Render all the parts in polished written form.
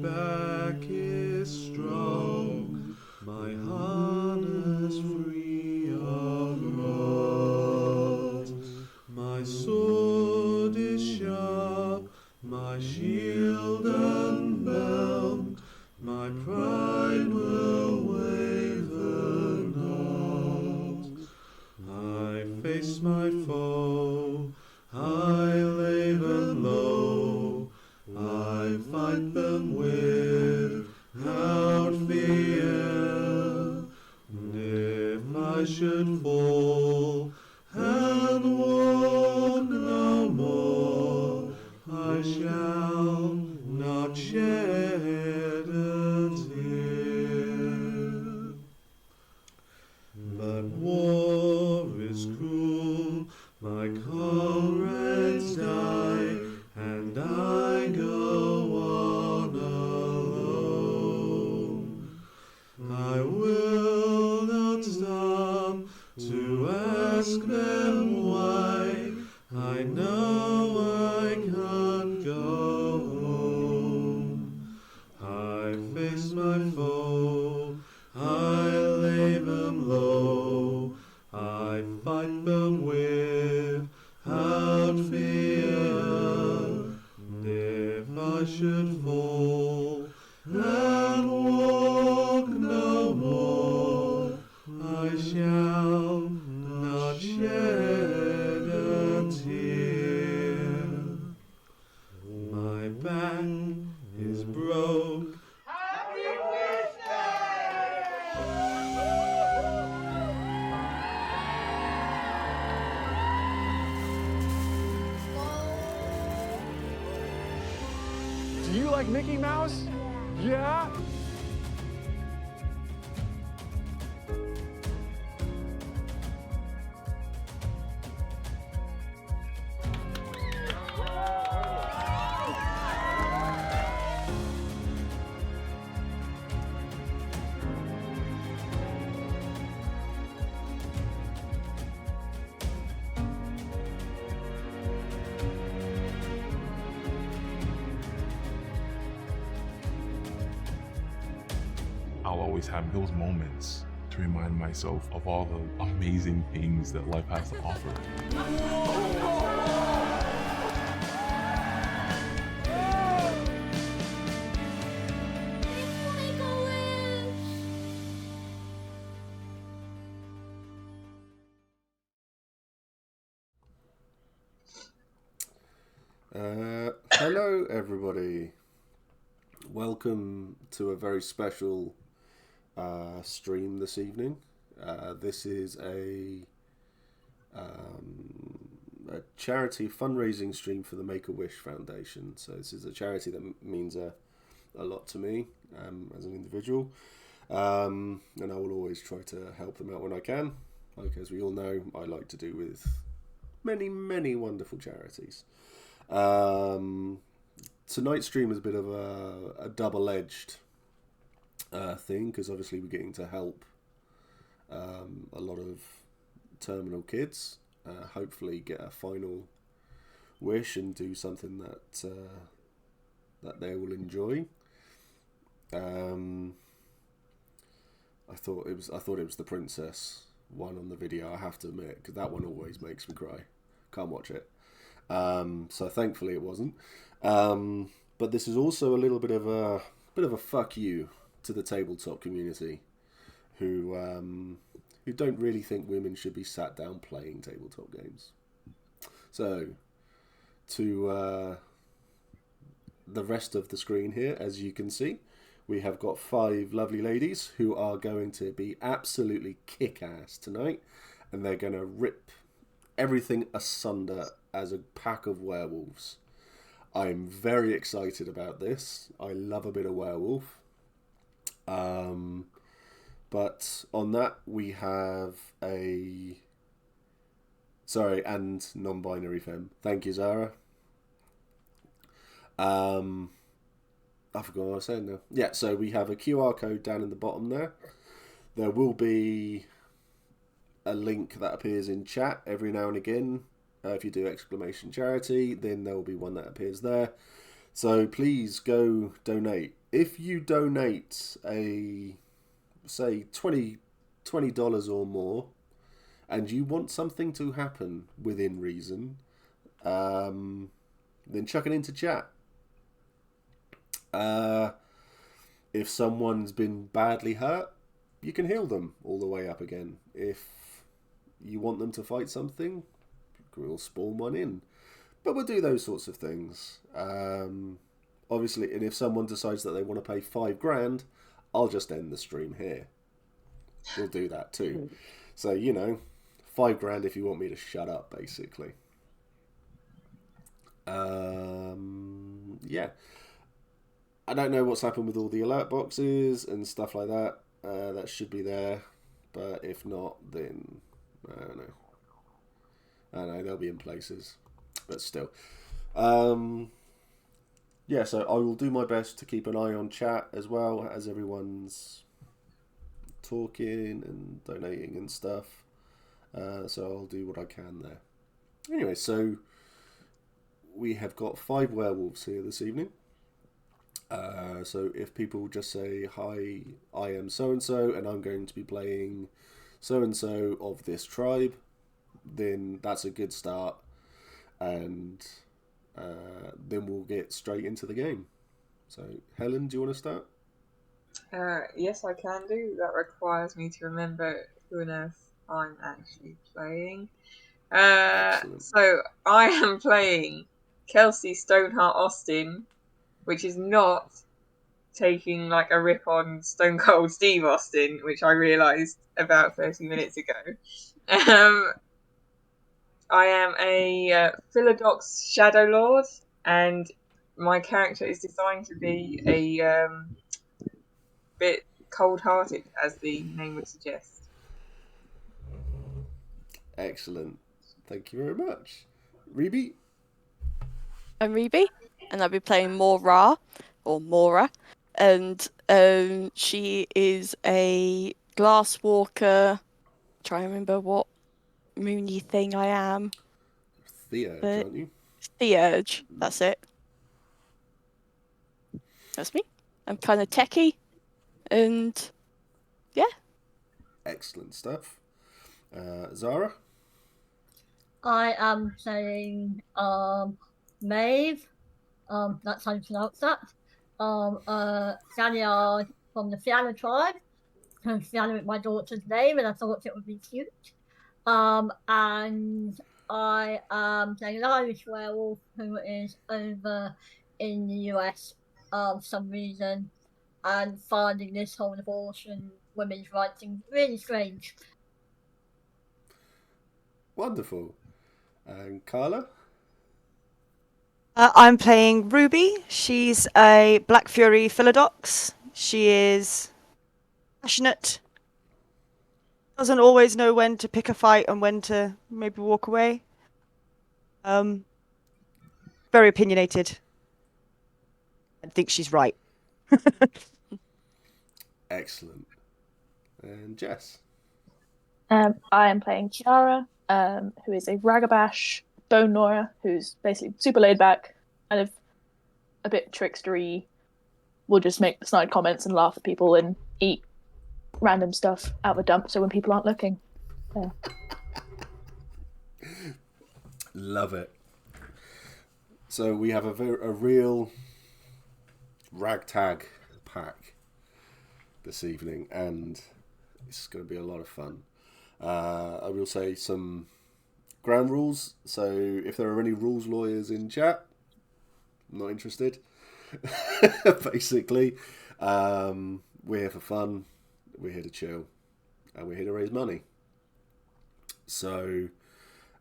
back is strong, my harness free of rot. My sword is sharp, my shield unbound, my pride will waver not. I face my foe, I lay them low, I fight them without fear. If I should fall and walk no more, I shall not shed a tear. But war is cruel, my comrades die, and I go on alone. I will not stop to ask them why, I know I can't go home. I face my foe, I lay them low, I fight them without fear. If I should fall and walk no more, I shall not shed a tear. My back is broke. Happy birthday! Do you like Mickey Mouse? Yeah? I'll always have those moments to remind myself of all the amazing things that life has to offer. Hello everybody. Welcome to a very special stream this evening. This is a charity fundraising stream for the Make-A-Wish Foundation. So this is a charity that means a lot to me as an individual, and I will always try to help them out when I can. Like, as we all know, I like to do with many wonderful charities. Tonight's stream is a bit of a double-edged thing, because obviously we're getting to help a lot of terminal kids hopefully get a final wish and do something that that they will enjoy. I thought it was the princess one on the video, I have to admit, because that one always makes me cry. Can't watch it. So thankfully it wasn't. But this is also a little bit of a fuck you to the tabletop community, who don't really think women should be sat down playing tabletop games. So, to the rest of the screen here, as you can see, we have got 5 lovely ladies who are going to be absolutely kick-ass tonight, and they're going to rip everything asunder as a pack of werewolves. I'm very excited about this. I love a bit of werewolf. But on that, we have a... Sorry, and non-binary femme. Thank you, Zara. I forgot what I was saying now. Yeah, so we have a QR code down in the bottom there. There will be a link that appears in chat every now and again. If you do exclamation charity, then there will be one that appears there. So please go donate. If you donate say $20 or more, and you want something to happen within reason, then chuck it into chat. If someone's been badly hurt, you can heal them all the way up again. If you want them to fight something, we'll spawn one in. But we'll do those sorts of things. Obviously, and if someone decides that they want to pay $5,000, I'll just end the stream here. We'll do that too. So, $5,000 if you want me to shut up, basically. Yeah. I don't know what's happened with all the alert boxes and stuff like that. That should be there. But if not, then I don't know. They'll be in places. But still. Yeah, so I will do my best to keep an eye on chat as well as everyone's talking and donating and stuff. So I'll do what I can there. Anyway, so we have got 5 werewolves here this evening. So if people just say, hi, I am so-and-so, and I'm going to be playing so-and-so of this tribe, then that's a good start. And then we'll get straight into the game. So, Helen, do you want to start? Yes, I can do. That requires me to remember who on earth I'm actually playing. So, I am playing Kelsey Stoneheart Austin, which is not taking like a rip on Stone Cold Steve Austin, which I realised about 30 minutes ago. I am a Philodox Shadow Lord, and my character is designed to be a bit cold-hearted, as the name would suggest. Excellent. Thank you very much. Rebe? I'm Rebe, and I'll be playing Mora, and she is a glasswalker. Try and remember what moony thing I am. Theurge, aren't you? Theurge, that's it. That's me. I'm kind of techie, and yeah. Excellent stuff. Zara? I am playing Maeve. That's how you pronounce that. Sanyard from the Fianna tribe. Fianna is my daughter's name, and I thought it would be cute. And I am playing an Irish werewolf who is over in the US for some reason and finding this whole abortion women's rights thing really strange. Wonderful. And Carla? I'm playing Ruby. She's a Black Fury Philodox. She is passionate. Doesn't always know when to pick a fight and when to maybe walk away. Very opinionated. I think she's right. Excellent. And Jess? I am playing Kiara, who is a Ragabash Bone Nora, who's basically super laid back, kind of a bit trickstery, will just make snide comments and laugh at people and eat random stuff out of a dump so when people aren't looking. Yeah. Love it. So we have a real ragtag pack this evening, and it's going to be a lot of fun. I will say some ground rules. So if there are any rules lawyers in chat, I'm not interested. Basically, we're here for fun. We're here to chill, and we're here to raise money. So,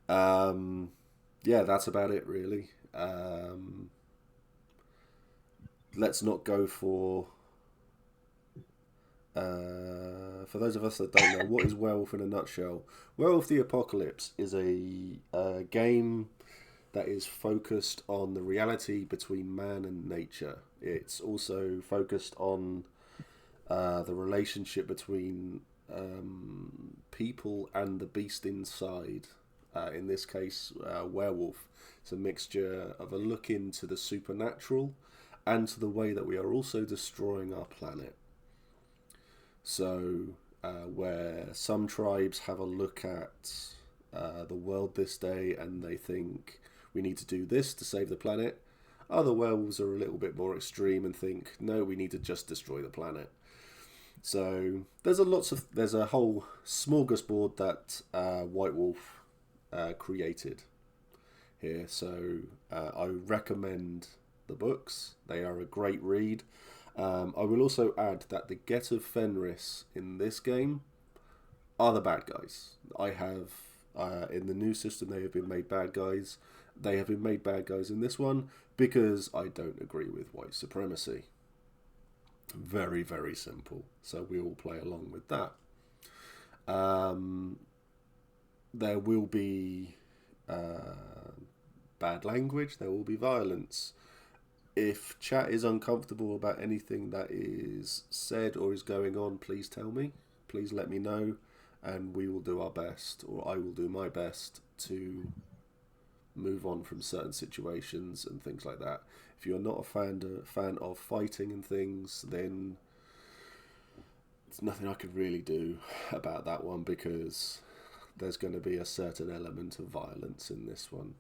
yeah, that's about it, really. Let's not go for those of us that don't know, what is Werewolf in a nutshell? Werewolf the Apocalypse is a game that is focused on the reality between man and nature. It's also focused on the relationship between people and the beast inside. in this case, Werewolf. It's a mixture of a look into the supernatural and to the way that we are also destroying our planet. So, where some tribes have a look at the world this day and they think we need to do this to save the planet, other werewolves are a little bit more extreme and think, no, we need to just destroy the planet. So there's a whole smorgasbord that White Wolf created here. So I recommend the books. They are a great read. I will also add that the Get of Fenris in this game are the bad guys. I have in the new system they have been made bad guys. They have been made bad guys in this one because I don't agree with white supremacy. Very, very simple. So we all play along with that. There will be bad language. There will be violence. If chat is uncomfortable about anything that is said or is going on, please tell me. Please let me know, and we will do our best, or I will do my best to move on from certain situations and things like that. If you're not a fan of fighting and things, then there's nothing I could really do about that one, because there's going to be a certain element of violence in this one.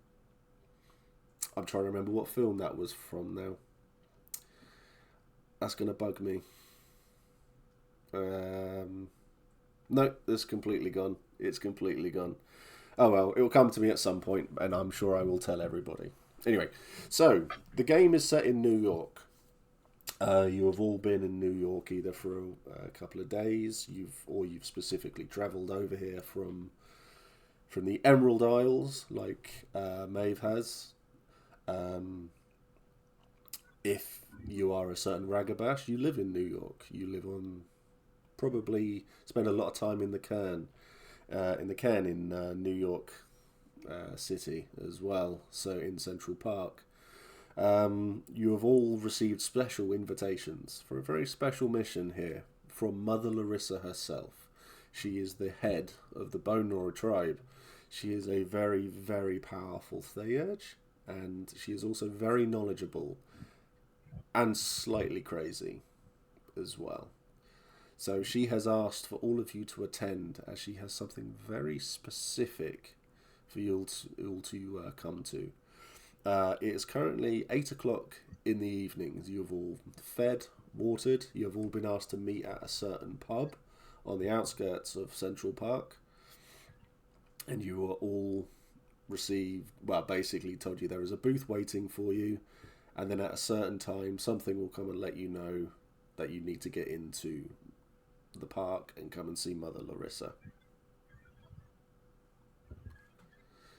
I'm trying to remember what film that was from now. That's going to bug me. No, it's completely gone. It's completely gone. Oh well, it will come to me at some point, and I'm sure I will tell everybody. Anyway, so the game is set in New York. You have all been in New York either for a couple of days, you've specifically travelled over here from the Emerald Isles, like Maeve has. If you are a certain Ragabash, you live in New York. You live on, probably spend a lot of time in the cairn in New York City as well, so in Central Park. You have all received special invitations for a very special mission here from Mother Larissa herself. She is the head of the Bone Gnawer tribe. She is a very, very powerful Theurge, and she is also very knowledgeable and slightly crazy as well. So she has asked for all of you to attend, as she has something very specific for you all to come to. It is currently 8 o'clock in the evening. You have all fed, watered. You have all been asked to meet at a certain pub on the outskirts of Central Park. And you are all received, well, basically told you there is a booth waiting for you. And then at a certain time, something will come and let you know that you need to get into the park and come and see Mother Larissa.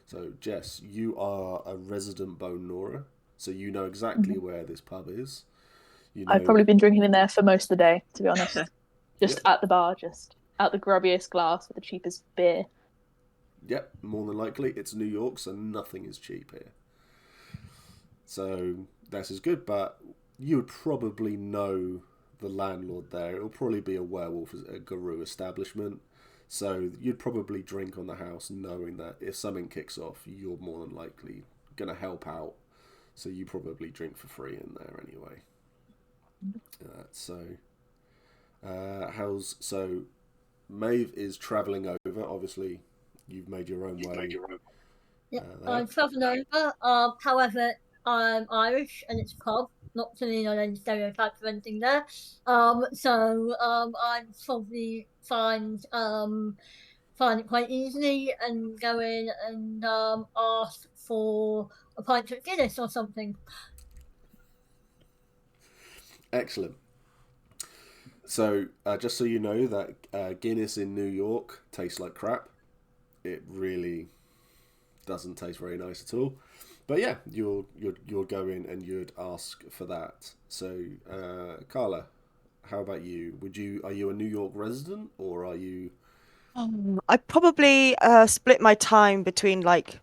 So, Jess, you are a resident Bone Gnawer, so you know exactly where this pub is. You know... I've probably been drinking in there for most of the day, to be honest. Just at the bar, just out the grubbiest glass with the cheapest beer. Yep, more than likely. It's New York, so nothing is cheap here. So, this is good, but you would probably know the landlord there. It'll probably be a Werewolf, a Guru establishment. So you'd probably drink on the house knowing that if something kicks off, you're more than likely going to help out. So you probably drink for free in there anyway. So Maeve is travelling over. Obviously, you've made your own way. Yeah, I'm travelling over. However, I'm Irish and it's a pub. Not to mean on any stereotypes or anything there. So I'd probably find it quite easily and go in and ask for a pint of Guinness or something. Excellent. So just so you know that Guinness in New York tastes like crap. It really doesn't taste very nice at all. But yeah, you'll go in and you'd ask for that. So, Carla, how about you? Are you a New York resident, or are you? I probably split my time between like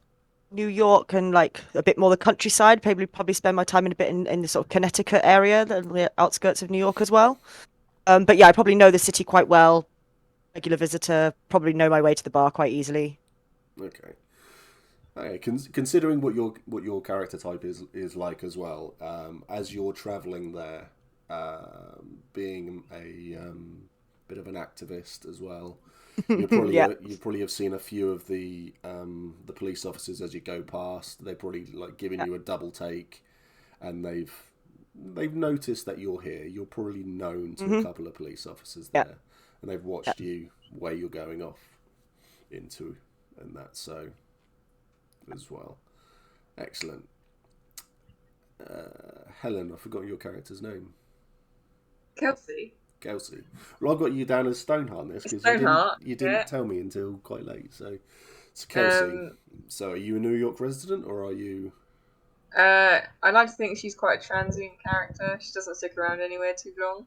New York and like a bit more the countryside. Probably spend my time in a bit in the sort of Connecticut area, the outskirts of New York as well. But yeah, I probably know the city quite well. Regular visitor, probably know my way to the bar quite easily. Okay. Okay, considering what your character type is like as well, as you're traveling there, being a bit of an activist as well, Yeah. you probably have seen a few of the police officers as you go past. They probably like giving Yeah. you a double take, and they've noticed that you're here. You're probably known to a couple of police officers Yeah. there, and they've watched you where you're going off into, and that so as well. Excellent. Helen, I forgot your character's name. Kelsey. Kelsey. Well, I've got you down as Stoneheart in this because Stoneheart. you Yeah. didn't tell me until quite late. So Kelsey. So are you a New York resident or are you? I like to think she's quite a transient character. She doesn't stick around anywhere too long.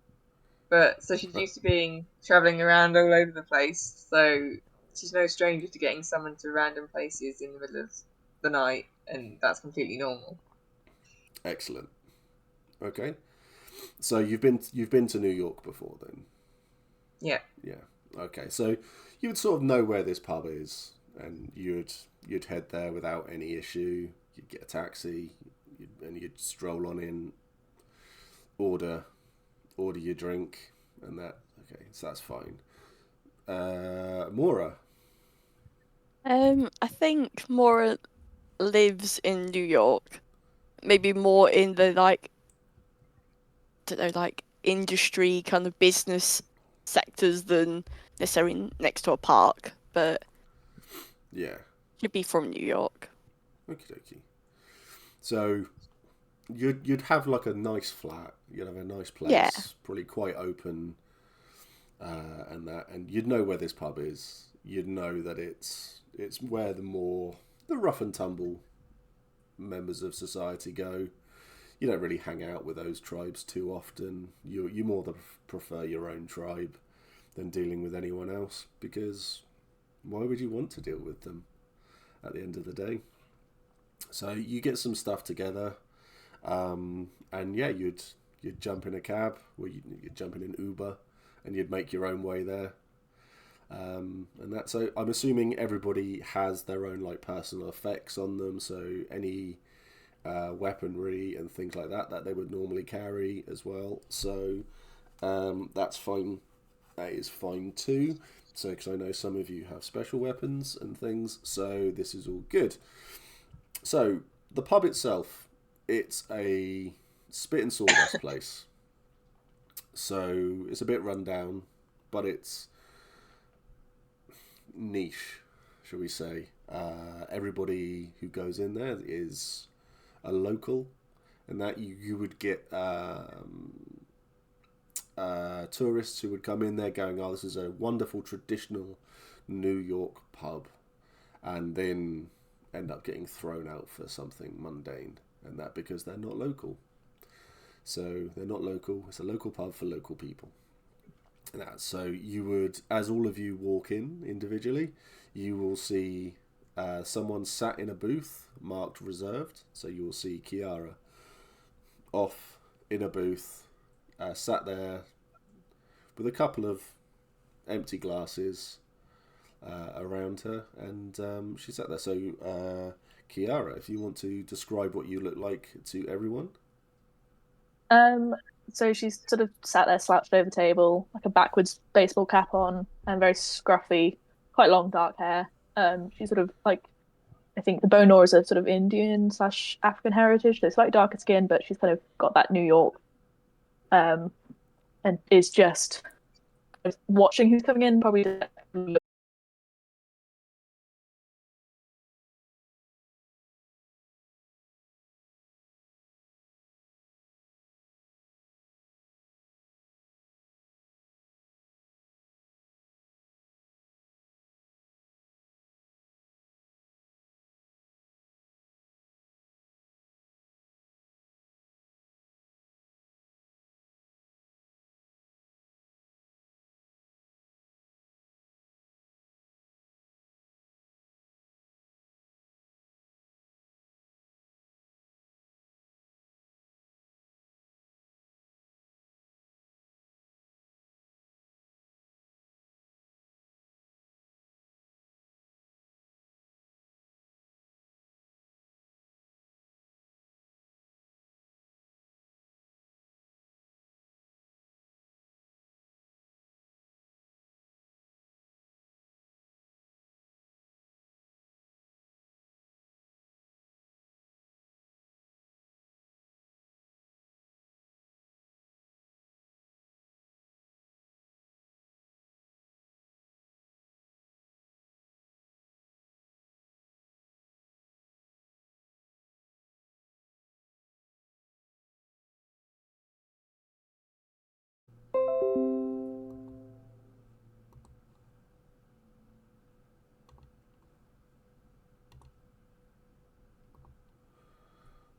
But so she's used to being traveling around all over the place. So she's no stranger to getting summoned to random places in the middle of the night, and that's completely normal. Excellent. Okay. So you've been to New York before then? Yeah. Yeah. Okay. So you would sort of know where this pub is, and you'd head there without any issue. You'd get a taxi, and you'd stroll on in, order your drink, and that. Okay, so that's fine. Mora. I think Mora lives in New York. Maybe more in the like, I don't know, like industry kind of business sectors than necessarily next to a park, but Yeah. should be from New York. Okie dokie. So you'd have like a nice flat. You'd have a nice Yeah. place, probably quite open, and you'd know where this pub is. You'd know that it's where the rough and tumble members of society go. You don't really hang out with those tribes too often. You more prefer your own tribe than dealing with anyone else, because why would you want to deal with them at the end of the day? So you get some stuff together, and yeah, you'd jump in a cab, or you'd jump in an Uber, and you'd make your own way there. And that, so I'm assuming everybody has their own like personal effects on them. So any weaponry and things like that they would normally carry as well. So that's fine. That is fine too. So because I know some of you have special weapons and things, so this is all good. So the pub itself, it's a spit and sawdust place. So it's a bit run down, but it's niche, shall we say. Everybody who goes in there is a local, and that you would get tourists who would come in there going, oh, this is a wonderful traditional New York pub, and then end up getting thrown out for something mundane, and that because they're not local. So they're not local. It's a local pub for local people. And that, so you would, as all of you walk in individually, you will see someone sat in a booth marked reserved. So you will see Kiara off in a booth, sat there with a couple of empty glasses around her, and she sat there. So, Kiara, if you want to describe what you look like to everyone. So she's sort of sat there slouched over the table, like a backwards baseball cap on, and very scruffy, quite long dark hair. She's sort of like, I think the Bonor is a sort of Indian slash African heritage. So slightly darker skin, but she's kind of got that New York, and is just watching who's coming in, probably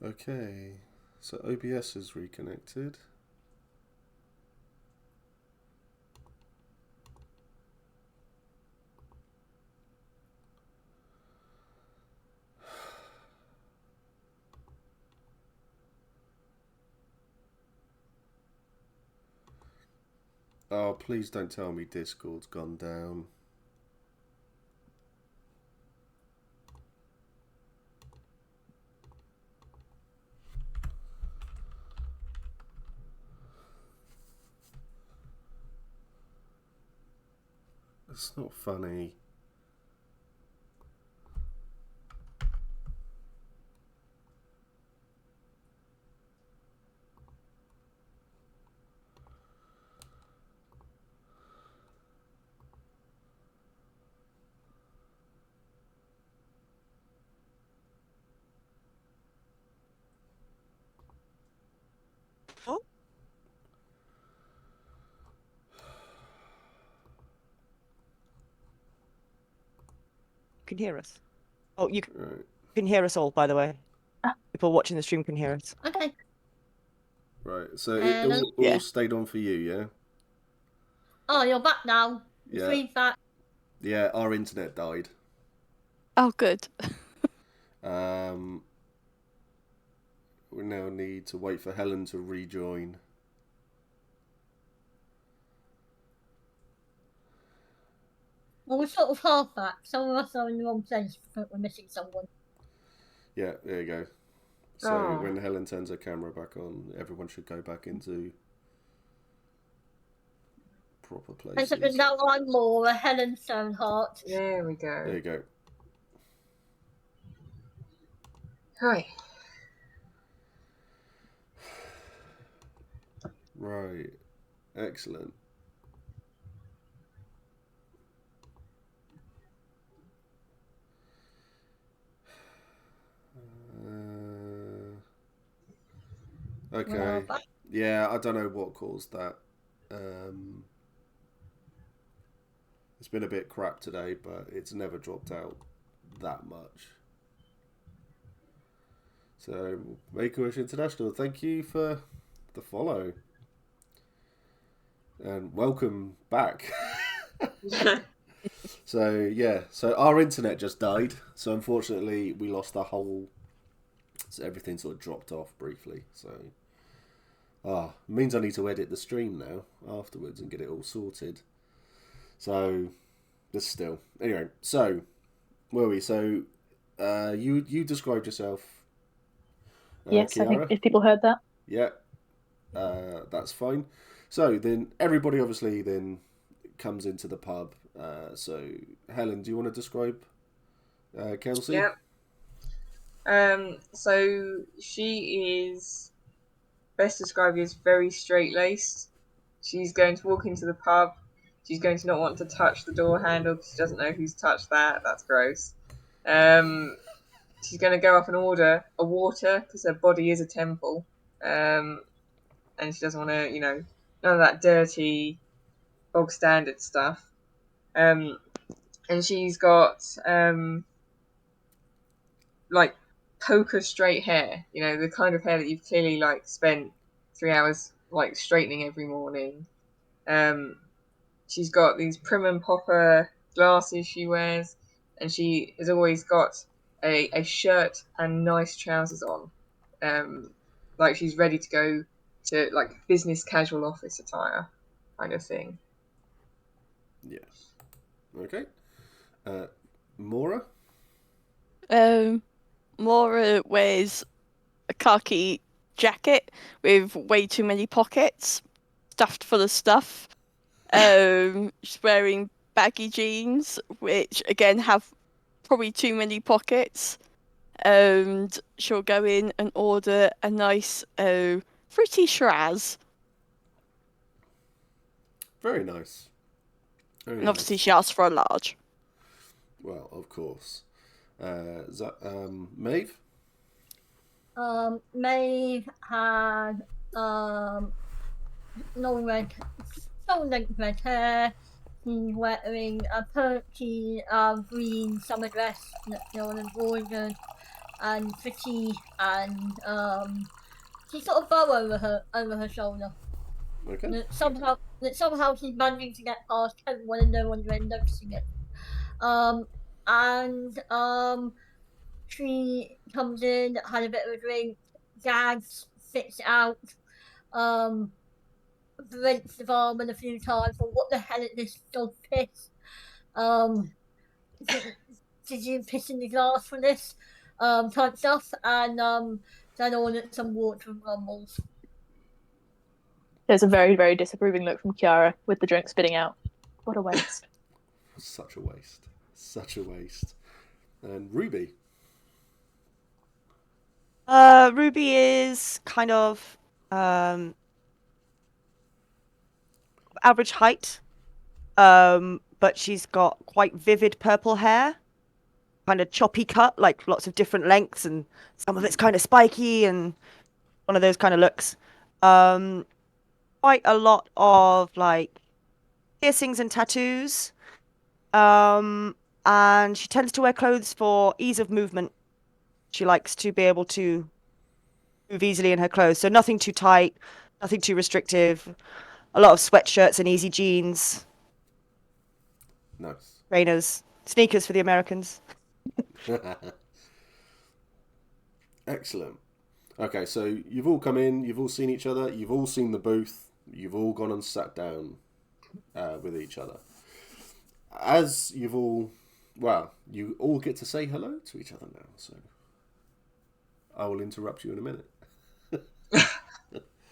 Okay, so OBS is reconnected. Oh, please don't tell me Discord's gone down. It's not funny. Oh, you can hear us. Oh, you Right. can hear us all, by the way. People watching the stream can hear us. Okay. Right, so it all Yeah. stayed on for you, yeah? Oh, you're back now. The Yeah. stream's back. Yeah, our internet died. Oh, good. We now need to wait for Helen to rejoin. Well, we're sort of half back. Some of us are in the wrong place because we're missing someone. Yeah, there you go. So Oh. when Helen turns her camera back on, everyone should go back into proper places. Except that now I'm Laura, Helen Stoneheart. There we go. There you go. Right. Right. Excellent. Okay. We're back. Yeah, I don't know what caused that. It's been a bit crap today, but it's never dropped out that much. So, Make-A-Wish International, thank you for the follow. And welcome back. So, yeah. So, our internet just died. So, unfortunately, we lost the whole... So, everything sort of dropped off briefly. So, it means I need to edit the stream now afterwards and get it all sorted. So, this still... Anyway, so, where were we? So, you described yourself... Yes, Kiara? I think if people heard that. Yeah, that's fine. So then everybody obviously then comes into the pub. So Helen, do you want to describe Kelsey? Yep. So she is best described as very straight-laced. She's going to walk into the pub. She's going to not want to touch the door handle because she doesn't know who's touched that. That's gross. She's going to go up and order a water because her body is a temple. And she doesn't want to, none of that dirty, bog standard stuff. And she's got, like, poker straight hair. The kind of hair that you've clearly, spent 3 hours, straightening every morning. She's got these prim and proper glasses she wears. And she has always got a shirt and nice trousers on. Like she's ready to go to business casual office attire kind of thing. Yeah. Okay. Maura? Maura wears a khaki jacket with way too many pockets, stuffed full of stuff. She's wearing baggy jeans, which again have probably too many pockets. And she'll go in and order a nice fruity Shiraz. Very nice. Very And obviously nice. she asks for a large. Well, of course. Maeve? Maeve had long length red hair. She's wearing a perky green summer dress that's on embroidered. and fatigue, and she's got a bow over her shoulder. Okay. That somehow she's managing to get past everyone and no one's really noticing it. And she comes in, had a bit of a drink, gags, sits out, rinsed the varmint a few times for what the hell is this dog piss? Did you piss in the glass for this? Type stuff, and then ordered some water and rumbles. There's a very, very disapproving look from Kiara with the drink spitting out. What a waste. Such a waste. Such a waste. And Ruby. Ruby is kind of average height, but she's got quite vivid purple hair, kind of choppy cut, like lots of different lengths, and some of it's kind of spiky and one of those kind of looks. Quite a lot of like piercings and tattoos. And she tends to wear clothes for ease of movement. She likes to be able to move easily in her clothes, so nothing too tight, nothing too restrictive. A lot of sweatshirts and easy jeans. Nice. Trainers, sneakers for the Americans. Excellent. Okay, so you've all come in, you've all seen each other, you've all seen the booth, you've all gone and sat down with each other. As you've all, well, you all get to say hello to each other now, so I will interrupt you in a minute.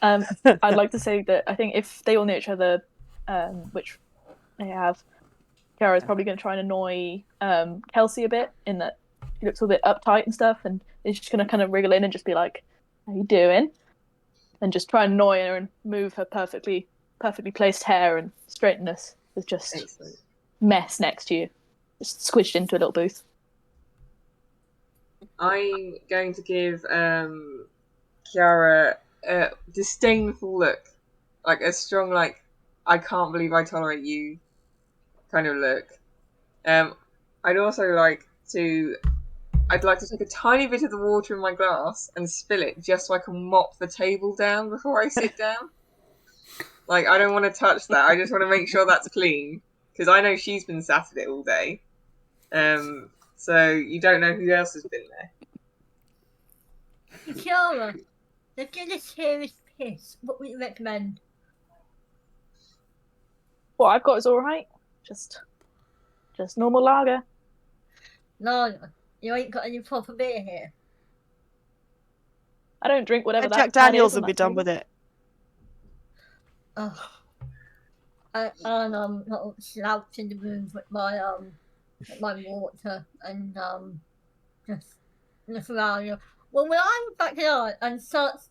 I'd like to say that I think if they all know each other, which they have, Kiara's probably going to try and annoy Kelsey a bit in that she looks a little bit uptight and stuff, and is just going to kind of wriggle in and just be like, "How you doing?" and just try and annoy her and move her perfectly placed hair and straightness with just Excellent. mess next to you, just squished into a little booth. I'm going to give Kiara a disdainful look, like a strong, like, I can't believe I tolerate you kind of look. I'd like to take a tiny bit of the water in my glass and spill it just so I can mop the table down before I sit down. Like, I don't want to touch that. I just want to make sure that's clean, because I know she's been sat at it all day. So you don't know who else has been there. Kiara, let's get a serious piss. What would you recommend? What I've got is all right. Just normal lager. Lager. You ain't got any proper beer here. I don't drink whatever Jack Daniels will be done with it. Oh. And not slouch in the room with my water and just look around. Well, when I'm back here and start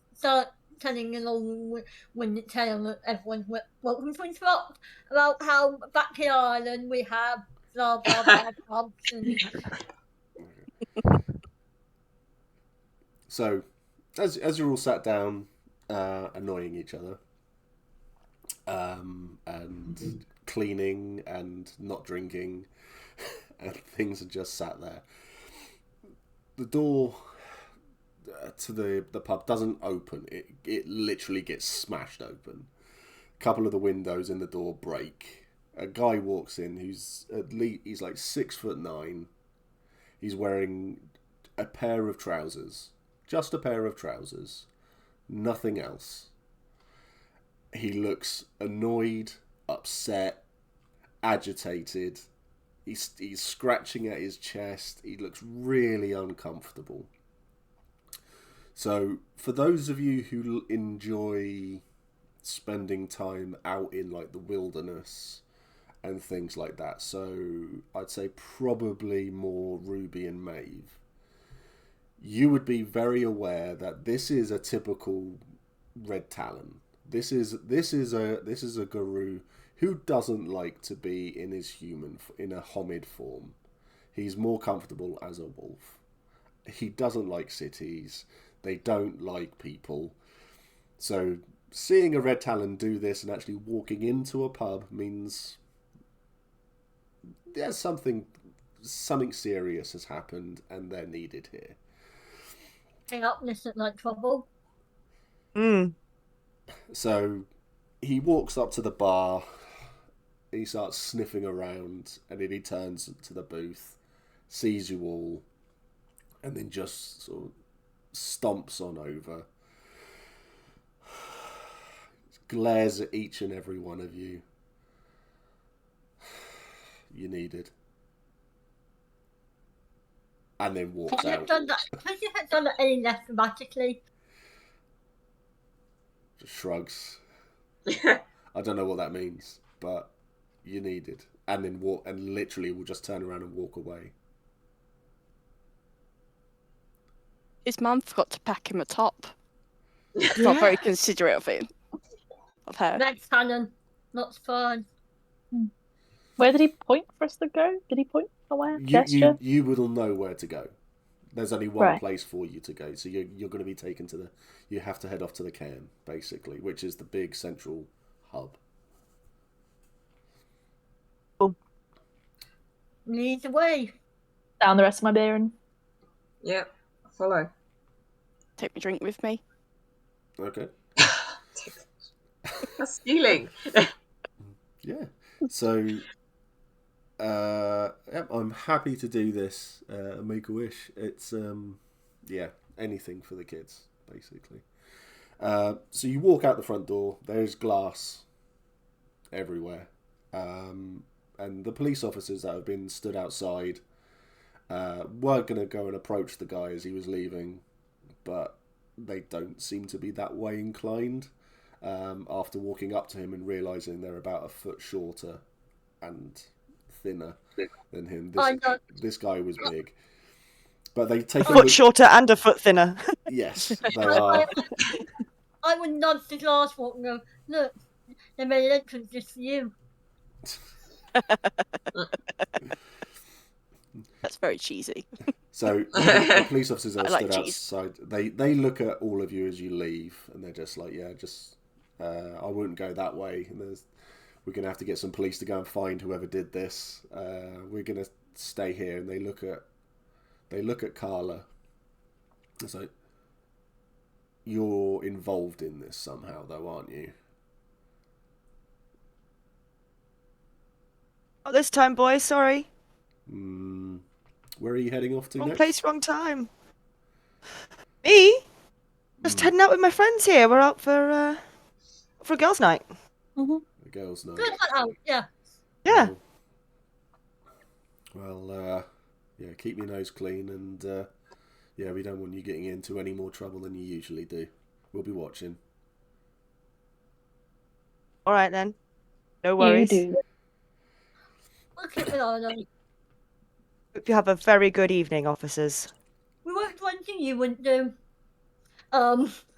telling an old winded tale that everyone's welcome to interrupt about how back in Ireland we have blah blah blah pubs and So, as you're all sat down, annoying each other, and cleaning and not drinking, and things are just sat there, the door to the pub doesn't open. It literally gets smashed open. A couple of the windows in the door break. A guy walks in who's he's like 6'9". He's wearing a pair of trousers. Just a pair of trousers. Nothing else. He looks annoyed, upset, agitated. He's scratching at his chest. He looks really uncomfortable. So, for those of you who enjoy spending time out in like the wilderness and things like that, so I'd say probably more Ruby and Maeve, you would be very aware that this is a typical Red Talon. This is a guru who doesn't like to be in his in a homid form. He's more comfortable as a wolf. He doesn't like cities. They don't like people. So seeing a Red Talon do this and actually walking into a pub means there's something serious has happened and they're needed here. Hang up, this is like trouble. So he walks up to the bar, he starts sniffing around, and then he turns to the booth, sees you all, and then just sort of stomps on over, glares at each and every one of you. You needed. And then walks out. Has you had done that any less dramatically? Just shrugs. I don't know what that means, but you needed. And then walk, and literally will just turn around and walk away. His mum forgot to pack him a top. It's not very considerate of him. Of her. Next cannon. Not fun. Where did he point for us to go? Did he point somewhere? Gesture? You will know where to go. There's only one place for you to go, so you're going to be taken to the. You have to head off to the cairn, basically, which is the big central hub. Cool. Lead the way. Down the rest of my beer and. Yep, follow. Take my drink with me. Okay. That's stealing. Yeah. So. I'm happy to do this. Make a wish. It's anything for the kids, basically. So you walk out the front door. There's glass everywhere, and the police officers that have been stood outside were going to go and approach the guy as he was leaving, but they don't seem to be that way inclined. After walking up to him and realizing they're about a foot shorter and thinner than him. This guy was big, but they take a foot shorter and a foot thinner. Yes, they are. I would nudge the glass walk and go, look, they made an entrance just for you. That's very cheesy. So the police officers are like stood outside. They look at all of you as you leave, and they're just like, yeah, just I wouldn't go that way. And we're going to have to get some police to go and find whoever did this. We're going to stay here. And they look at Carla. It's like, you're involved in this somehow, though, aren't you? Not this time, boy. Sorry. Where are you heading off to Wrong next? place, wrong time. Me? Just heading out with my friends here. We're out for a girls' night. Mm-hmm. The girls' night. Good out, yeah. Yeah. Well, keep your nose clean, and we don't want you getting into any more trouble than you usually do. We'll be watching. All right then. No worries. You do. We'll keep an eye on them. Hope you have a very good evening, officers. We won't do anything you wouldn't do.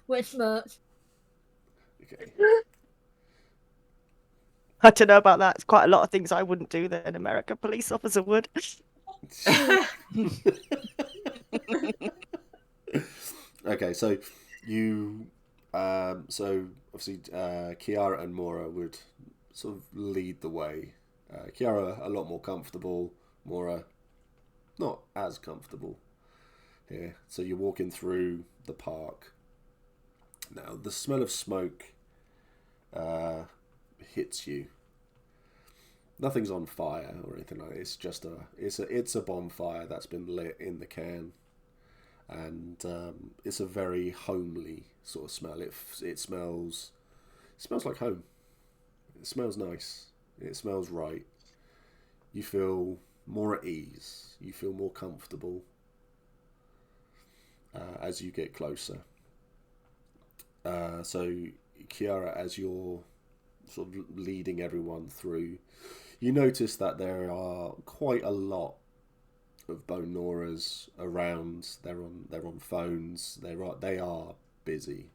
We're smart. Okay. I don't know about that. It's quite a lot of things I wouldn't do that an American police officer would. Okay, so you, so obviously Kiara and Mora would sort of lead the way. Kiara a lot more comfortable, Mora not as comfortable here. So you're walking through the park. Now the smell of smoke hits you. Nothing's on fire or anything like that. It's just it's a bonfire that's been lit in the cairn, and it's a very homely sort of smell. It smells like home. It smells nice. It smells right. You feel more at ease. You feel more comfortable as you get closer. So Kiara, as you're sort of leading everyone through, you notice that there are quite a lot of Bone Noras around. They're on phones. They are busy.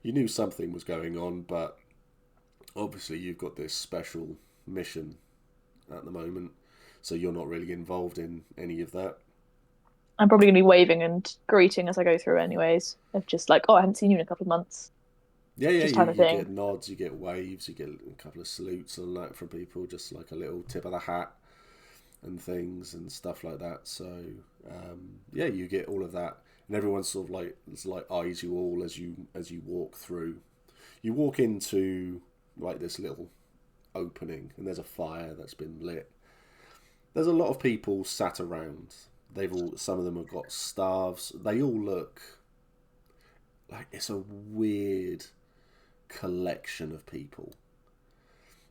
You knew something was going on, but obviously you've got this special mission at the moment, so you're not really involved in any of that. I'm probably going to be waving and greeting as I go through anyways. Of just like, oh, I haven't seen you in a couple of months. Yeah, Just you kind of thing. get nods, you get waves, you get a couple of salutes and that from people, just like a little tip of the hat and things and stuff like that. So, you get all of that. and everyone sort of like eyes you all as you walk through. You walk into like this little opening, and there's a fire that's been lit. There's a lot of people sat around. Some of them have got staves. They all look like it's a weird collection of people.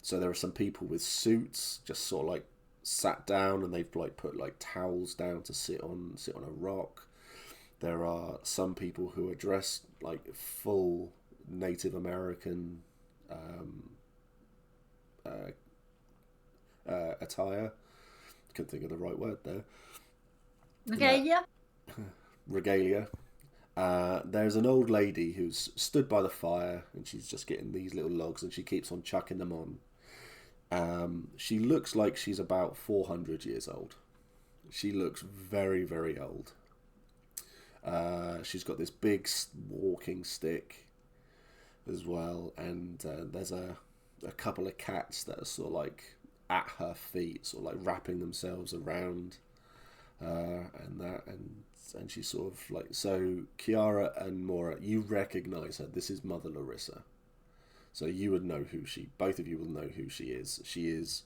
So there are some people with suits, just sort of like sat down, and they've like put like towels down to sit on a rock. There are some people who are dressed like full Native American attire. Couldn't think of the right word there. Regalia. Regalia. There's an old lady who's stood by the fire, and she's just getting these little logs, and she keeps on chucking them on. She looks like she's about 400 years old. She looks very, very old. She's got this big walking stick as well, and there's a couple of cats that are sort of like at her feet, sort of like wrapping themselves around and she's sort of like, so Kiara and Mora, you recognize her. This is Mother Larissa, so you would know both of you will know who she is. She's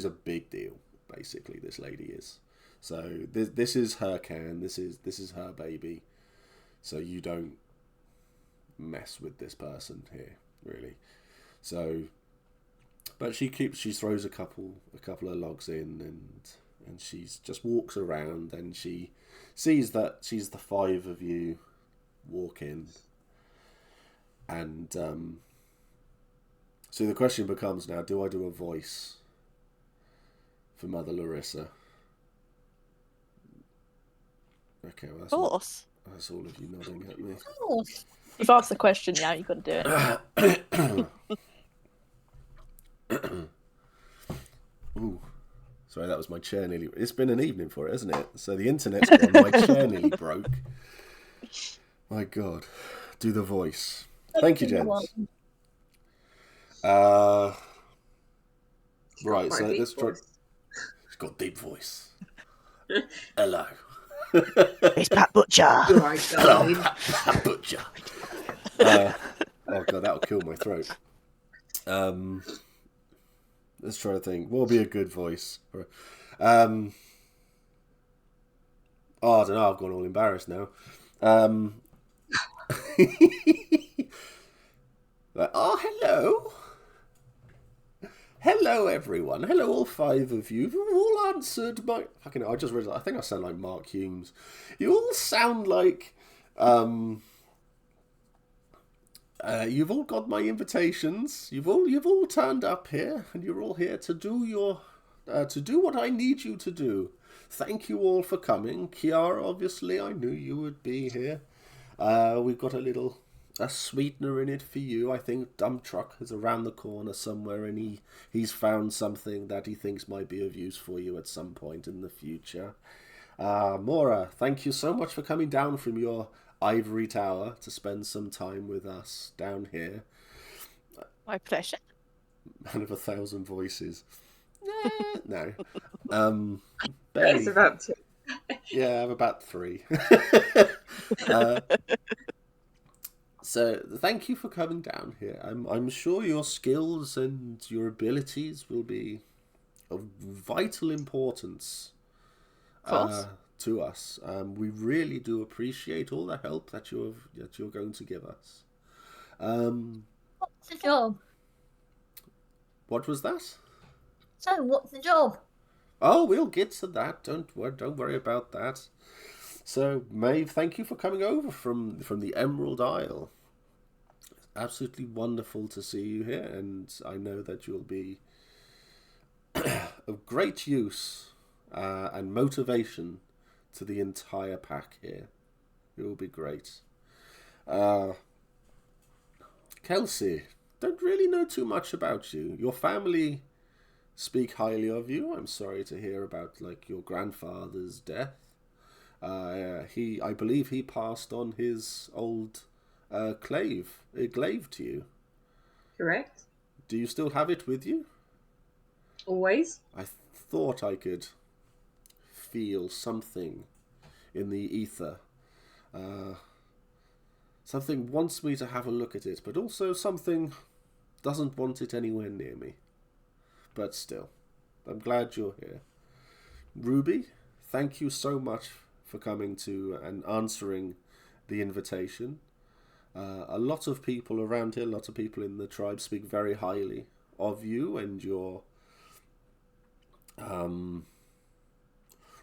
a big deal, basically. This lady is. So this is her can. This is her baby. So you don't mess with this person here, really. So, but she throws a couple of logs in, and she's just walks around, and she sees that she's the five of you walk in, and so the question becomes now: do I do a voice for Mother Larissa? Okay, well, that's all of you nodding at me. Of course. You've asked the question, now you've got to do it. Ooh. Sorry, that was my chair nearly... It's been an evening for it, hasn't it? So the internet's gone, my chair nearly broke. My God. Do the voice. Thank you, gents. Right, so let's try... She's got deep voice. Hello. It's Pat Butcher. Hello, Pat Butcher. Oh God, that'll kill my throat. Let's try to think. What would be a good voice? I don't know. I've gone all embarrassed now. Hello. Hello, everyone. Hello, all five of you. You've all answered my... I just realized, I think I sound like Mark Humes. You all sound like... you've all got my invitations. You've all turned up here, and you're all here to do what I need you to do. Thank you all for coming. Kiara, obviously, I knew you would be here. We've got a sweetener in it for you. I think Dump Truck is around the corner somewhere, and he's found something that he thinks might be of use for you at some point in the future. Mora, thank you so much for coming down from your ivory tower to spend some time with us down here. My pleasure. Man of 1,000 voices. No. It's about 2. Yeah, I'm about 3. So thank you for coming down here. I'm sure your skills and your abilities will be of vital importance to us. We really do appreciate all the help that you're going to give us. What's the job? What was that? So, what's the job? Oh, we'll get to that. Don't worry about that. So, Maeve, thank you for coming over from the Emerald Isle. It's absolutely wonderful to see you here, and I know that you'll be of great use and motivation to the entire pack here. It will be great. Kelsey, don't really know too much about you. Your family speak highly of you. I'm sorry to hear about your grandfather's death. I believe he passed on his old glaive to you. Correct. Do you still have it with you? Always. I thought I could feel something in the ether. Something wants me to have a look at it, but also something doesn't want it anywhere near me. But still, I'm glad you're here. Ruby, thank you so much for coming to and answering the invitation. A lot of people around here, a lot of people in the tribe speak very highly of you and your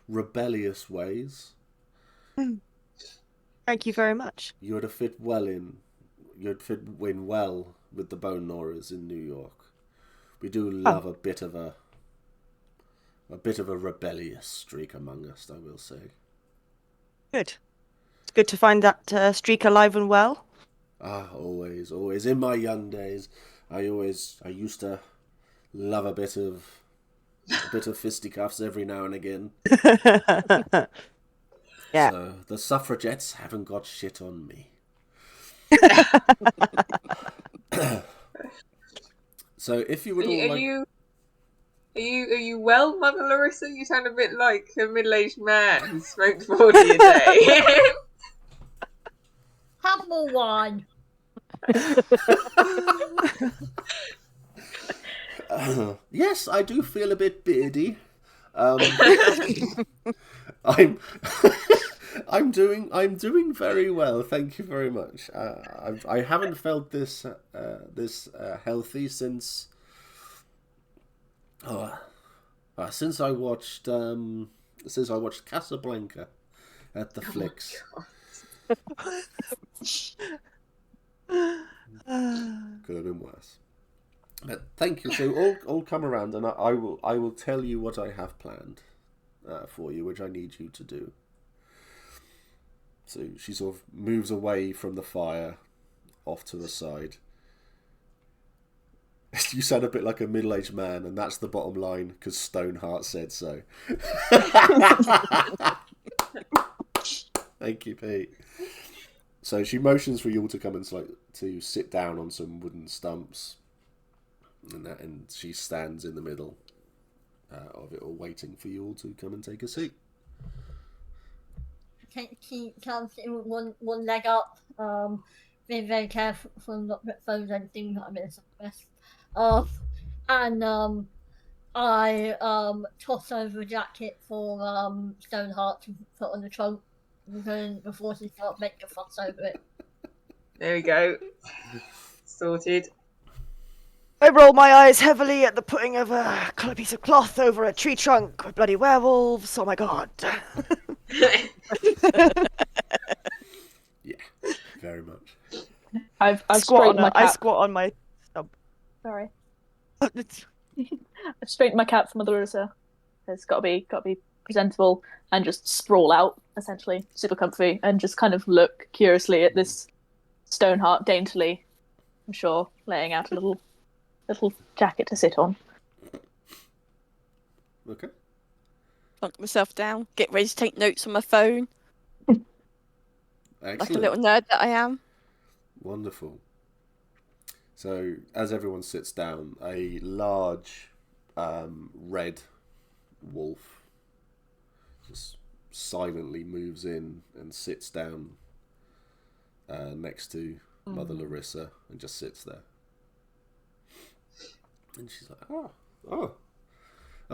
rebellious ways. Thank you very much. You'd fit in well with the Bone Gnawers in New York. We do love a bit of a rebellious streak among us, I will say. Good. It's good to find that streak alive and well. Always. In my young days, I used to love a bit of fisticuffs every now and again. Yeah. So the suffragettes haven't got shit on me. So if you would Are you well, Mother Larissa? You sound a bit like a middle-aged man who smoked 40 a day. Have more wine. Yes, I do feel a bit beardy. I'm doing very well. Thank you very much. I haven't felt this healthy since I watched Casablanca at the flicks. Could have been worse. But thank you. So all come around, and I will tell you what I have planned for you, which I need you to do. So she sort of moves away from the fire, off to the side. You sound a bit like a middle-aged man, and that's the bottom line, because Stoneheart said so. Thank you, Pete. So she motions for you all to come and to sit down on some wooden stumps, and she stands in the middle of it all, waiting for you all to come and take a seat. She comes in with one leg up, being very careful not to expose anything that I'm in best. And I toss over a jacket for Stoneheart to put on the trunk before she starts making a fuss over it. There we go. Sorted. I roll my eyes heavily at the putting of a piece of cloth over a tree trunk with bloody werewolves. Oh my god. Yeah, very much. I've squat straightened my cap. I squat on my stump. Sorry. I've straightened my cap for Mother Larissa. It's got to be presentable and just sprawl out, essentially, super comfy, and just kind of look curiously at this Stoneheart daintily, I'm sure, laying out a little jacket to sit on. Okay. Plunk myself down, get ready to take notes on my phone. Excellent. Like a little nerd that I am. Wonderful. So, as everyone sits down, a large red wolf just silently moves in and sits down next to Mother Larissa and just sits there. And she's like, oh,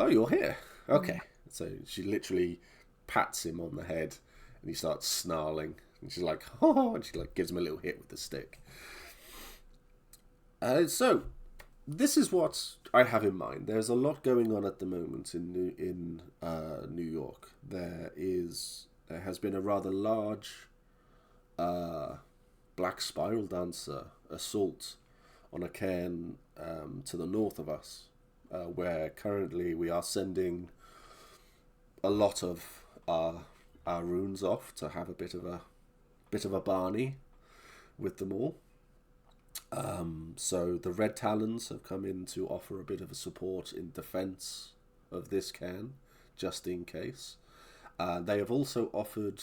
you're here. Okay. So she literally pats him on the head and he starts snarling. And she's like, oh, and she gives him a little hit with the stick. So, this is what I have in mind. There's a lot going on at the moment in New York. There has been a rather large black spiral dancer assault on a cairn to the north of us, where currently we are sending a lot of our runes off to have a bit of a Barney with them all. So the Red Talons have come in to offer a bit of a support in defense of this cairn, just in case. They have also offered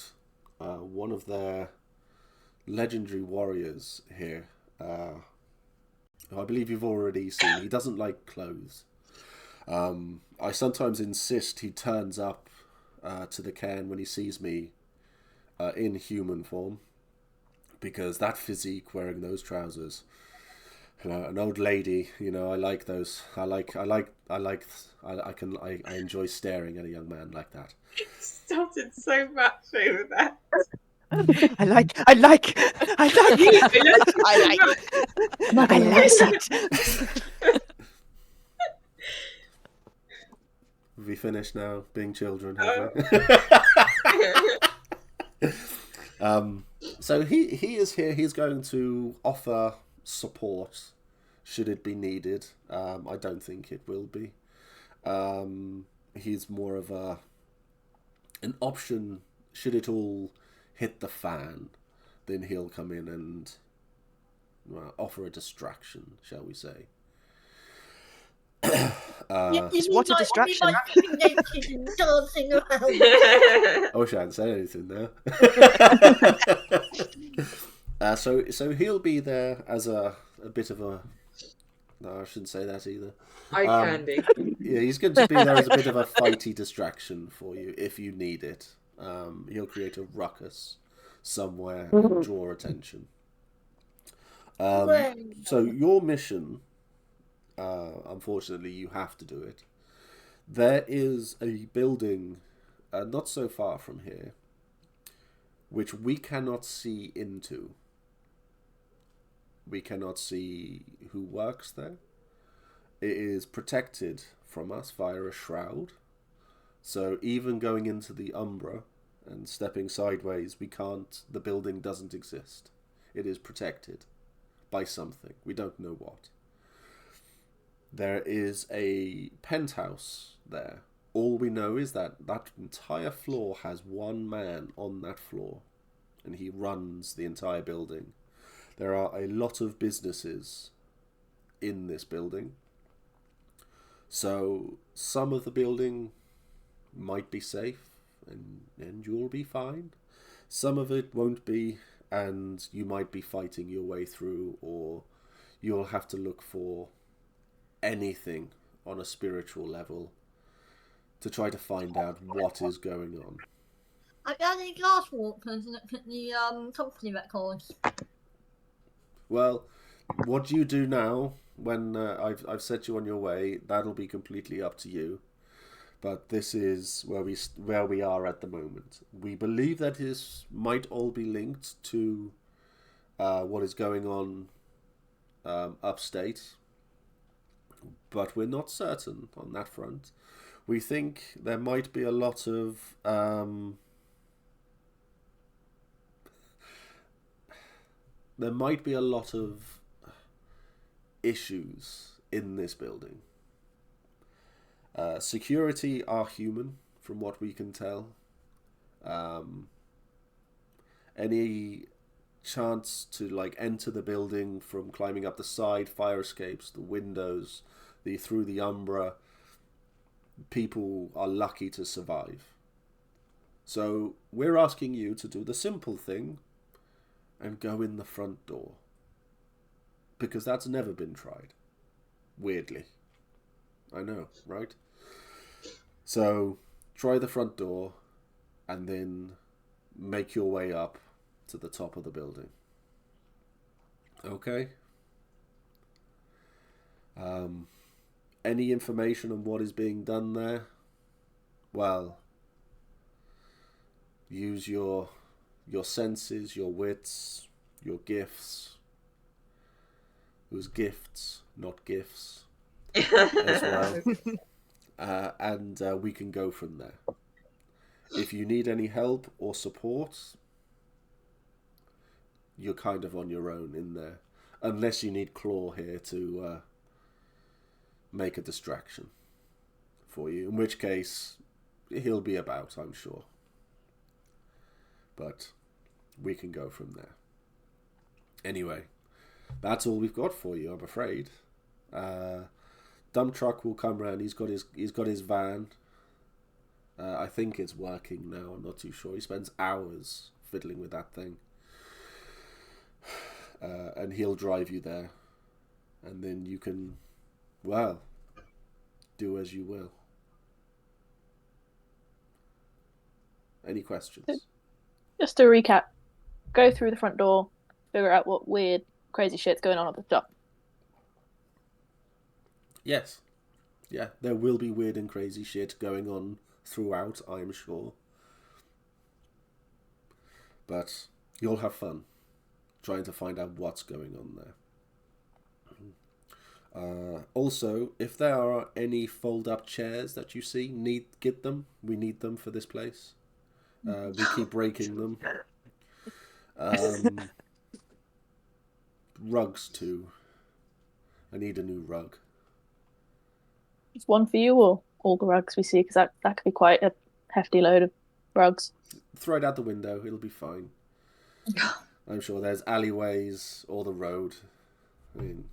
one of their legendary warriors here, who I believe you've already seen. He doesn't like clothes. I sometimes insist he turns up to the cairn when he sees me in human form, because that physique, wearing those trousers, you know, an old lady, you know, I like those. I enjoy staring at a young man like that. Started so much over that. I like it. Have we finished now being children, have we? So he is here. He's going to offer support should it be needed. I don't think it will be. He's more of an option should it all hit the fan. Then he'll come in and offer a distraction, shall we say. What a distraction. Dancing around. I wish I hadn't said anything there. So he'll be there as a bit of a... No, I shouldn't say that either. Eye candy. Yeah, he's going to be there as a bit of a fighty distraction for you if you need it. He'll create a ruckus somewhere and draw attention. So your mission... unfortunately, you have to do it. There is a building not so far from here which we cannot see into. We cannot see who works there. It is protected from us via a shroud. So even going into the Umbra and stepping sideways, we can't. The building doesn't exist. It is protected by something. We don't know what. There is a penthouse there. All we know is that that entire floor has one man on that floor, and he runs the entire building. There are a lot of businesses in this building. So some of the building might be safe, and you'll be fine. Some of it won't be, and you might be fighting your way through, or you'll have to look for anything on a spiritual level to try to find out what is going on. I got any glass walkers and look at the company records. Well, what do you do now when I've set you on your way? That'll be completely up to you. But this is where we are at the moment. We believe that this might all be linked to what is going on upstate. But we're not certain on that front. We think there might be a lot of issues in this building. Security are human, from what we can tell. Any chance to enter the building from climbing up the side, fire escapes, the windows, through the Umbra, people are lucky to survive. So we're asking you to do the simple thing and go in the front door, because that's never been tried. Weirdly, I know, right? So try the front door and then make your way up to the top of the building. Okay? Any information on what is being done there? Well, use your senses, your wits, your gifts. It was gifts, not gifts, as well. And we can go from there. If you need any help or support, you're kind of on your own in there. Unless you need Claw here to make a distraction for you. In which case, he'll be about, I'm sure. But we can go from there. Anyway, that's all we've got for you, I'm afraid. Dump truck will come round. He's got his van. I think it's working now. I'm not too sure. He spends hours fiddling with that thing. And he'll drive you there. And then you can, well, do as you will. Any questions? Just to recap, go through the front door, figure out what weird, crazy shit's going on at the top. Yes. Yeah, there will be weird and crazy shit going on throughout, I'm sure. But you'll have fun trying to find out what's going on there. Also, if there are any fold-up chairs that you see, get them. We need them for this place. We keep breaking them. Rugs too. I need a new rug. Just one for you, or all the rugs we see? Because that could be quite a hefty load of rugs. Throw it out the window. It'll be fine. I'm sure there's alleyways or the road. I mean,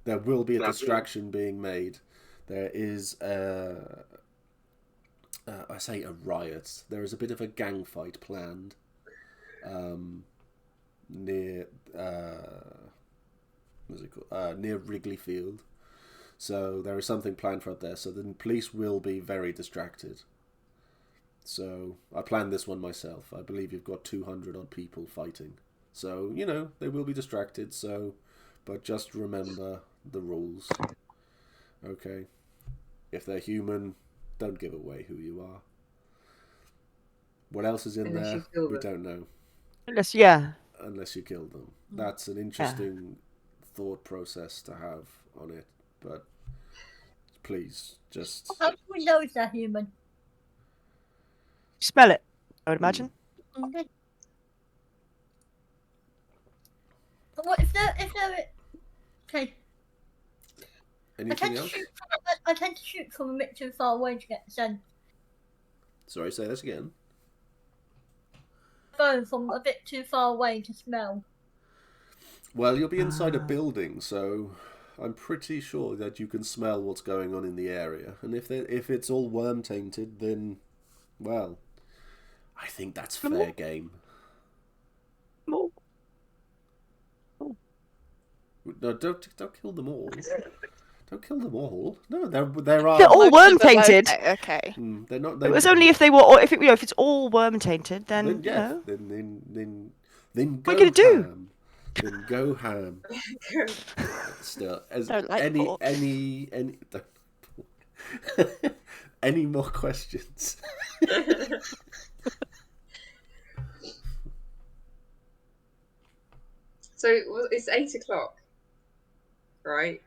there will be a distraction being made. There is I say a riot. There is a bit of a gang fight planned near what's it called? Near Wrigley Field. So there is something planned for up there. So the police will be very distracted. So I planned this one myself. I believe you've got 200 odd people fighting. So, you know, they will be distracted. So, but just remember the rules. Okay. If they're human, don't give away who you are. What else is in there? We don't know. Unless you kill them. That's an interesting thought process to have on it. But please, just... How do we know if they're human? Smell it, I would imagine. Okay. What if they're okay? Anything else? I tend to shoot from a bit too far away to get the scent. Sorry, say this again. Go from a bit too far away to smell. Well, you'll be inside a building, so I'm pretty sure that you can smell what's going on in the area. And if it's all worm tainted, then, well, I think that's fair game. More. No, don't kill them all. Don't kill them all. No, there are. They're all worm tainted. Okay. They're not. It was only if they were, or if it's all worm tainted, then yeah. you know. Then go what are you gonna do? Then go ham. Still, as Don't like any more questions? So it's 8 o'clock, right?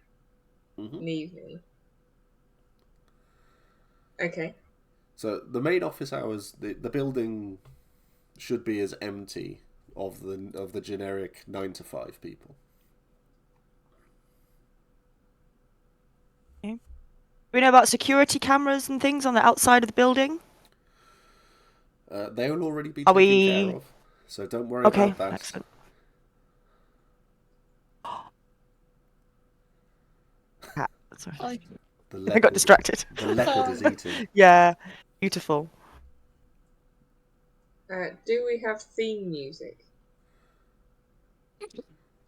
Mm-hmm. In the evening. Okay. So the main office hours, the building should be as empty of the generic 9 to 5 people. Okay. Do we know about security cameras and things on the outside of the building? They will already be taken care of, so don't worry about that. Excellent. Sorry. I got distracted. The leopard is eating. Yeah, beautiful. Do we have theme music?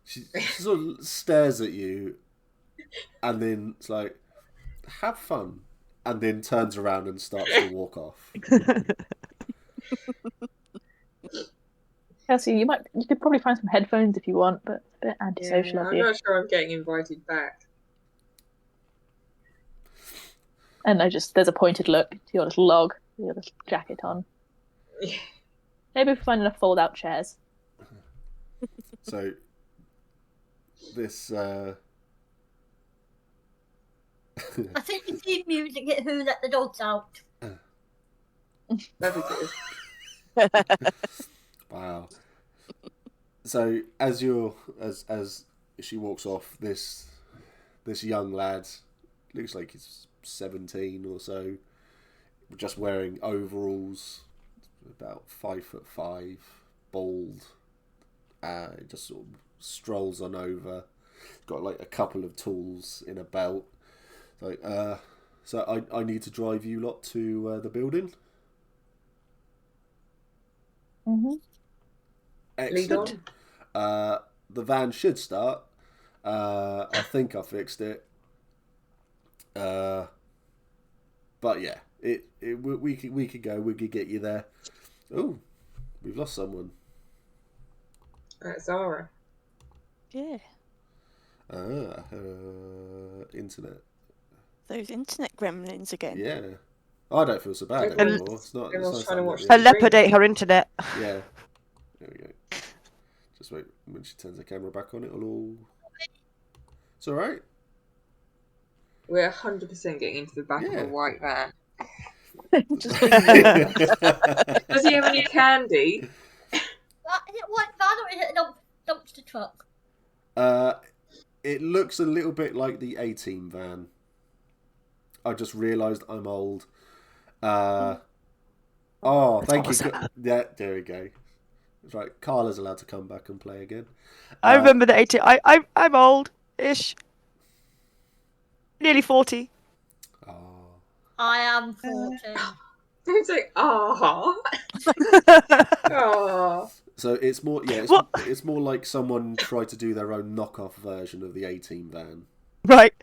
She sort of stares at you, and then it's like, "Have fun," and then turns around and starts to walk off. Kelsey, you could probably find some headphones if you want, but it's a bit antisocial of you. I'm not sure I'm getting invited back. And there's a pointed look to your little log, your little jacket on. Yeah. Maybe if we find enough fold-out chairs. So, this... I think the theme music hit Who Let the Dogs Out. That'd be good. Wow. So, as she walks off, this young lad, looks like he's 17 or so, just wearing overalls, about 5'5", bald, just sort of strolls on over, got like a couple of tools in a belt. Like, so I need to drive you lot to the building. Mm-hmm. Excellent. The van should start. I think I fixed it. But yeah, we could go. We could get you there. Oh, we've lost someone. Zara. Yeah. Internet. Those internet gremlins again. Yeah. I don't feel so bad Everyone's- anymore. It's not. everyone's It's trying to nice watch that A I'm the- leopard ate her internet. Yeah. There we go. Just wait. When she turns the camera back on, it'll all. It's all right. We're 100% getting into the back of Yeah. a white van. Just Does he have any candy? Is it white van or is it a dumpster truck? It looks a little bit like the A-Team van. I just realised I'm old. Thank you. Yeah, there we go. It's right. Carla's allowed to come back and play again. I remember the 80. I'm old-ish. Nearly 40. Oh. I am 14. Don't say, oh. Oh. So it's more, yeah, it's more like someone tried to do their own knockoff version of the A-Team van. Right.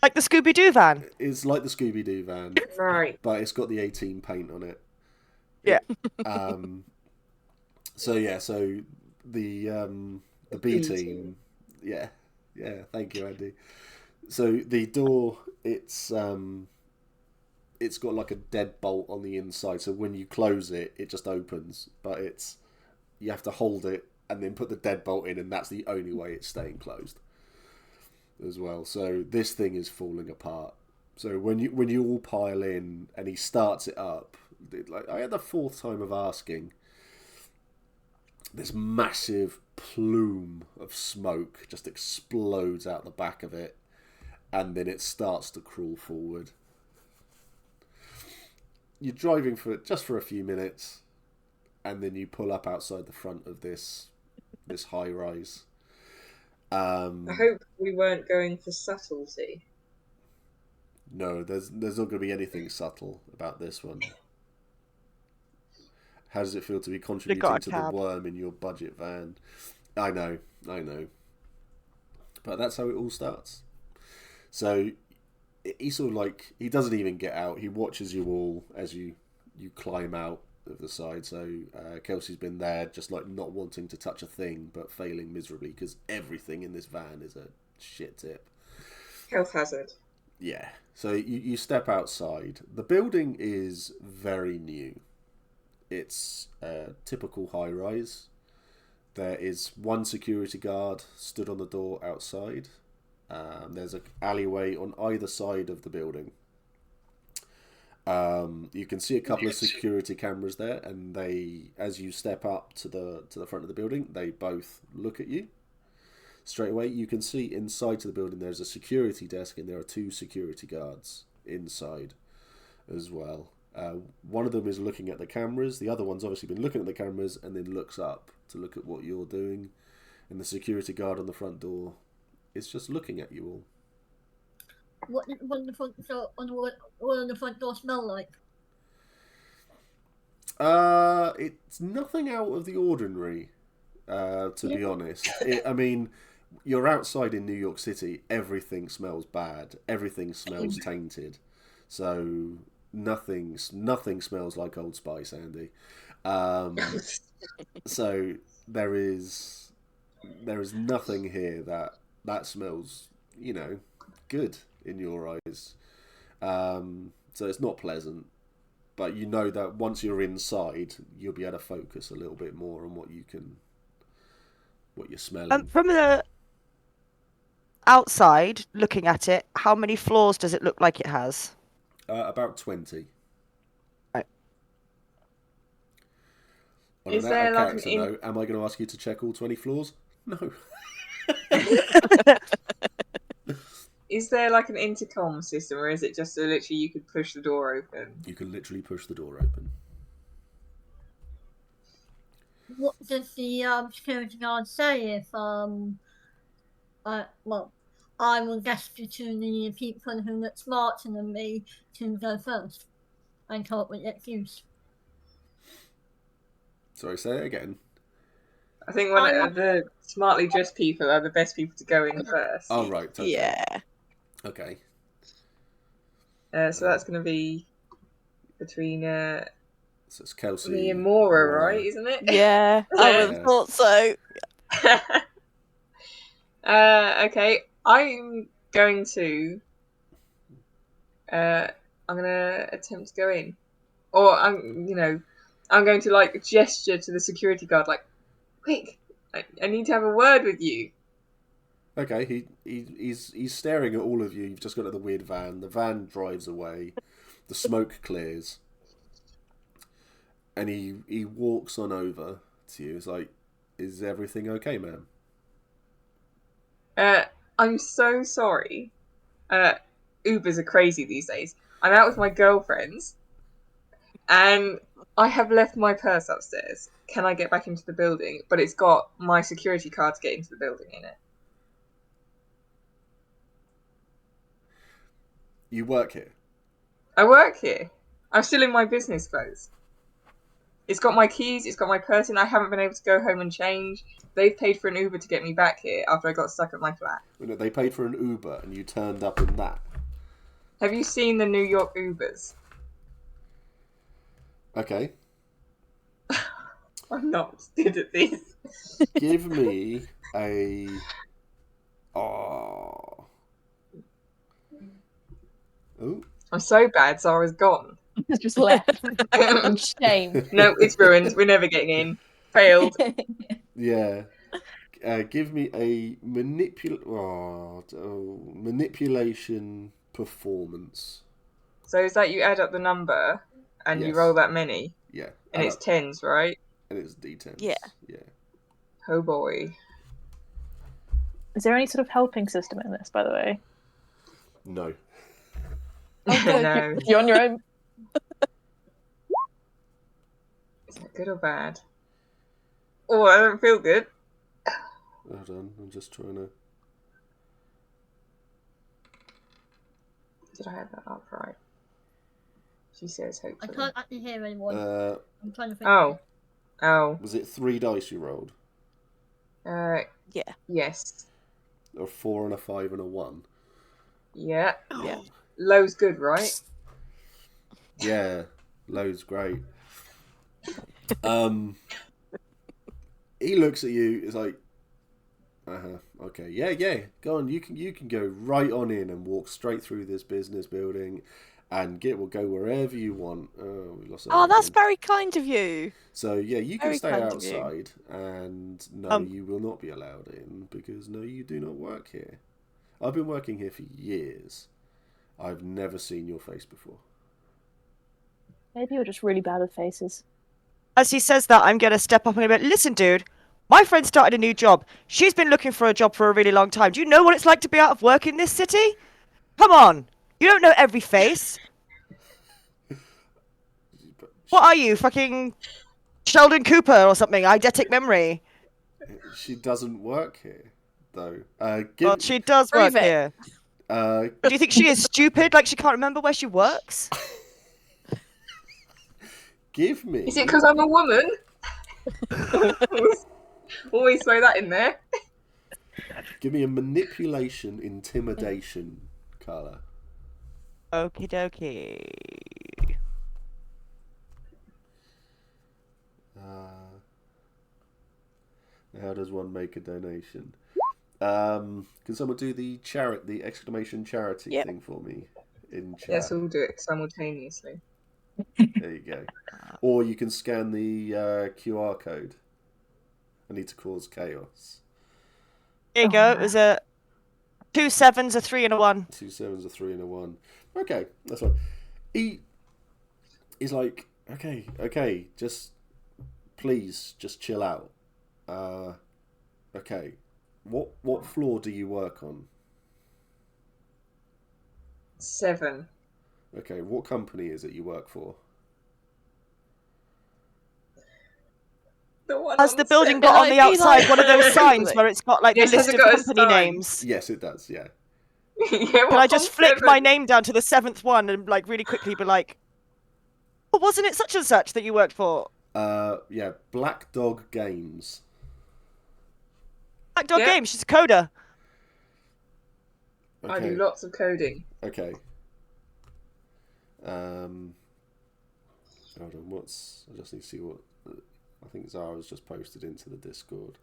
Like the Scooby-Doo van. It's like the Scooby-Doo van, Right. but it's got the A-Team paint on it. Yeah. So the B-Team, yeah, thank you, Andy. So the door, it's got like a deadbolt on the inside, so when you close it, it just opens, but you have to hold it and then put the deadbolt in, and that's the only way it's staying closed as well. So this thing is falling apart. So when you all pile in and he starts it up, like I had the fourth time of asking, this massive plume of smoke just explodes out the back of it, and then it starts to crawl forward. You're driving just for a few minutes, and then you pull up outside the front of this high rise. I hope we weren't going for subtlety. No, there's not going to be anything subtle about this one. How does it feel to be contributing to the worm in your budget van? I know. But that's how it all starts. So he sort of like, he doesn't even get out. He watches you all as you climb out of the side. So Kelsey's been there just like not wanting to touch a thing, but failing miserably because everything in this van is a shit tip. Health hazard. Yeah. So you step outside. The building is very new. It's a typical high-rise. There is one security guard stood on the door outside. There's an alleyway on either side of the building. You can see a couple of security cameras there, and as you step up to the front of the building, they both look at you. Straight away, you can see inside to the building there's a security desk, and there are two security guards inside as well. One of them is looking at the cameras. The other one's obviously been looking at the cameras and then looks up to look at what you're doing. And the security guard on the front door is just looking at you all. What does the front door smell like? It's nothing out of the ordinary, to be honest. I mean, you're outside in New York City. Everything smells bad. Everything smells tainted. So nothing smells like Old Spice, Andy. So there is nothing here that smells, good in your eyes. So it's not pleasant, but you know that once you're inside, you'll be able to focus a little bit more on what you're smelling. From the outside, looking at it, how many floors does it look like it has? About 20. Right. On Is an there like character note, am I going to ask you to check all 20 floors? No. Is there like an intercom system, or is it just so literally you could push the door open? You can literally push the door open. What does the security guard say if I will gesture to the people who look smarter than me to go first and come up with the excuse? Sorry, say it again. I think one of the smartly dressed people are the best people to go in first. Oh, right. Okay. Yeah. Okay. So that's going to be between So it's Kelsey. Miyamura, right? Isn't it? Yeah, I would have thought so. Okay, I'm going to attempt to go in, or I'm going to like gesture to the security guard, like, quick, I need to have a word with you. Okay, he's staring at all of you. You've just got at the weird van. The van drives away. The smoke clears. And he walks on over to you. He's like, "Is everything okay, ma'am?" I'm so sorry. Ubers are crazy these days. I'm out with my girlfriends, and I have left my purse upstairs. Can I get back into the building? But it's got my security card to get into the building in it. You work here? I work here. I'm still in my business clothes. It's got my keys, it's got my purse in. I haven't been able to go home and change. They've paid for an Uber to get me back here after I got stuck at my flat. No, they paid for an Uber and you turned up in that. Have you seen the New York Ubers? Okay. I'm not good at this. Give me a... Oh. Ooh. I'm so bad, Zara's gone. It's just left. In shame. No, it's ruined. We're never getting in. Failed. Yeah. Give me a manipulation performance. So is that you add up the number and you Yes. roll that many? Yeah. And it's tens, right? And it's D10s. Yeah. Yeah. Oh boy. Is there any sort of helping system in this, by the way? No. No. You're on your own. Is that good or bad? Oh, I don't feel good. Hold on, I'm just trying to... Did I have that up right? She says I hopefully. can't actually hear anyone. I'm trying to think. Oh. Was it 3 dice you rolled? Yeah. Yes. A 4 and a 5 and a 1? Yeah. Yeah. Low's good, right? Yeah, low's great. He looks at you. It's like, okay, yeah. Go on. You can go right on in and walk straight through this business building, and go wherever you want. Oh, we lost. Oh, that's everything. very kind of you. So yeah, you can Very stay kind of you. outside, and no, you will not be allowed in because no, you do not work here. I've been working here for years. I've never seen your face before. Maybe you're just really bad with faces. As he says that, I'm going to step up and go, listen, dude, my friend started a new job. She's been looking for a job for a really long time. Do you know what it's like to be out of work in this city? Come on. You don't know every face. What are you, fucking Sheldon Cooper or something? Eidetic memory. She doesn't work here, though. Well, she does work Prove it. here. Do you think she is stupid, like she can't remember where she works? Give me... Is it because I'm a woman? Always throw that in there. Give me a manipulation intimidation, Carla. Okie dokie. How does one make a donation? Can someone do the exclamation charity thing for me in chat? Yes, we'll do it simultaneously. There you go. Or you can scan the QR code. I need to cause chaos. There you go. It was a 2 7s, a 3, and a 1. 2 7s, a 3, and a 1. Okay, that's fine. He's like, okay, please, just chill out. Okay, what floor do you work on? 7. Okay, what company is it you work for? Has the building got on the outside one of those signs where it's got like Yes, the has list it of got a company sign? names? Yes, it does, yeah. Can I just flick my name down to the 7th one and like really quickly be like, oh, wasn't it such and such that you worked for? Yeah, Black Dog Games. Black Dog Games, she's a coder. I do lots of coding. Okay. Hold on, I just need to see what... I think Zara's just posted into the Discord.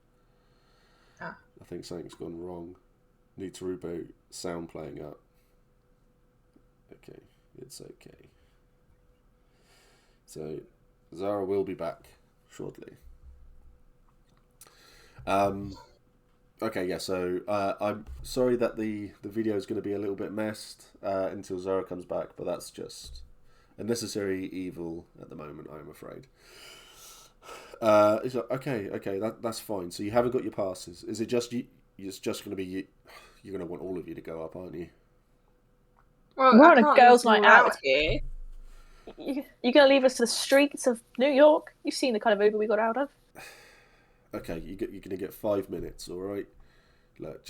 Ah. I think something's gone wrong. Need to reboot. Sound playing up. Okay, it's okay. So, Zara will be back shortly. Okay, yeah, so I'm sorry that the video is going to be a little bit messed until Zara comes back, but that's just a necessary evil at the moment, I'm afraid. Okay, that's fine. So you haven't got your passes. Is it just you? It's just going to be you. You're going to want all of you to go up, aren't you? Well, We're I on a can't girls' leave you night all out. here. You're gonna leave us to the streets of New York? You've seen the kind of Uber we got out of. Okay, you're going to get 5 minutes, all right? Look,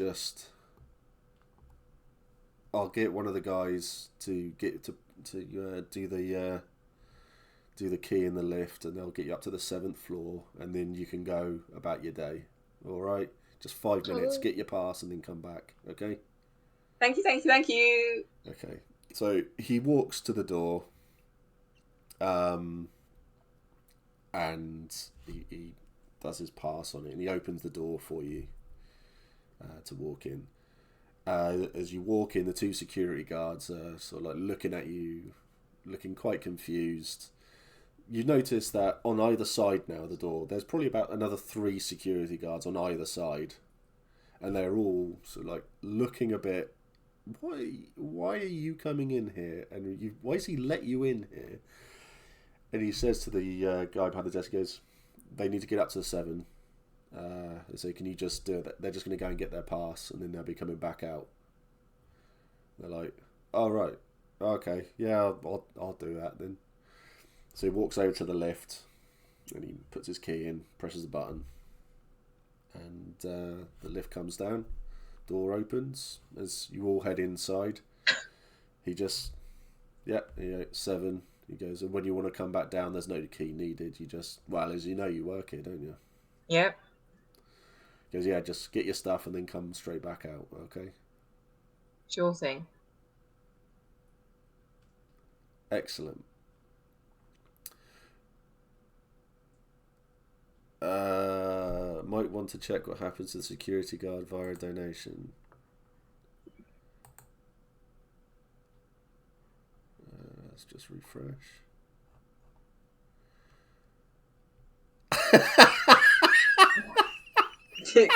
I'll get one of the guys to get to do the key in the lift, and they'll get you up to the 7th floor, and then you can go about your day. All right, just 5 minutes. Get your pass, and then come back. Okay. Thank you. Okay. So he walks to the door, and he does his pass on it, and he opens the door for you to walk in. As you walk in, the 2 security guards are sort of like looking at you, looking quite confused. You notice that on either side now of the door, there's probably about another 3 security guards on either side, and they're all sort of like looking a bit. Why are you coming in here? And why has he let you in here? And he says to the guy behind the desk, he goes, they need to get up to the 7. So can you just do it? They're just going to go and get their pass, and then they'll be coming back out. They're like, oh, right. Okay. Yeah, I'll do that then. So he walks over to the lift, and he puts his key in, presses the button, and the lift comes down. Door opens as you all head inside. He just, 7. He goes, and when you want to come back down, there's no key needed. You just, well, as you know, you work here, don't you? Yep. He goes, yeah, just get your stuff and then come straight back out, okay? Sure thing. Excellent. Might want to check what happens to the security guard via a donation. Let's just refresh.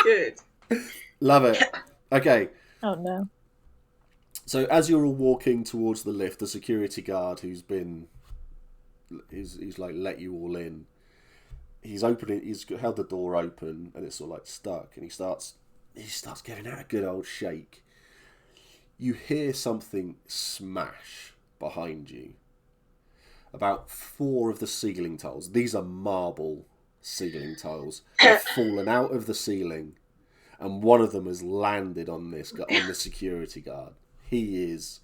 Good. Love it. Okay. Oh no. So as you're all walking towards the lift, the security guard who's like let you all in. He's held the door open and it's sort of like stuck, and he starts giving out a good old shake. You hear something smash behind you. About 4 of the ceiling tiles. These are marble ceiling tiles. Have fallen out of the ceiling, and one of them has landed on the security guard. He is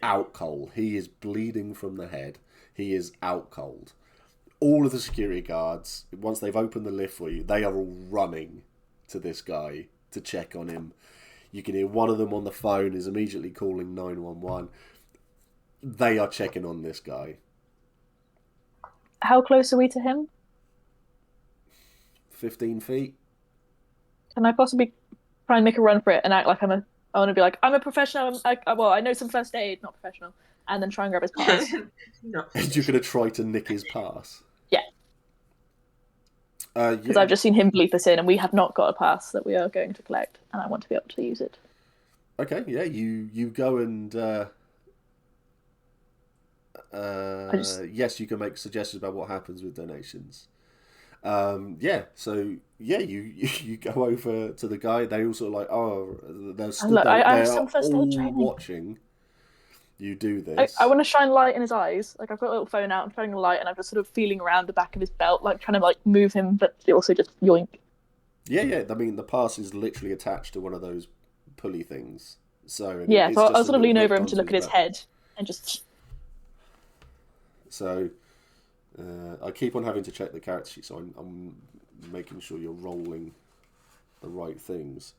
out cold. He is bleeding from the head. He is out cold. All of the security guards, once they've opened the lift for you, they are all running to this guy to check on him. You can hear one of them on the phone is immediately calling 911. They are checking on this guy. How close are we to him? 15 feet. Can I possibly try and make a run for it and act like I want to be like, I'm a professional. I know some first aid, not professional, and then try and grab his pass. No. And you're going to try to nick his pass? Yeah. Because I've just seen him bleep us in, and we have not got a pass that we are going to collect, and I want to be able to use it. Okay, yeah, you go and yes, you can make suggestions about what happens with donations. You go over to the guy. They all sort of like, they're stood Look, there. I have They some are first aid all training. watching you do this. I want to shine light in his eyes. Like, I've got a little phone out, I'm shining a light, and I'm just sort of feeling around the back of his belt, like trying to like move him, but also just yoink. Yeah. I mean, the pass is literally attached to one of those pulley things. So yeah, so I'll sort of lean over him to look at his head and just. So I keep on having to check the character sheet, so I'm making sure you're rolling the right things.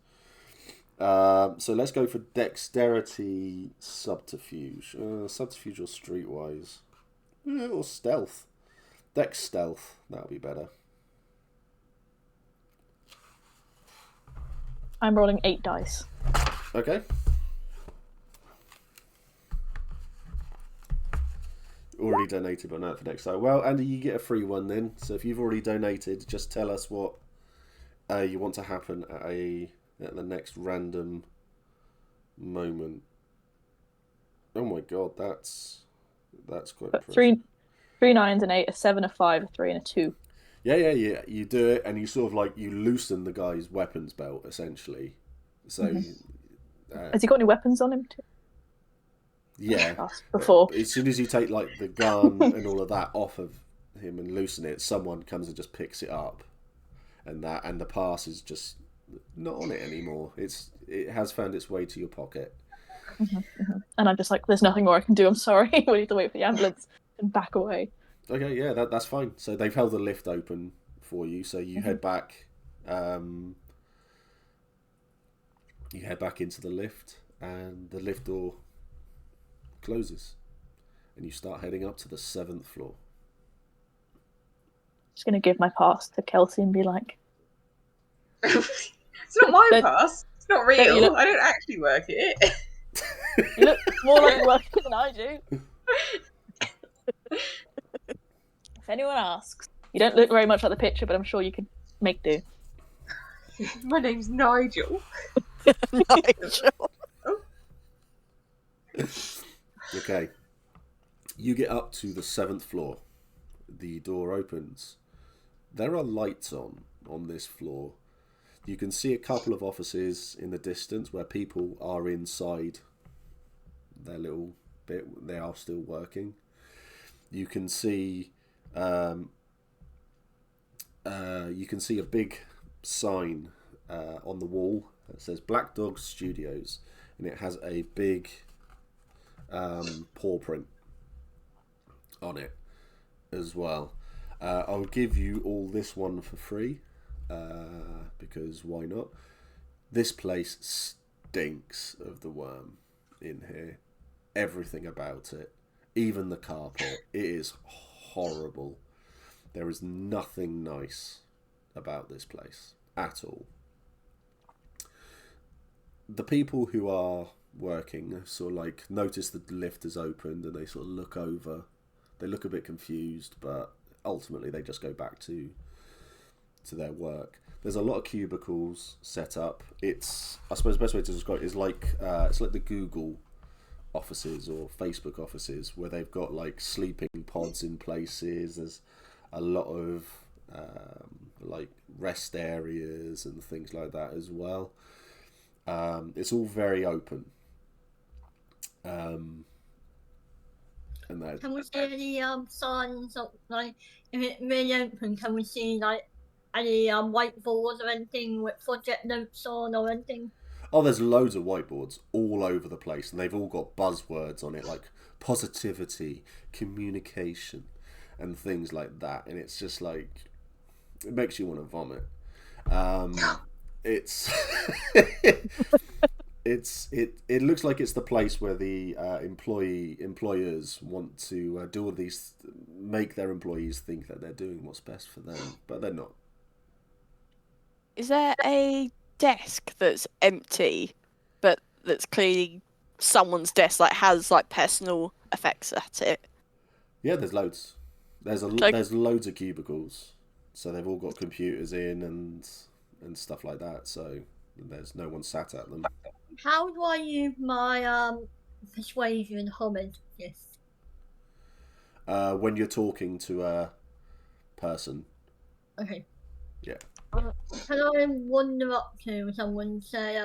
So let's go for dexterity subterfuge. Subterfuge or streetwise. Or stealth. Dex stealth, that'll be better. I'm rolling 8 dice. Okay. Already donated, but not for next time. Well, Andy, you get a free one then. So if you've already donated, just tell us what you want to happen at the next random moment. Oh my god, that's quite But impressive. 3 9s and 8, a 7, a 5, a 3, and a 2. Yeah. You do it, and you sort of like you loosen the guy's weapons belt essentially. So, Has he got any weapons on him too? yeah. Before. As soon as you take like the gun and all of that off of him and loosen it, someone comes and just picks it up, and the pass is just not on it anymore. It has found its way to your pocket. And I'm just like, there's nothing more I can do. I'm sorry. We need to wait for the ambulance and back away. Okay, yeah, that's fine. So they've held the lift open for you. So you head back. You head back into the lift, and the lift door closes, and you start heading up to the 7th floor. Just gonna give my pass to Kelsey and be like, It's not my pass. It's not real. look- I don't actually work it. you look more like you work it than I do. If anyone asks. You don't look very much like the picture, but I'm sure you could make do. My name's Nigel. Nigel. Okay. You get up to the 7th floor. The door opens. There are lights on this floor. You can see a couple of offices in the distance where people are inside their little bit. They are still working. You can see a big sign on the wall that says Black Dog Studios, and it has a big paw print on it as well. I'll give you all this one for free because why not? This place stinks of the worm in here. Everything about it, even the carpet, it is horrible. There is nothing nice about this place at all. The people who are working sort of like notice that the lift is opened, and they sort of look over. They look a bit confused, but ultimately they just go back to their work. There's a lot of cubicles set up. It's, I suppose the best way to describe it is like it's like the Google offices or Facebook offices, where they've got like sleeping pods in places. There's a lot of like rest areas and things like that as well. It's all very open. And that, Can we see any signs of, like, if it really open, can we see like any whiteboards or anything with project notes on or anything? oh, there's loads of whiteboards all over the place, and they've all got buzzwords on it like positivity, communication, and things like that. And it's just like, it makes you want to vomit. It looks like it's the place where the employers want to do all these, make their employees think that they're doing what's best for them, but they're not. Is there a desk that's empty, but that's clearly someone's desk, like has like personal effects at it? Yeah, there's loads. There's loads of cubicles, so they've all got computers in and stuff like that. So there's no one sat at them. How do I use my persuasion homage? Yes. When you're talking to a person. Okay. Yeah. Can I wander up to someone and say,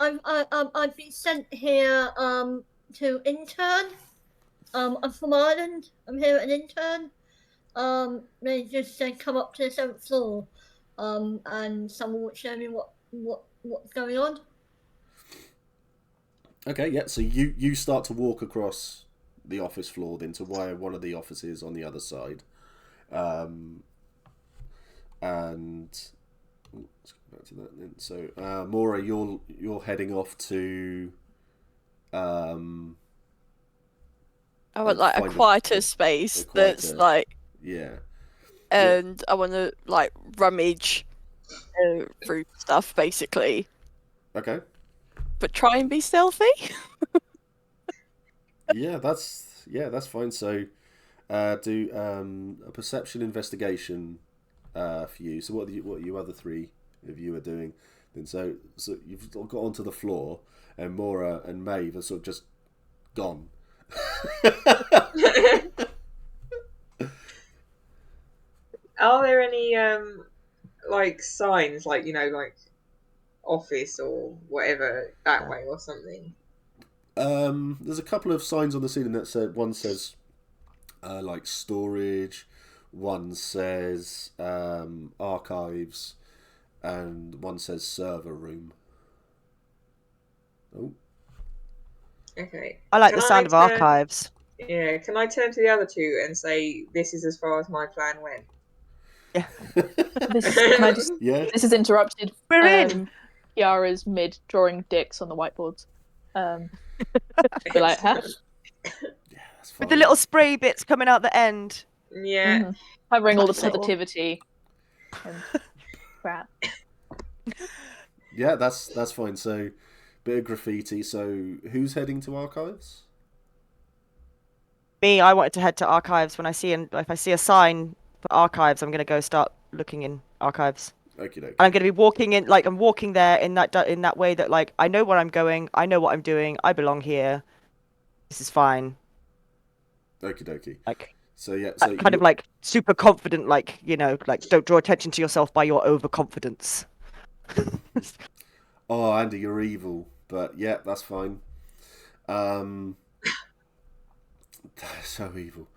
I've been sent here to intern. I'm from Ireland. I'm here at an intern. They just said come up to the 7th floor. And someone will show me what's going on. Okay, yeah. So you start to walk across the office floor then to where one of the offices on the other side. And let's go back to that then. So Maura, you're heading off to I want and like a find quieter space a that's quieter- like, Yeah. and I want to like rummage through stuff basically, Okay. but try and be stealthy. Yeah, that's fine. So, do a perception investigation for you. So, what you other three of you are doing? Then, so you've got onto the floor, and Mora and Maeve are sort of just gone. Are there any like signs, like like office or whatever that way or something? There's a couple of signs on the ceiling that said one says like storage, one says archives, and one says server room. Oh, Okay. I like Can the sound of turn- archives. Yeah, can I turn to the other two and say this is as far as my plan went? Yeah. yeah. This is interrupted. We're in. Kiara's mid drawing dicks on the whiteboards. Be like, huh? Yeah, that's fine. With the little spray bits coming out the end. Yeah. Mm-hmm. Covering all the Classic. positivity and crap. Yeah, that's fine. So, bit of graffiti. So, who's heading to archives? Me, I wanted to head to archives. If I see a sign for archives, I'm gonna go start looking in archives. Okie dokie. And I'm gonna be walking in, like I'm walking there in that way that like I know where I'm going, I know what I'm doing, I belong here. This is fine. Okie dokie. Like So yeah, so kind of like super confident, like like don't draw attention to yourself by your overconfidence. Oh, Andy, you're evil. But yeah, that's fine. So evil.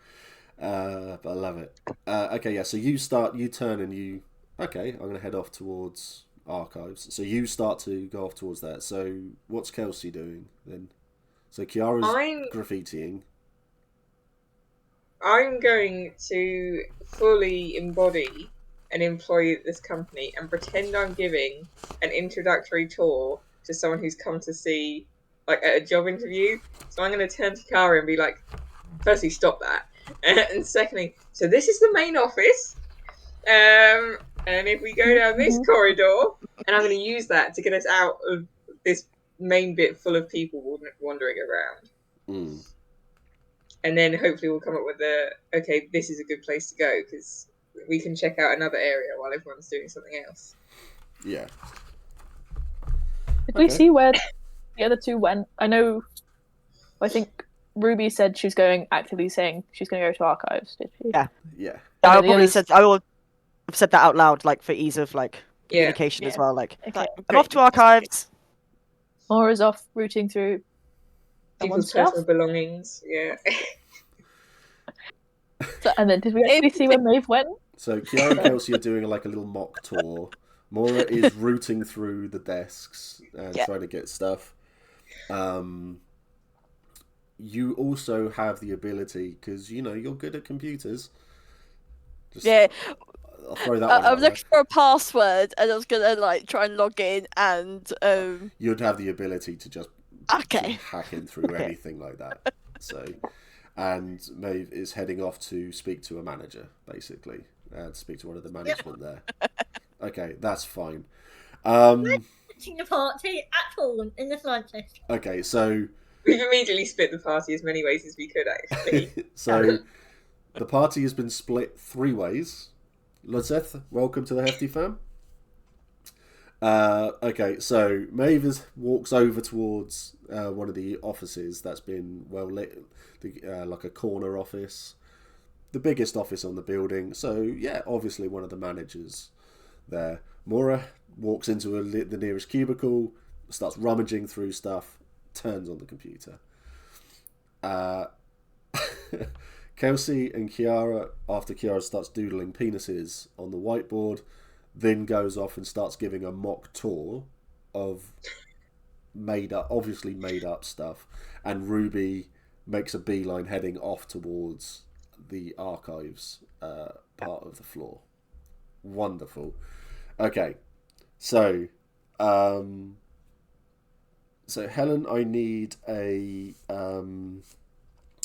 But I love it. Okay, yeah, so you turn and you... Okay, I'm going to head off towards archives. So you start to go off towards that. So what's Kelsey doing then? So Kiara's graffitiing. I'm going to fully embody an employee at this company and pretend I'm giving an introductory tour to someone who's come to see, like, at a job interview. So I'm going to turn to Kara and be like, firstly, stop that. And secondly, so this is the main office. And if we go down this corridor, and I'm going to use that to get us out of this main bit full of people wandering around. Mm. And then hopefully we'll come up with okay, this is a good place to go because we can check out another area while everyone's doing something else. Yeah. Did we see where the other two went? I think Ruby said she's actively saying she's going to go to archives, did she? Yeah. Yeah. I will have said that out loud, like for ease of like communication as well. Like, Okay. I'm off to archives. Mora's off rooting through People's stuff. personal belongings. Yeah. So, and then did we actually see where Maeve went? So Kiara and Kelsey are doing like a little mock tour. Mora is rooting through the desks and trying to get stuff. You also have the ability, because you're good at computers. I'll throw that one I out was looking for a password, and I was gonna like try and log in, and you'd have the ability to just hack in through anything like that. So, and Maeve is heading off to speak to a manager, basically, to speak to one of the management there. Okay, that's fine. The party at all in the slightest. Okay, so we've immediately split the party as many ways as we could, actually. So the party has been split 3 ways. Lizeth, welcome to the Hefty fam. Okay, so Maeve walks over towards one of the offices that's been well lit, like a corner office, the biggest office on the building. So yeah, obviously one of the managers there. Mora walks into the nearest cubicle, starts rummaging through stuff, turns on the computer. Kelsey and Kiara, after Kiara starts doodling penises on the whiteboard, then goes off and starts giving a mock tour of obviously made up stuff, and Ruby makes a beeline heading off towards the archives part of the floor. Wonderful. Okay, so Helen, I need a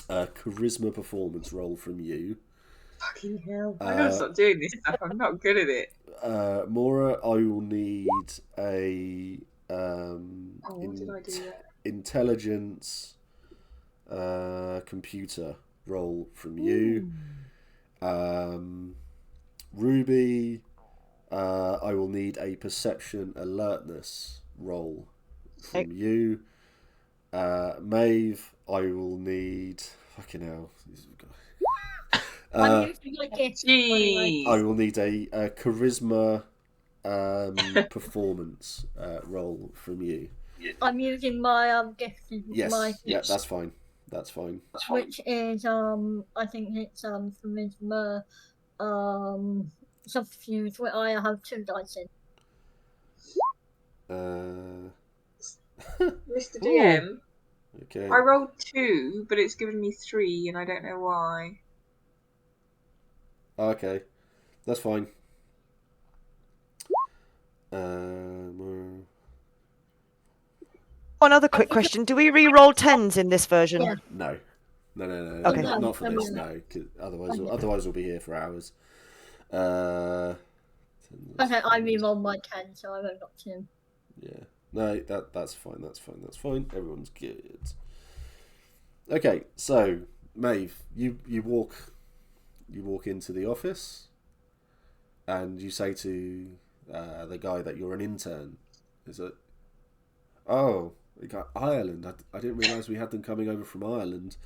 charisma performance roll from you. Fucking hell. I gotta stop doing this stuff. I'm not good at it. Mora, I will need a What did I do there? intelligence computer roll from you. Ruby, I will need a perception alertness roll from you. Maeve, I will need fucking hell. I'm using my gift. Jeez. I will need a charisma performance roll from you. I'm using my gift. Yes, My yeah, that's fine. That's fine. which is I think it's charisma subterfuge where I have 2 dice in. Mr. DM, Okay. I rolled 2, but it's given me 3, and I don't know why. Okay, that's fine. One other quick question: do we re-roll 10s in this version? Yeah. No. Okay. Not for this. No, 'cause otherwise we'll be here for hours. Okay, I re-rolled my 10, so I won't got 2. Yeah. No, that's fine. That's fine. Everyone's good. Okay, so Maeve, you walk into the office, and you say to the guy that you're an intern. Is it? Oh, we got Ireland. I didn't realise we had them coming over from Ireland.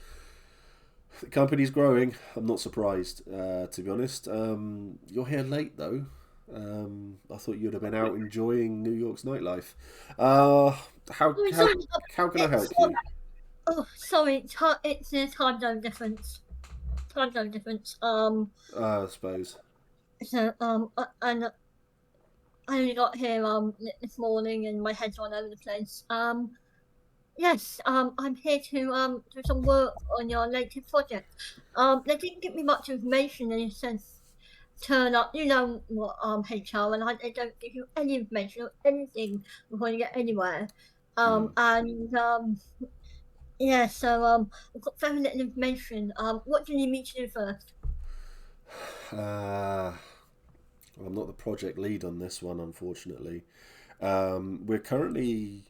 The company's growing. I'm not surprised, to be honest. You're here late though. I thought you'd have been out enjoying New York's nightlife. How can I help you? Oh, sorry, it's a time zone difference. I suppose. So and I only got here this morning and my head's all over the place. Yes, I'm here to do some work on your latest project. They didn't give me much information. They said turn up. You know what HR and they don't give you any information or anything before you get anywhere. Yeah, so I've got very little information. What do you need me to do first? I'm not the project lead on this one, unfortunately. We're currently.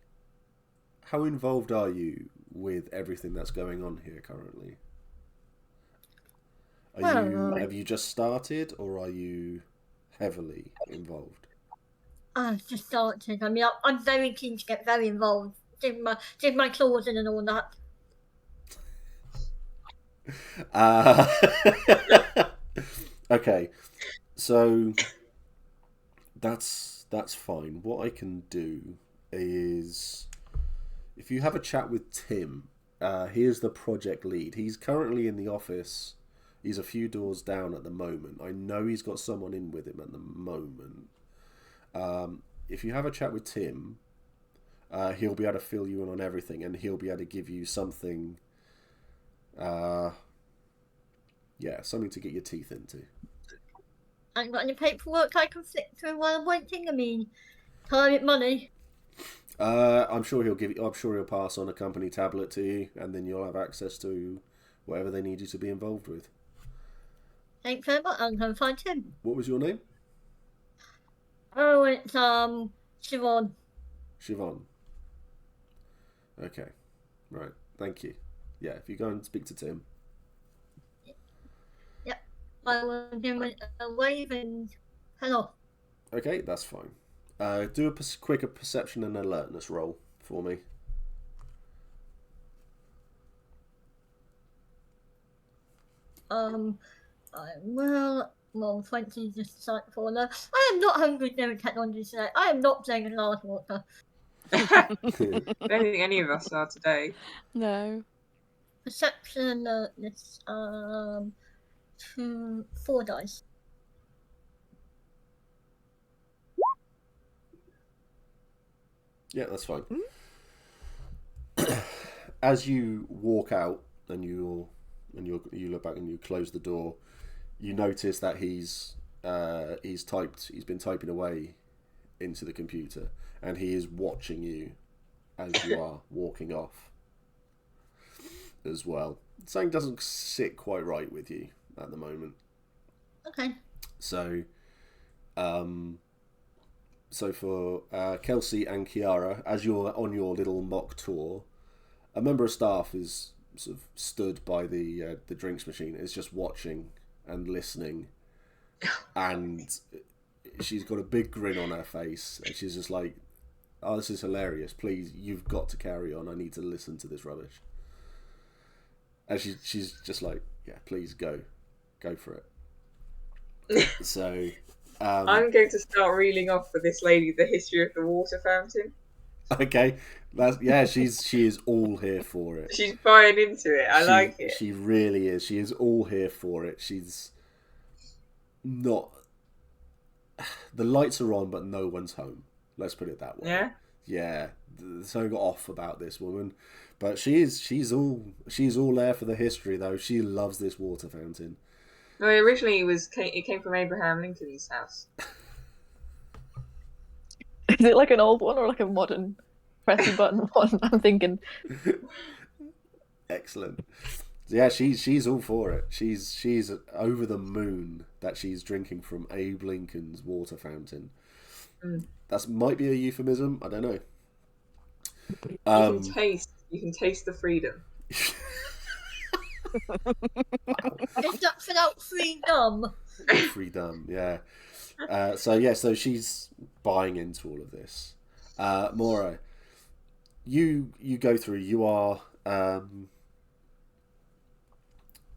How involved are you with everything that's going on here currently? Have you just started, or are you heavily involved? I've just started. I mean, I'm very keen to get very involved. Did my claws in and all that. Okay, so that's fine. What I can do is, if you have a chat with Tim, he is the project lead. He's currently in the office. He's a few doors down at the moment. I know he's got someone in with him at the moment. If you have a chat with Tim, he'll be able to fill you in on everything, and he'll be able to give you something, something to get your teeth into. I ain't got any paperwork I can flick through while I'm waiting. I mean, time and money. I'm sure he'll pass on a company tablet to you, and then you'll have access to whatever they need you to be involved with. Thanks very much. I'm going to find Tim. What was your name? Oh, it's Siobhan. Siobhan. Okay, right. Thank you. Yeah, if you go and speak to Tim. Yep. I will give him a wave and hello. Okay, that's fine. Do a quick perception and alertness roll for me. I will roll 20 just to for now. I am not having good knowing technology today. I am not playing in large water. I don't think any of us are today. No. Perception alertness 4 dice. Yeah, that's fine. As you walk out and you look back and you close the door, you notice that he's been typing away into the computer, and he is watching you as you are walking off. as well. Something doesn't sit quite right with you at the moment. Okay. So, so for Kelsey and Kiara, as you're on your little mock tour, a member of staff is sort of stood by the drinks machine, is just watching and listening, and she's got a big grin on her face, and she's just like, "Oh, this is hilarious! Please, you've got to carry on. I need to listen to this rubbish." And she's just like, "Yeah, please go for it." So, I'm going to start reeling off for this lady the history of the water fountain. okay, she is all here for it. She's buying into it. I like it. She really is. She is all here for it. She's not. The lights are on, but no one's home. Let's put it that way. Yeah. Yeah. There's something off about this woman, but she's all there for the history though. She loves this water fountain. No, originally it came from Abraham Lincoln's house. Is it like an old one or like a modern pressy button one? I'm thinking. Excellent. Yeah, she's all for it. She's over the moon that she's drinking from Abe Lincoln's water fountain. That might be a euphemism. I don't know. You can taste the freedom. Is that for that freedom? Freedom, yeah. So she's buying into all of this. Mora, you go through. You are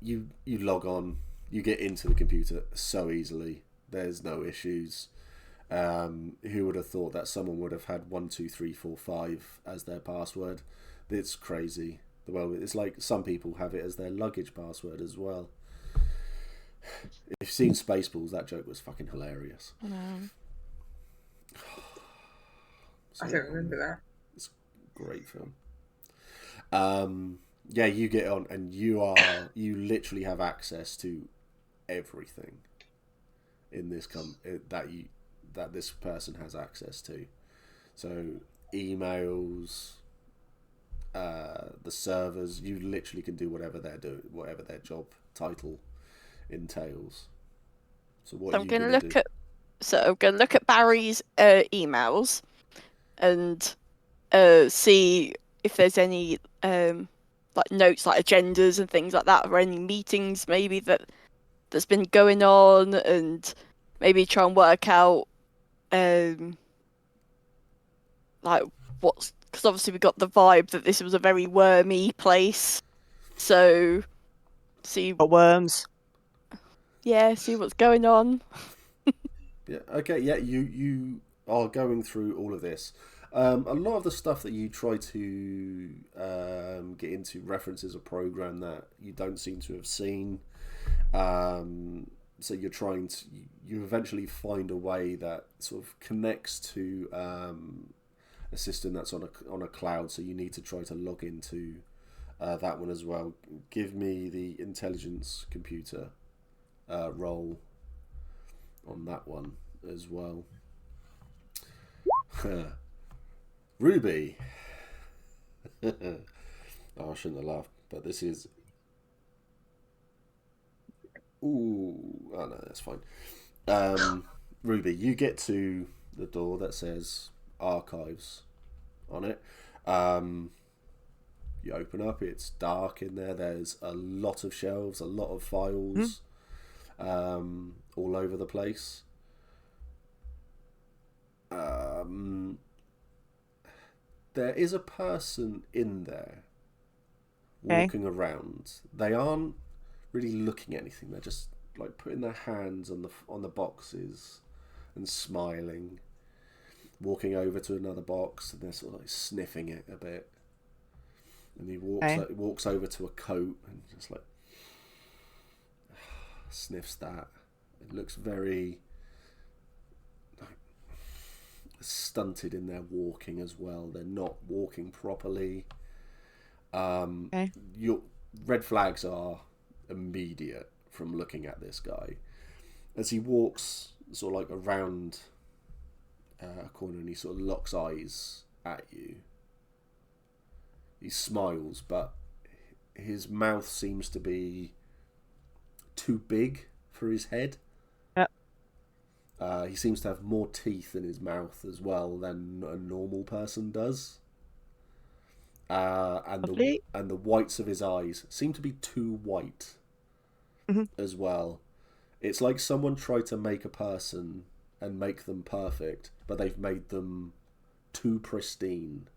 you log on. You get into the computer so easily. There's no issues. Who would have thought that someone would have had 1, 2, 3, 4, 5 as their password? It's crazy. Well, it's like some people have it as their luggage password as well. If you've seen Spaceballs, that joke was fucking hilarious. I don't remember that. It's a great film. Yeah, you get on and you literally have access to everything in this that this person has access to. So emails, the servers, you literally can do whatever they're doing, whatever their job title entails. So what I'm going to look at Barry's emails and see if there's any like notes, like agendas and things like that, or any meetings maybe that's been going on, and maybe try and work out like what's, because obviously we got the vibe that this was a very wormy place, so see worms. Yeah, see what's going on. Yeah. Okay. Yeah. You are going through all of this. A lot of the stuff that you try to get into references a program that you don't seem to have seen. So you're trying to. You eventually find a way that sort of connects to a system that's on a cloud. So you need to try to log into that one as well. Give me the intelligence computer roll on that one as well. Ruby. Oh, I shouldn't have laughed, but this is. Ooh, oh no, that's fine. Ruby, you get to the door that says archives on it. You open up, it's dark in there. There's a lot of shelves, a lot of files, all over the place. There is a person in there walking around. They aren't really looking at anything. They're just like putting their hands on the boxes and smiling. Walking over to another box and they're sort of like sniffing it a bit. And he walks over to a coat and just like sniffs that. It looks very stunted in their walking as well. They're not walking properly. Your red flags are immediate from looking at this guy as he walks sort of like around a corner and he sort of locks eyes at you. He smiles, but his mouth seems to be too big for his head. Yep. He seems to have more teeth in his mouth as well than a normal person does. And the whites of his eyes seem to be too white as well. It's like someone tried to make a person and make them perfect, but they've made them too pristine.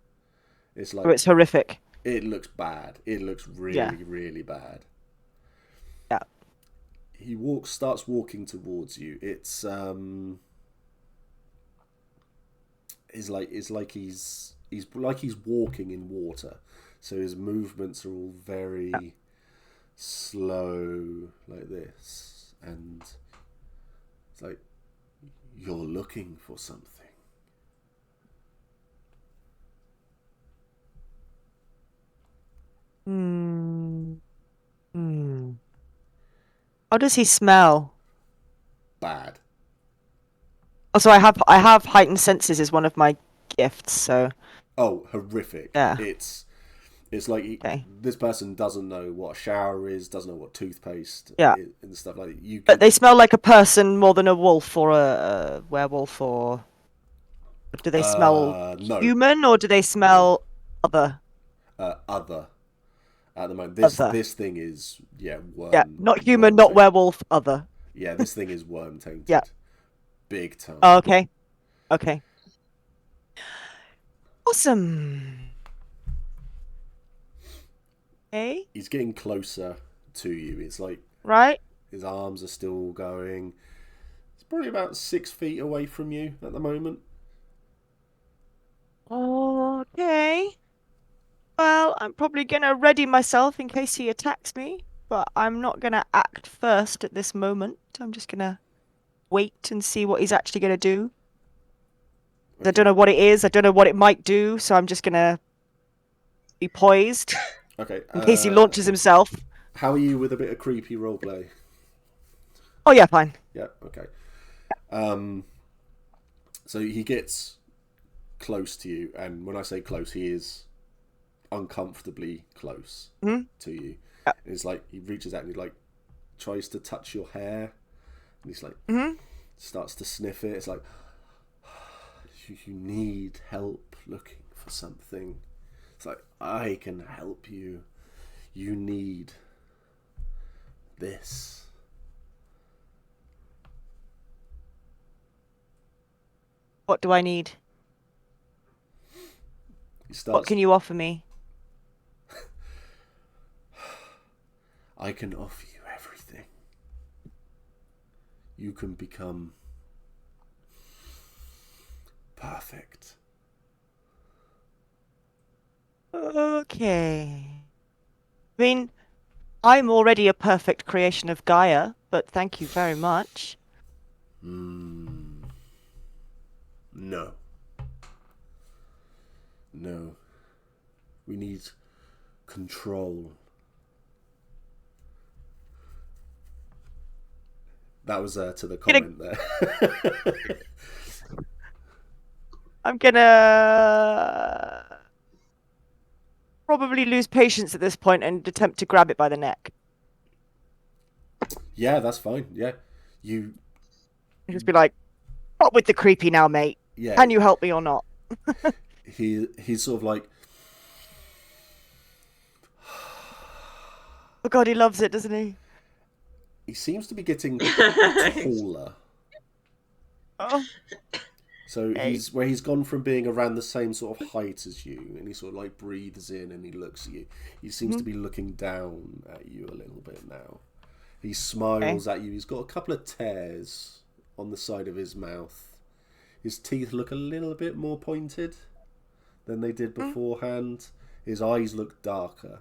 It's like it's horrific. It looks bad. It looks really, really bad. Yeah. He starts walking towards you. It's like he's walking in water. So his movements are all very slow, like this, and it's like, you're looking for something. How does he smell? Bad. Also, I have heightened senses as one of my gifts, so. Oh, horrific! Yeah. It's like this person doesn't know what a shower is, doesn't know what toothpaste is, and stuff like that. But they smell like a person more than a wolf or a werewolf, or do they smell human, or do they smell other? Other. At the moment, this thing is worm. Yeah, not human, not werewolf, other. Yeah, this thing is worm tainted. Yeah. Big time. Oh, okay. Okay. Awesome. Okay. He's getting closer to you. It's like his arms are still going. It's probably about 6 feet away from you at the moment. Okay. Well, I'm probably gonna ready myself in case he attacks me, but I'm not gonna act first at this moment. I'm just gonna wait and see what he's actually gonna do. Okay. I don't know what it is. I don't know what it might do, so I'm just gonna be poised. Okay. In case he launches himself. How are you with a bit of creepy roleplay? Oh yeah, fine. Yeah. Okay. So he gets close to you, and when I say close, he is uncomfortably close to you. Yeah. It's like he reaches out and he like tries to touch your hair, and he's like starts to sniff it. It's like, you need help looking for something. It's like, I can help you. You need this. What do I need? What can you offer me? I can offer you everything. You can become perfect. Okay. I mean, I'm already a perfect creation of Gaia, but thank you very much. No. No. We need control. That was to the comment there. I'm gonna probably lose patience at this point and attempt to grab it by the neck. Yeah, that's fine. Yeah. You just be like, "What with the creepy now, mate? Yeah. Can you help me or not?" He's sort of like, oh god, he loves it, doesn't he? He seems to be getting taller. Oh. So he's gone from being around the same sort of height as you, and he sort of like breathes in and he looks at you. He seems to be looking down at you a little bit now. He smiles at you. He's got a couple of tears on the side of his mouth. His teeth look a little bit more pointed than they did beforehand. His eyes look darker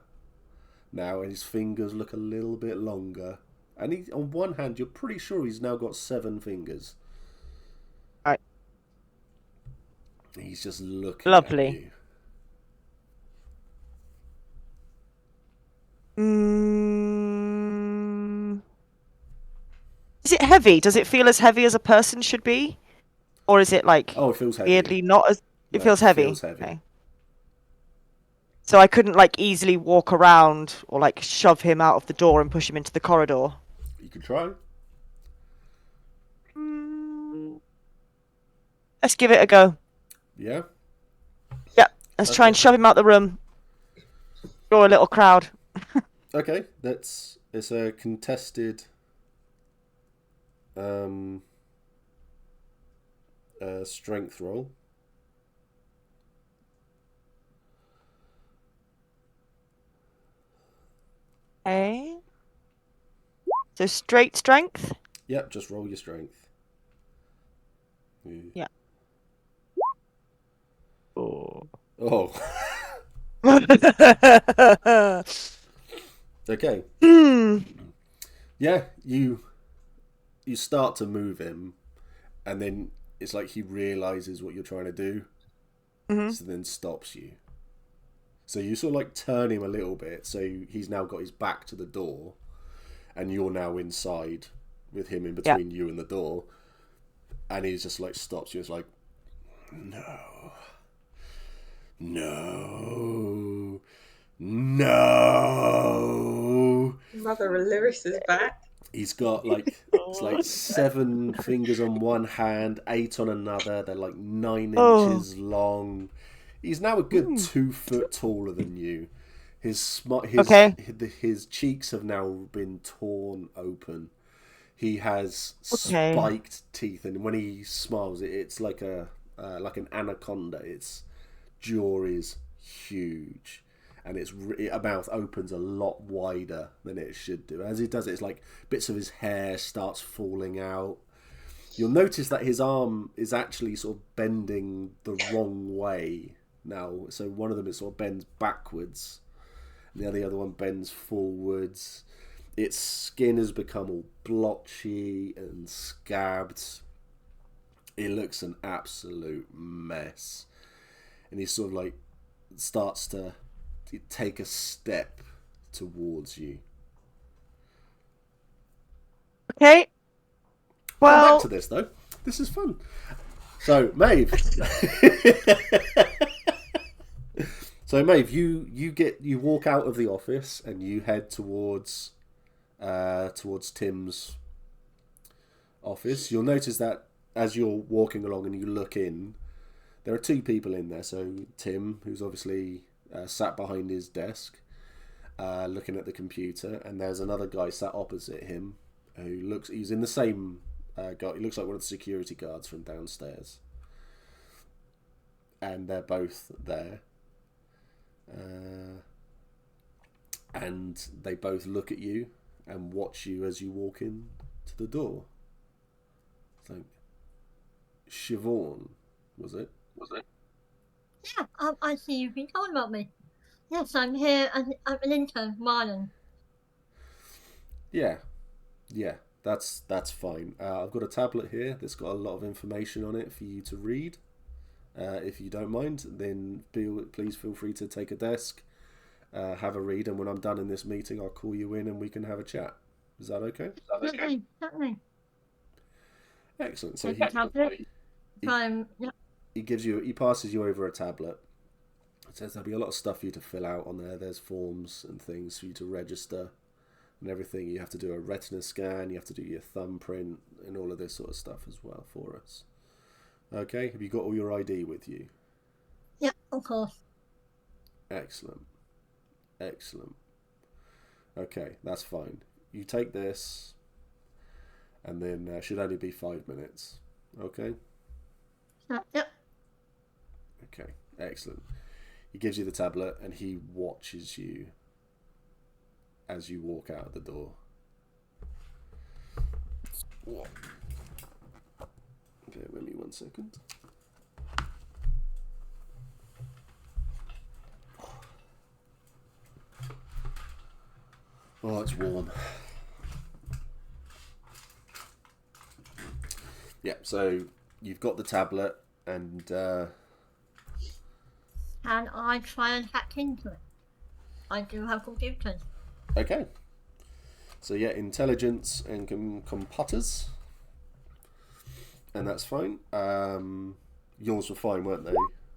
now, and his fingers look a little bit longer. And on one hand, you're pretty sure he's now got 7 fingers. Right. He's just looking lovely. at you. Is it heavy? Does it feel as heavy as a person should be? Or is it like... Oh, it feels heavy. Weirdly not as... It feels heavy. It feels heavy. Okay. So I couldn't like easily walk around or like shove him out of the door and push him into the corridor. You could try. Let's give it a go. Yeah. Yep. Let's try and shove him out the room. Draw a little crowd. Okay, it's a contested strength roll. Okay. So straight strength? Yep, just roll your strength. Yeah. Oh. Oh. Okay. Yeah, you start to move him, and then it's like he realizes what you're trying to do, so then stops you. So you sort of like turn him a little bit, so he's now got his back to the door, and you're now inside with him in between you and the door, and he's just like stops you. It's like, no, Mother Lyris is back. He's got like it's like 7 fingers on one hand, 8 on another. They're like 9 inches long. He's now a good 2 foot taller than you. His cheeks have now been torn open. He has spiked teeth, and when he smiles, it's like an anaconda. Its jaw is huge, and its mouth opens a lot wider than it should do. As he does it, it's like bits of his hair starts falling out. You'll notice that his arm is actually sort of bending the wrong way now. So one of them is sort of bends backwards, and the other one bends forwards. Its skin has become all blotchy and scabbed. It looks an absolute mess. And he sort of like starts to take a step towards you. Okay. Well, come back to this though. This is fun. So, Maeve. So, Maeve, you walk out of the office and you head towards Tim's office. You'll notice that as you're walking along and you look in, there are 2 people in there. So Tim, who's obviously sat behind his desk, looking at the computer, and there's another guy sat opposite him he's in the same guy. He looks like one of the security guards from downstairs, and they're both there. And they both look at you and watch you as you walk in to the door. So, Siobhan, was it? Yeah, I see you've been talking about me. Yes, I'm here. I'm an intern, Marlon. Yeah, that's fine. I've got a tablet here that's got a lot of information on it for you to read. If you don't mind, then please feel free to take a desk, have a read, and when I'm done in this meeting, I'll call you in and we can have a chat. Is that okay? Certainly. Excellent. So he passes you over a tablet. It says there'll be a lot of stuff for you to fill out on there. There's forms and things for you to register and everything. You have to do a retina scan, you have to do your thumbprint and all of this sort of stuff as well for us. Okay, have you got all your ID with you? Yeah, of course. Excellent. Okay, that's fine. You take this, and then should only be 5 minutes. Okay? Yep. Okay, excellent. He gives you the tablet, and he watches you as you walk out the door. Whoa. Okay, wait me 1 second. Oh, it's warm. Yeah, so you've got the tablet, and Can I try and hack into it? I do have computers. okay. So yeah, intelligence and computers, and that's fine. Yours were fine, weren't they,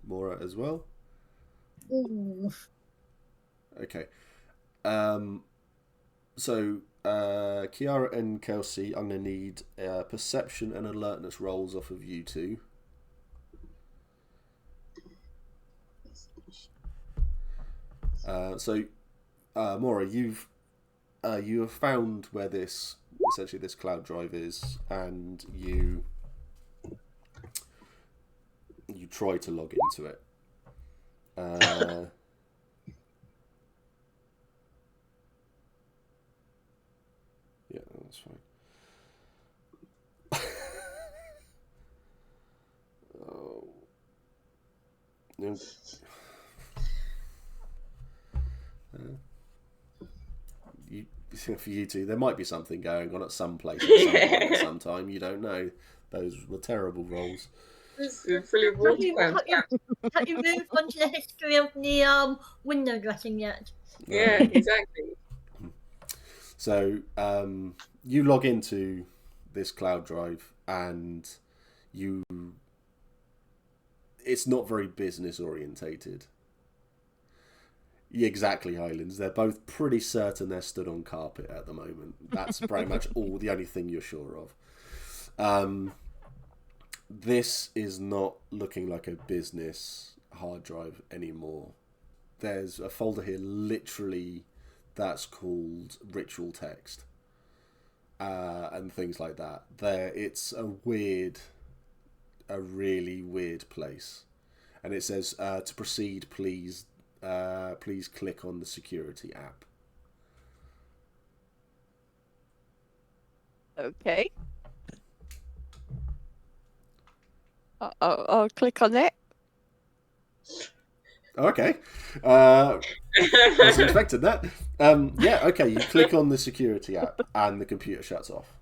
Maura, as well? Ooh. Okay. So, Kiara and Kelsey, I'm going to need perception and alertness rolls off of you two. Maura, you have found where this cloud drive is, and you try to log into it. Yeah, that's fine. Oh. No. For you two, there might be something going on at some place at some point at some time. You don't know. Those were terrible rolls. This is fully Have you moved on to the history of the window dressing yet? Yeah, exactly. So you log into this cloud drive, and it's not very business orientated. Yeah, exactly, Highlands. They're both pretty certain they're stood on carpet at the moment. That's pretty much the only thing you're sure of. This is not looking like a business hard drive anymore. There's a folder here, literally, that's called ritual text, and things like that. It's a really weird place, and it says to proceed, please click on the security app. Okay. I'll click on it. Okay. Wasn't expecting that. Yeah, okay, you click on the security app and the computer shuts off.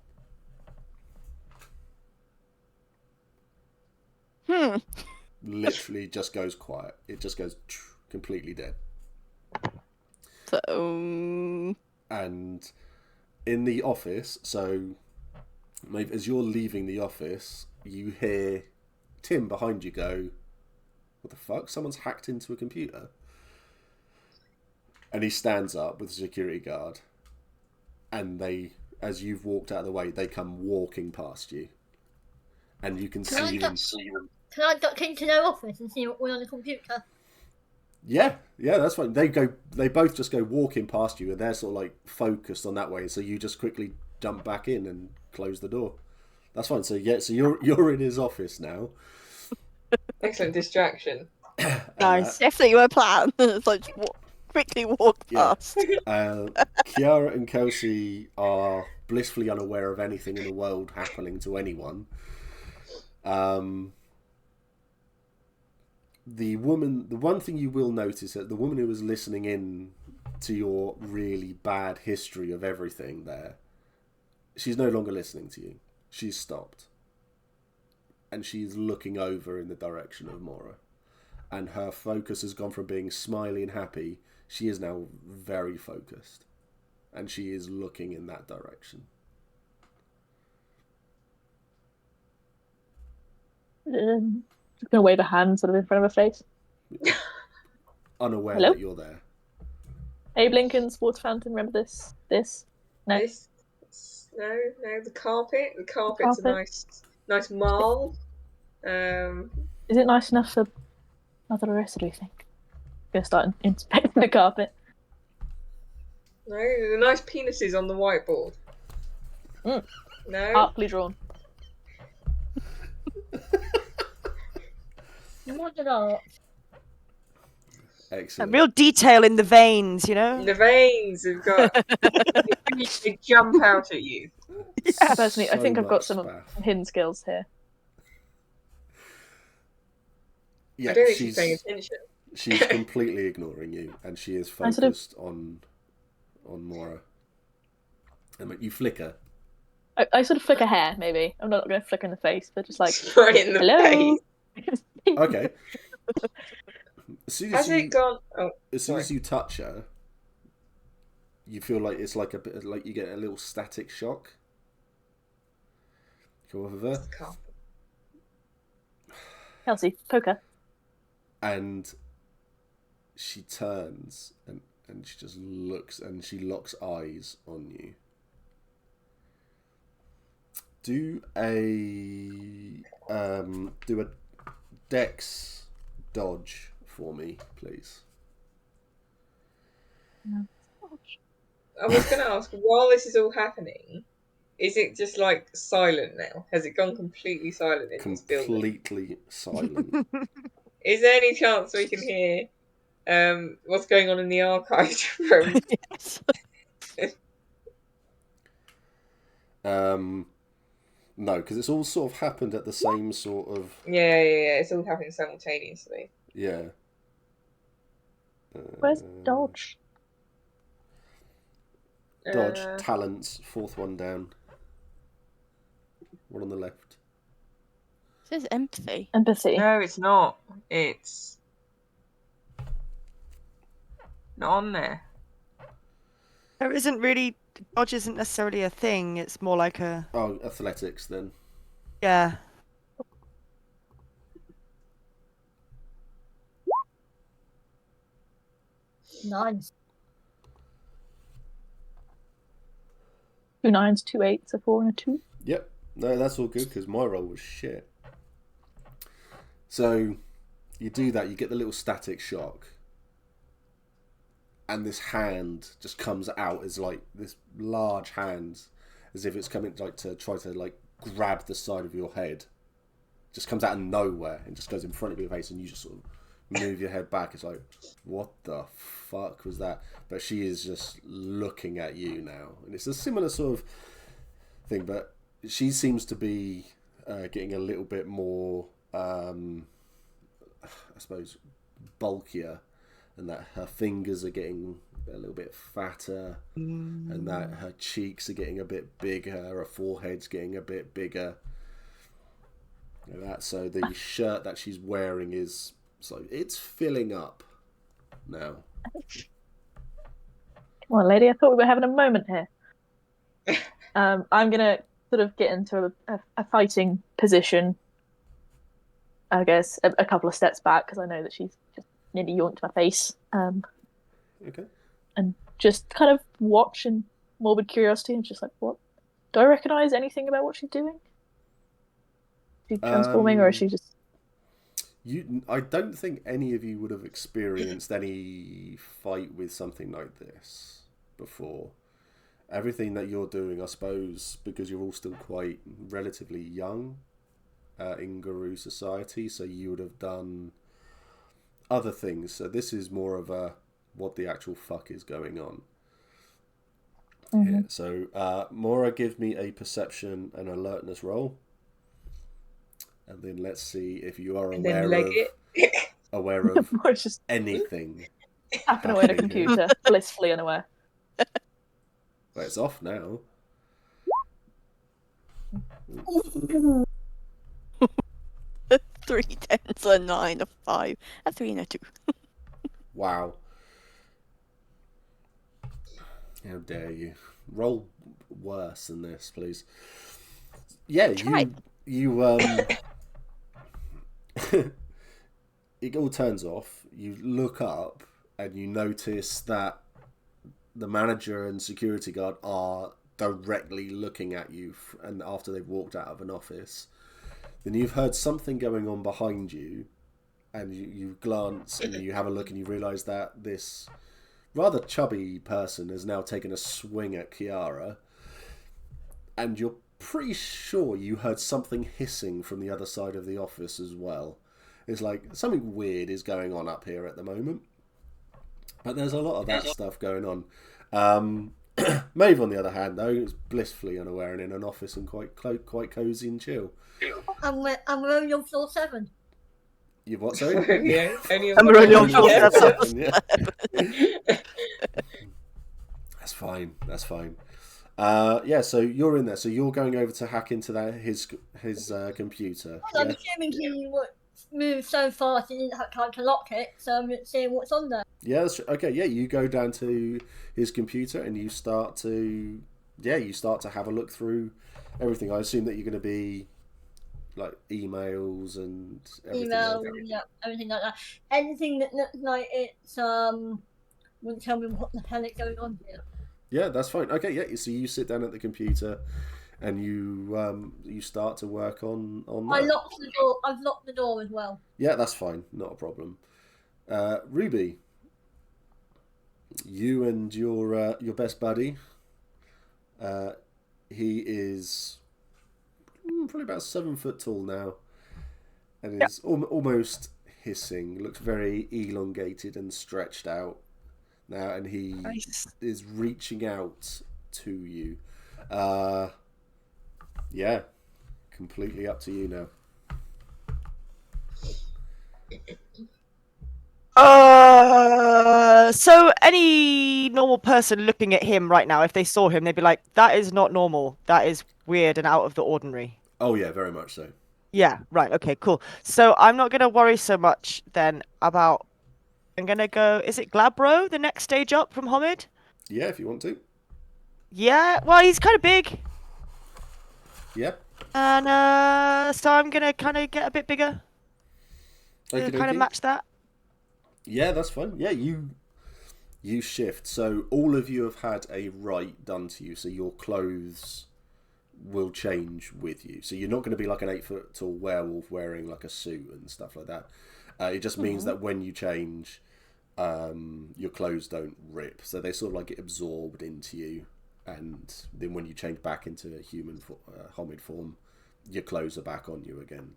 Literally just goes quiet. It just goes completely dead. So... And in the office, so maybe as you're leaving the office, you hear Tim behind you go, "What the fuck? Someone's hacked into a computer." And he stands up with the security guard, and as you've walked out of the way, they come walking past you, and you can see them. Can I duck into their office and see what we're on the computer? Yeah, that's fine. They both just go walking past you, and they're sort of like focused on that way. So you just quickly jump back in and close the door. That's fine. So yeah, so you're in his office now. Excellent distraction. Nice. Definitely my plan. It's like quickly walk past. Kiara and Kelsey are blissfully unaware of anything in the world happening to anyone. The one thing you will notice that the woman who was listening in to your really bad history of everything there, she's no longer listening to you. She's stopped. And she's looking over in the direction of Mora. And her focus has gone from being smiley and happy, she is now very focused. And she is looking in that direction. Just gonna wave a hand sort of in front of her face. Unaware Hello? that you're there. Abe Lincoln's water fountain, remember this? No. No, the carpet. The carpet's a nice marl. Is it nice enough for Mother Larissa, do you think? I'm gonna start inspecting the carpet. No, the nice penises on the whiteboard. No. Artfully drawn. What did I? Excellent. A real detail in the veins, you know? The veins have got... they jump out at you. Yeah, personally, I think I've got some hidden skills here. Yeah, I don't think she's paying attention. She's completely ignoring you, and she is focused on Mora. And you flicker. I sort of flick a hair, maybe. I'm not going to flick in the face, but just like, right in the hello. face. Okay. As soon as As soon as you touch her, you feel like it's like a bit like you get a little static shock. Come off of her. Kelsey, poker. And she turns, and and she just looks, and she locks eyes on you. Do a Dex dodge for me, please. I was going to ask, while this is all happening, is it just like silent now? Has it gone completely silent in this building? Completely silent. Is there any chance we can hear what's going on in the archive room? No, because it's all sort of happened at the same sort of... Yeah. It's all happening simultaneously. Yeah. Where's dodge? Dodge, talents, fourth one down. One on the left. It says empathy. Empathy. No, it's not. It's not on there. There isn't really... Dodge isn't necessarily a thing. It's more like a... Oh, athletics then. Yeah. Nice. 2 9s, 2 8s, a 4 and a 2. Yep. No, that's all good because my roll was shit. So you do that, you get the little static shock, and this hand just comes out as like this large hand, as if it's coming like to try to like grab the side of your head. Just comes out of nowhere and just goes in front of your face, and you just sort of move your head back. It's like, what the fuck was that? But she is just looking at you now, and it's a similar sort of thing, but she seems to be getting a little bit more, I suppose, bulkier, and that her fingers are getting a little bit fatter, and that her cheeks are getting a bit bigger, her forehead's getting a bit bigger. And that, so the shirt that she's wearing is, so it's filling up now. Come on, lady, I thought we were having a moment here. I'm going to sort of get into a fighting position, I guess, a couple of steps back, because I know that she's just nearly yoinked my face. Okay. And just kind of watch in morbid curiosity and just like, what? Do I recognise anything about what she's doing? Is she transforming, or is she just... I don't think any of you would have experienced any fight with something like this before. Everything that you're doing, I suppose, because you're all still quite relatively young in Guru society, so you would have done other things. So this is more of a what the actual fuck is going on. Mm-hmm. Yeah, so Mora, give me a perception and alertness roll. And then let's see if you are aware of just anything. tapping away at a computer, blissfully unaware. Well, it's off now. Three tens, a 9, a 5, a 3 and a 2. Wow. How dare you. Roll worse than this, please. Yeah, you it all turns off. You look up and you notice that the manager and security guard are directly looking at you, and after they've walked out of an office. Then you've heard something going on behind you, and you glance and you have a look and you realise that this rather chubby person has now taken a swing at Kiara, and you're pretty sure you heard something hissing from the other side of the office as well. It's like something weird is going on up here at the moment. But there's a lot of that stuff going on. Maeve, on the other hand, though, is blissfully unaware and in an office and quite cosy and chill. I'm only on floor 7. You've what, sorry? Yeah, I'm only on floor 7. Yeah. That's fine. Yeah, so you're in there. So you're going over to hack into his computer. I'm Yeah? assuming he moved so fast he didn't have time to lock it, so I'm seeing what's on there. Yeah, that's okay. Yeah, you go down to his computer and you start to have a look through everything. I assume that you're going to be like emails and everything. Email, yeah, everything like that. Anything that looks like it's wouldn't tell me what the hell is going on here. Yeah, that's fine. Okay, yeah. So you sit down at the computer, and you start to work on I that. locked the door. I've locked the door as well. Yeah, that's fine. Not a problem. Ruby, you and your best buddy. He is probably about 7 foot tall now, and is almost hissing. Looks very elongated and stretched out now, and he is reaching out to you. Yeah, completely up to you now. So any normal person looking at him right now, if they saw him, they'd be like, that is not normal. That is weird and out of the ordinary. Oh yeah, very much so. Yeah, right, okay, cool. So I'm not gonna worry so much then about I'm gonna go, is it Glabro, the next stage up from Homid? Yeah, if you want to. Yeah, well he's kinda big. Yeah. And so I'm gonna kinda get a bit bigger. To kind of match that. Yeah, that's fine. Yeah, you shift. So all of you have had a rite done to you. So your clothes will change with you. So you're not going to be like an 8 foot tall werewolf wearing like a suit and stuff like that. It just means that when you change, your clothes don't rip. So they sort of like get absorbed into you. And then when you change back into a human homid form, your clothes are back on you again.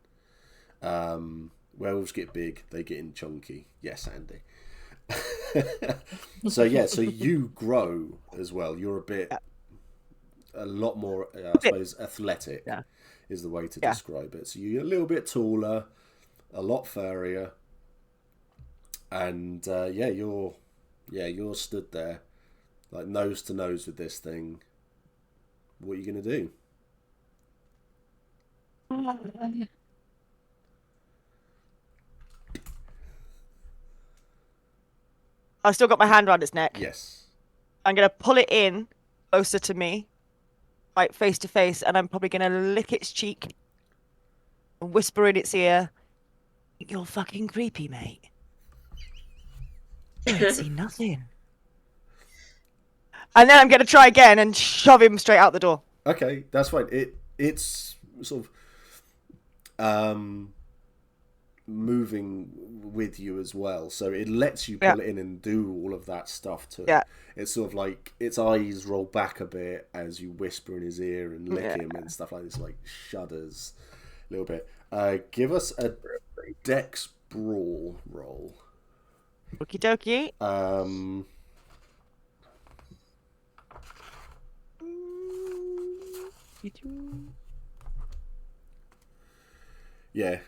Werewolves get big, they get in chunky. Yes, Andy. So you grow as well. You're a lot more, I suppose, athletic is the way to describe it. So you're a little bit taller, a lot furrier, and you're stood there, like nose to nose with this thing. What are you gonna do? I've still got my hand around its neck. Yes. I'm going to pull it in closer to me, like face to face, and I'm probably going to lick its cheek and whisper in its ear, "You're fucking creepy, mate. I see nothing." And then I'm going to try again and shove him straight out the door. Okay, that's fine. It's sort of moving with you as well, so it lets you pull it in and do all of that stuff too. It's sort of like its eyes roll back a bit as you whisper in his ear and lick him and stuff like this, like shudders a little bit. Give us a Dex Brawl roll. Okie dokie. Yeah.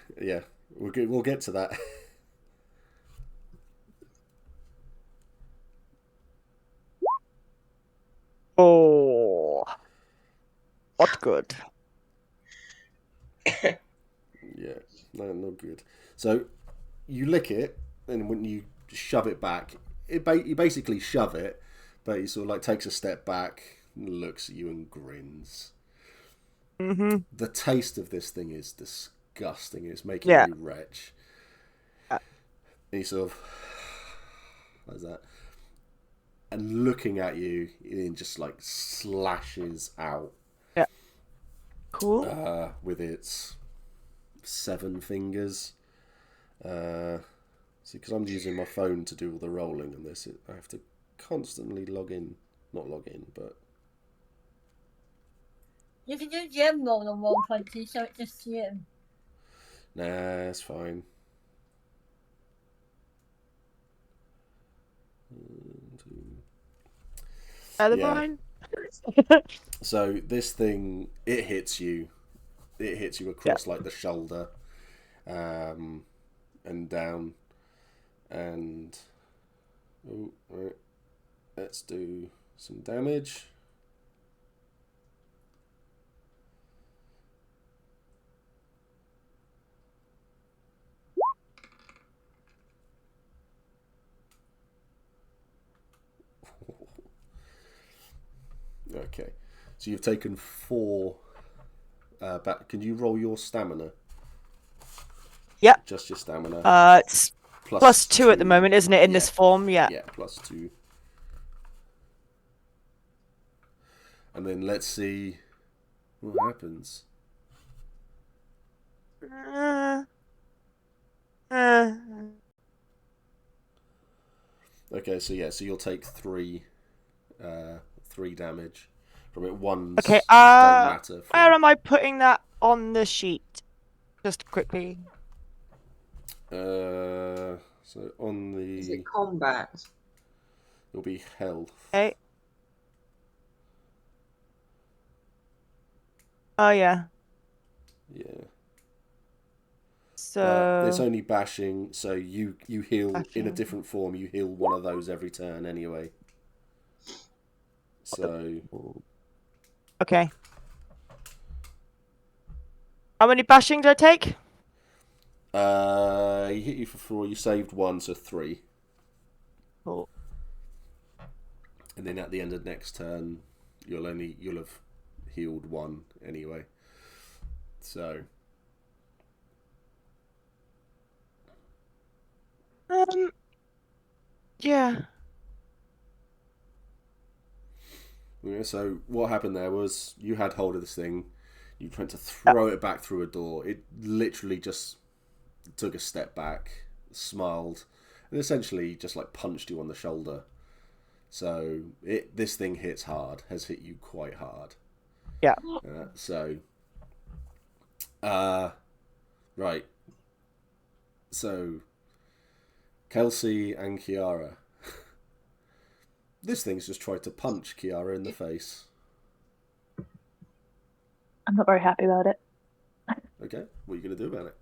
We'll get to that. Oh, not good. Yeah, no, not good. So you lick it, and when you shove it back, you basically shove it, but he sort of like takes a step back, looks at you, and grins. Mm-hmm. The taste of this thing is disgusting. It's making you retch. And he sort of like that, and looking at you, it just like slashes out. Yeah. Cool. With its 7 fingers. See, because I'm using my phone to do all the rolling on this, I have to constantly not log in, but You can do gem roll on Roll20, so it's just you. nah, it's fine. Mine. So this thing, it hits you across like the shoulder, and down, and right. Let's do some damage. Okay, so you've taken 4 back. Can you roll your stamina? Yep. Just your stamina. It's plus 2 at the moment, isn't it, in this form? Yeah. Yeah, +2. and then let's see what happens. Okay, so you'll take 3 damage from it. One's Okay, don't matter. where am I putting that on the sheet? Just quickly. So on the... Is it combat? It'll be health. Okay. Oh, yeah. Yeah. So... it's only bashing, so you heal bashing. in a different form. You heal one of those every turn anyway. So... Okay. How many bashing do I take? He hit you for 4. You saved 1, so 3. Cool. And then at the end of next turn, you'll have healed 1 anyway. So... Yeah. So what happened there was you had hold of this thing. You went to throw it back through a door. It literally just took a step back, smiled, and essentially just like punched you on the shoulder. So this thing hits hard, has hit you quite hard. Yeah. Right. So, Kelsey and Kiara. This thing's just tried to punch Kiara in the face. I'm not very happy about it. Okay, what are you going to do about it?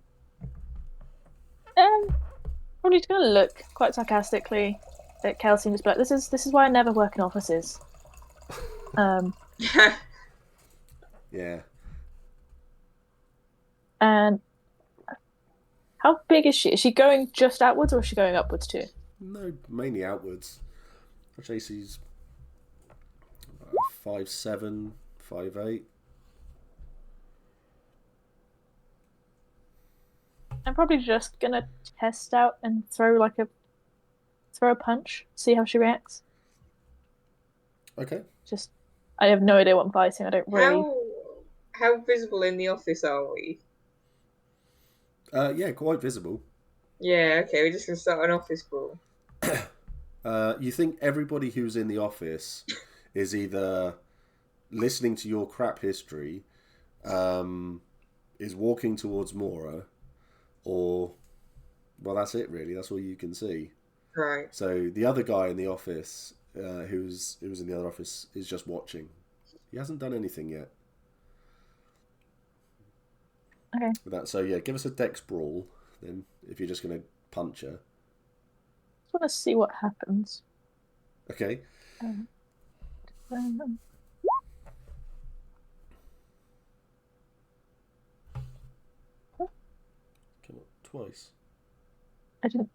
Probably just going to look quite sarcastically at Kelsey and just be like, this is why I never work in offices. Yeah. And how big is she? Is she going just outwards or is she going upwards too? No, mainly outwards. JC's 5'7", 5'8". I'm probably just gonna test out and throw a punch, see how she reacts. Okay. Just, I have no idea what I'm fighting. I don't really. How visible in the office are we? Yeah, quite visible. Yeah, okay, we're just gonna start an office brawl. You think everybody who's in the office is either listening to your crap history, is walking towards Mora, or, well, that's it really. That's all you can see. Right. So the other guy in the office, who's in the other office, is just watching. He hasn't done anything yet. Okay. So yeah, give us a dex brawl then, if you're just going to punch her. Just want to see what happens. Okay. Um, Come on, twice. I didn't.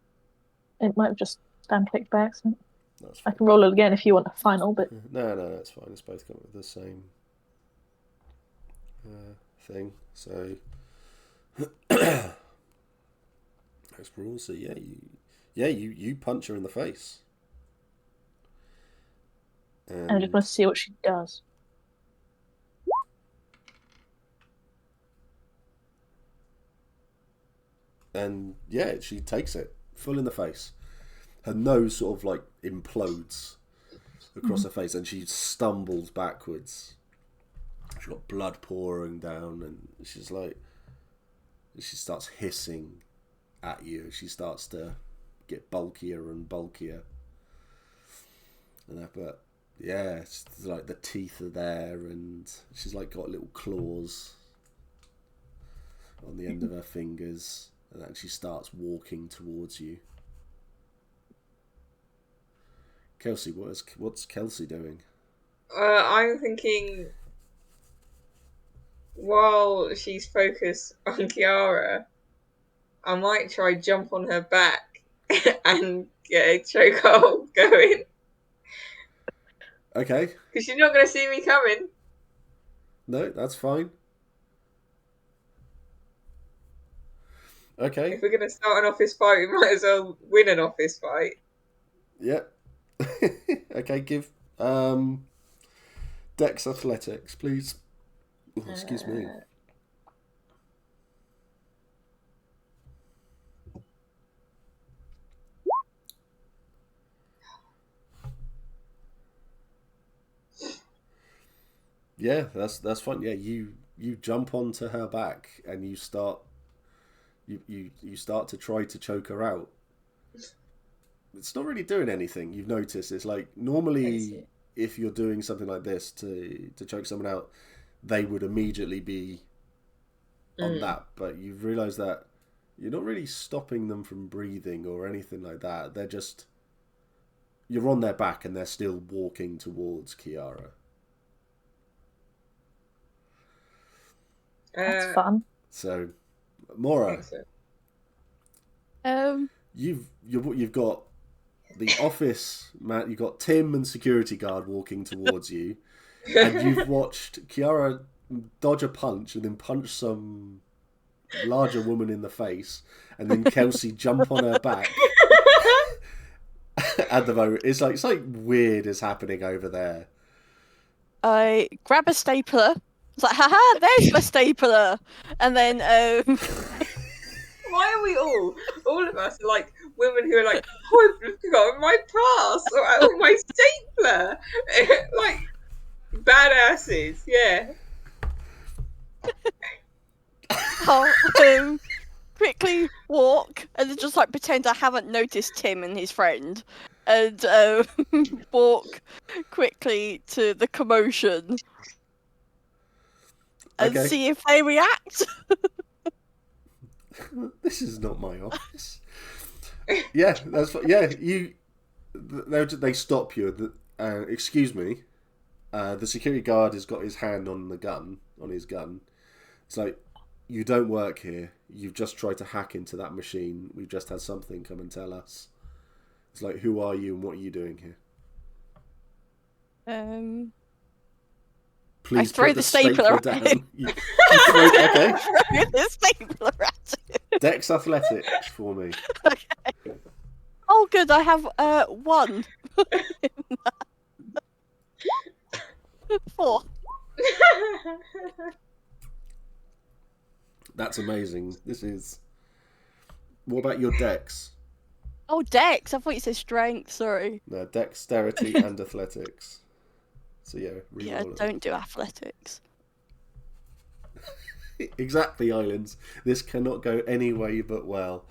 It might have just spam clicked by accident. That's I fine. can roll it again if you want a final, but No, that's fine. It's both come with the same thing. So next brawl. So you punch her in the face. and I just want to see what she does. And yeah, she takes it full in the face. Her nose sort of like implodes across her face, and she stumbles backwards. She's got blood pouring down, and she starts hissing at you. She starts to get bulkier and bulkier. But yeah, it's like the teeth are there, and she's like got little claws on the end of her fingers, and then she starts walking towards you. Kelsey, what's Kelsey doing? I'm thinking, while she's focused on Kiara, I might try jump on her back and get a chokehold going. Okay. Because she's not going to see me coming. No, that's fine. Okay. If we're going to start an office fight, we might as well win an office fight. Yep. Okay, Dex athletics, please. Oh, excuse me. Yeah, that's fun. Yeah, you jump onto her back and you start to try to choke her out. It's not really doing anything. You've noticed. It's like normally if you're doing something like this to choke someone out, they would immediately be on that. But you've realised that you're not really stopping them from breathing or anything like that. They're just, you're on their back and they're still walking towards Kiara. That's fun. So, Mora, you've got the office man. You've got Tim and security guard walking towards you, and you've watched Kiara dodge a punch and then punch some larger woman in the face, and then Kelsey jump on her back. At the moment, it's like weird is happening over there. I grab a stapler. It's like, haha, there's my stapler. And then, Why are we all of us, like, women who are like, oh, I've forgotten my pass, or oh, my stapler. Like, badasses, yeah. I'll quickly walk and then just, like, pretend I haven't noticed Tim and his friend. And walk quickly to the commotion. And see if they react. This is not my office. Yeah, that's yeah. They stop you. Excuse me. The security guard has got his hand on his gun. It's like, you don't work here. You've just tried to hack into that machine. We've just had something come and tell us. It's like, who are you and what are you doing here? Please I throw the stapler down. at him. You throw, okay. Throw the stapler at him. Dex athletics for me. Okay. Oh, good. I have 1. 4. That's amazing. This is. What about your Dex? Oh, Dex. I thought you said strength. Sorry. No, dexterity and athletics. So yeah, yeah, don't do athletics. Exactly, Islands. This cannot go any way but well.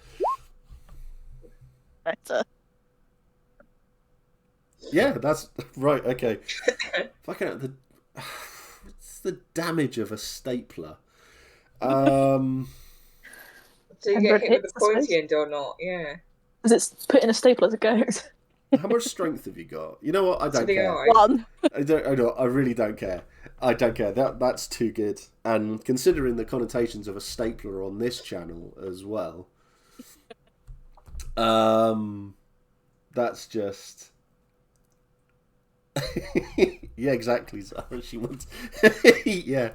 Better. Yeah, that's right. Okay. Fucking what's the damage of a stapler? Do you get hit with the pointy end or not? Yeah. Because it's put in a staple as it goes. How much strength have you got? You know what? I don't care. 1. I really don't care. I don't care. That's too good. And considering the connotations of a stapler on this channel as well, that's just yeah, exactly. Zara, she wants yeah.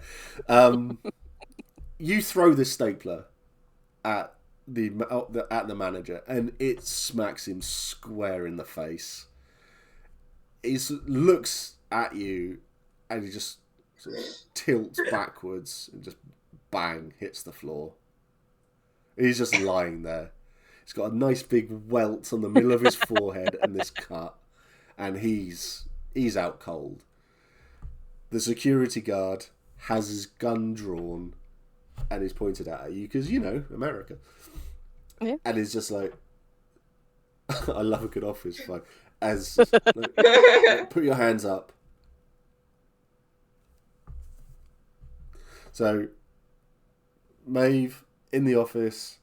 You throw this stapler at the manager, and it smacks him square in the face. He looks at you, and he just sort of tilts backwards and just bang hits the floor. He's just lying there. He's got a nice big welt on the middle of his forehead and this cut, and he's out cold. The security guard has his gun drawn and he's pointed at you because, you know, America. Yeah. And it's just like, I love a good office fight. As put your hands up. So, Maeve in the office.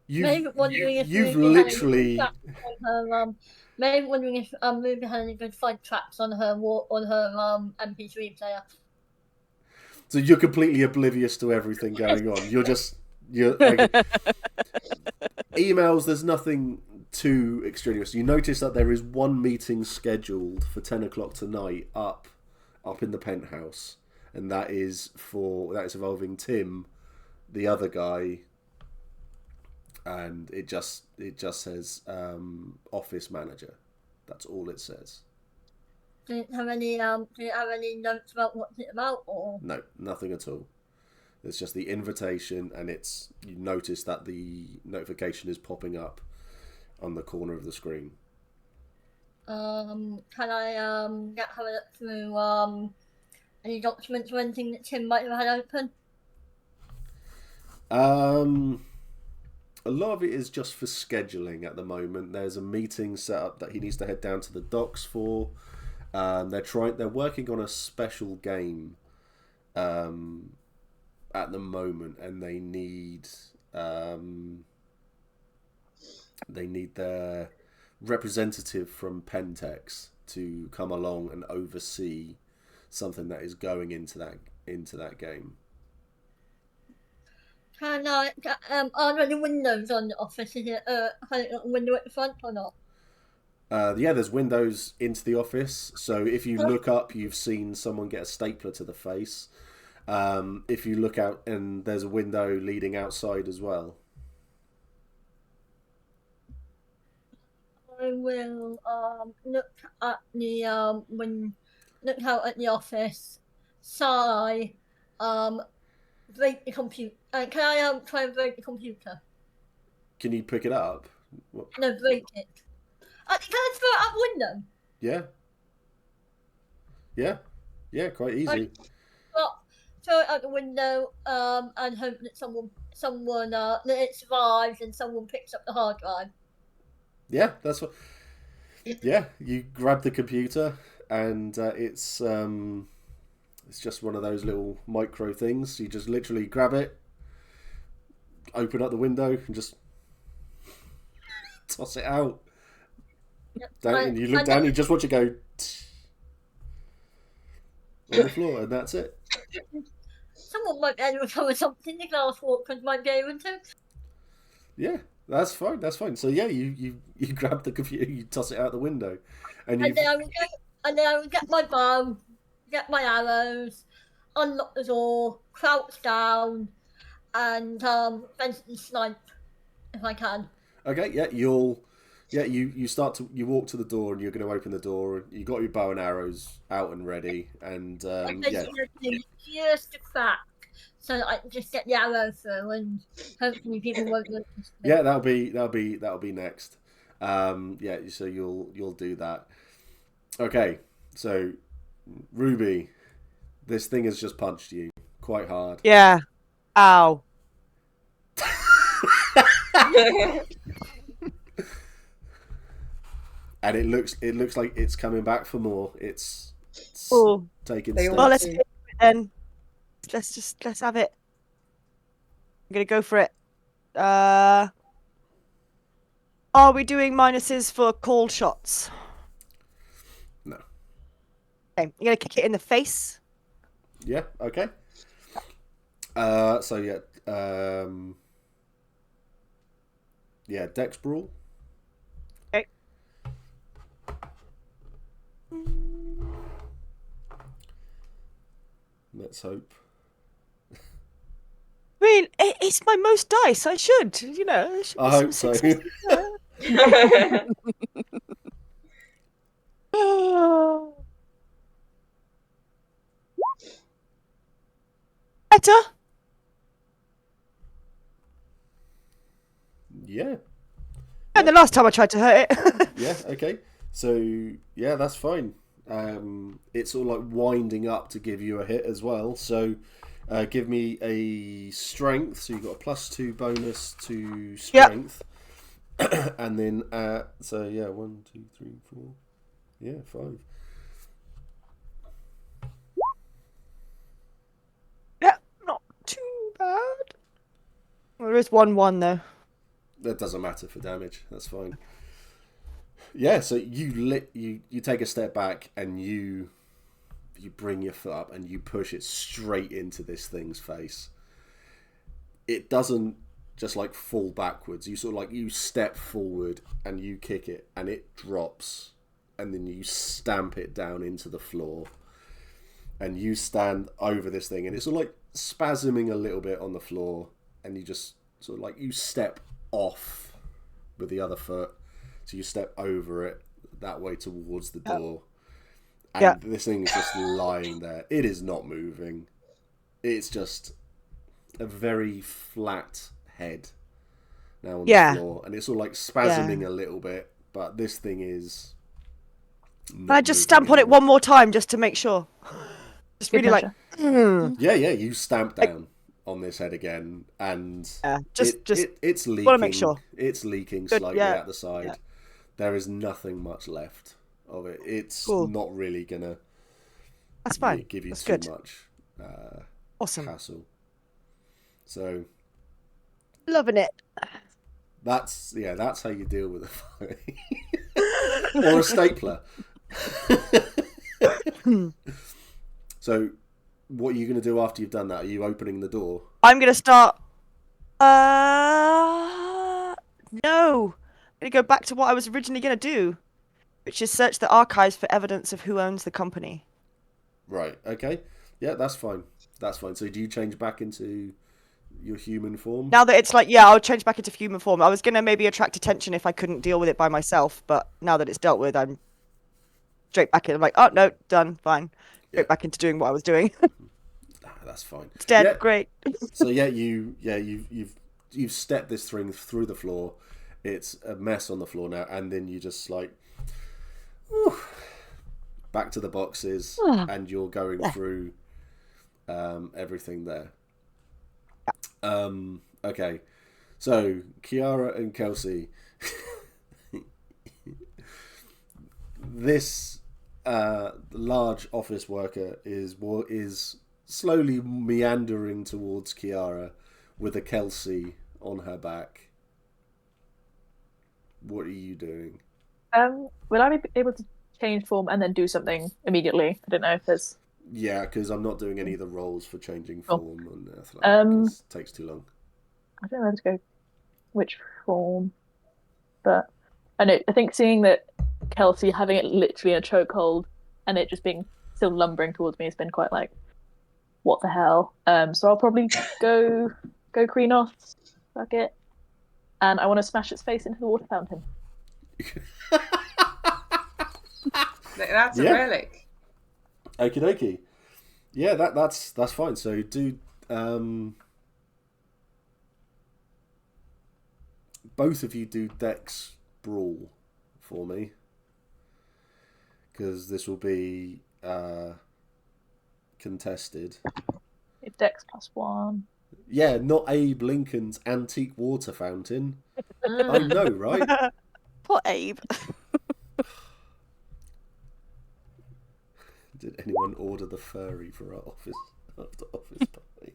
You've literally. Maeve wondering if Ruby had any good fight tracks on her MP3 player. So you're completely oblivious to everything going on. You're like, emails. There's nothing too extraneous. You notice that there is one meeting scheduled for 10 o'clock tonight up in the penthouse, and that is involving Tim, the other guy, and it just says office manager. That's all it says. Do you have any notes about what's it about, or? No, nothing at all. It's just the invitation, and you notice that the notification is popping up on the corner of the screen. Can I have a look through any documents or anything that Tim might have had open? A lot of it is just for scheduling at the moment. There's a meeting set up that he needs to head down to the docks for. They're working on a special game at the moment, and they need their representative from Pentex to come along and oversee something that is going into that game. Are there any windows on the office? Is it a window at the front or not? Yeah, there's windows into the office. So if you look up, you've seen someone get a stapler to the face. If you look out, and there's a window leading outside as well. I will look at the look out at the office. Sigh. Break the computer. Can I try and break the computer? Can you pick it up? What? No, break it. Can I throw it out the window? Yeah, quite easy. Throw it out the window and hope that someone that it survives and someone picks up the hard drive. Yeah, that's what. Yeah, you grab the computer, and it's just one of those little micro things. You just literally grab it, open up the window, and just toss it out. Yep. And you look down, and you just watch it go on the floor, and that's it. Someone might be able to recover something. The glass walkers might be able to. Yeah, that's fine. That's fine. So yeah, you grab the computer, you toss it out the window, and then I will get my bow, get my arrows, unlock the door, crouch down, and eventually snipe if I can. Okay, yeah, you walk to the door, and you're going to open the door. You got your bow and arrows out and ready, and yeah. Just a crack, so that I can just get the arrow through, and hopefully people won't notice me. Yeah, that'll be next. Yeah, so you'll do that. Okay, so Ruby, this thing has just punched you quite hard. Yeah. Ow. And it looks like it's coming back for more. It's taking steps. Well, let's get it then. Let's have it. I'm gonna go for it. Are we doing minuses for called shots? No. Okay, you're gonna kick it in the face. Yeah. Okay. So yeah, Dex Brawl. Okay. Let's hope. I mean, it's my most dice. I should, I hope so. Better. Yeah. And the last time I tried to hurt it. Yeah. Okay. So yeah, that's fine. It's all like winding up to give you a hit as well. So give me a strength. So you've got a +2 bonus to strength. Yep. And then so yeah, 1, 2, 3, 4. Yeah, 5. Yeah, not too bad. Well, there is 1-1 though. That doesn't matter for damage. That's fine. Yeah, so you take a step back and you bring your foot up and you push it straight into this thing's face. It doesn't just like fall backwards. You sort of like you step forward and you kick it and it drops, and then you stamp it down into the floor, and you stand over this thing and it's sort of like spasming a little bit on the floor, and you just sort of like you step off with the other foot. So you step over it that way towards the door, And this thing is just lying there. It is not moving. It's just a very flat head now on the floor. And it's all like spasming a little bit. But this thing is... I just stamp on it one more time just to make sure. Just really like... Yeah, you stamp down on this head again. And it's leaking. Want to make sure. It's leaking slightly out the side. Yeah. There is nothing much left of it. It's not really going to... That's fine. Give you That's too good. much awesome hassle. So loving it. That's how you deal with a fire. Or a stapler. So what are you going to do after you've done that? Are you opening the door? I'm going to start... No. I'm going to go back to what I was originally going to do, which is search the archives for evidence of who owns the company. Right, okay. Yeah, that's fine. That's fine. So do you change back into your human form? Now that it's like, I'll change back into human form. I was going to maybe attract attention if I couldn't deal with it by myself, but now that it's dealt with, I'm straight back in. I'm like, oh, no, done, fine. Straight back into doing what I was doing. That's fine. It's dead, great. So you've stepped this thing through the floor. It's a mess on the floor now, and then you just like... back to the boxes, and you're going through everything there. Okay, so Kiara and Kelsey, this large office worker is slowly meandering towards Kiara with a Kelsey on her back. What are you doing? Will I be able to change form and then do something immediately? I don't know if there's... Yeah, because I'm not doing any of the rolls for changing form and it takes too long. I don't know where to go which form, but I think seeing that Kelsey having it literally in a chokehold and it just being still lumbering towards me has been quite like, what the hell? So I'll probably go Kreenos, fuck it, and I want to smash its face into the water fountain. That's a relic. Okie dokie. Yeah, that's fine. So do both of you do Dex Brawl for me, because this will be contested. Dex +1. Yeah, not Abe Lincoln's antique water fountain. I know, right? Poor Abe. Did anyone order the furry for our office after office party?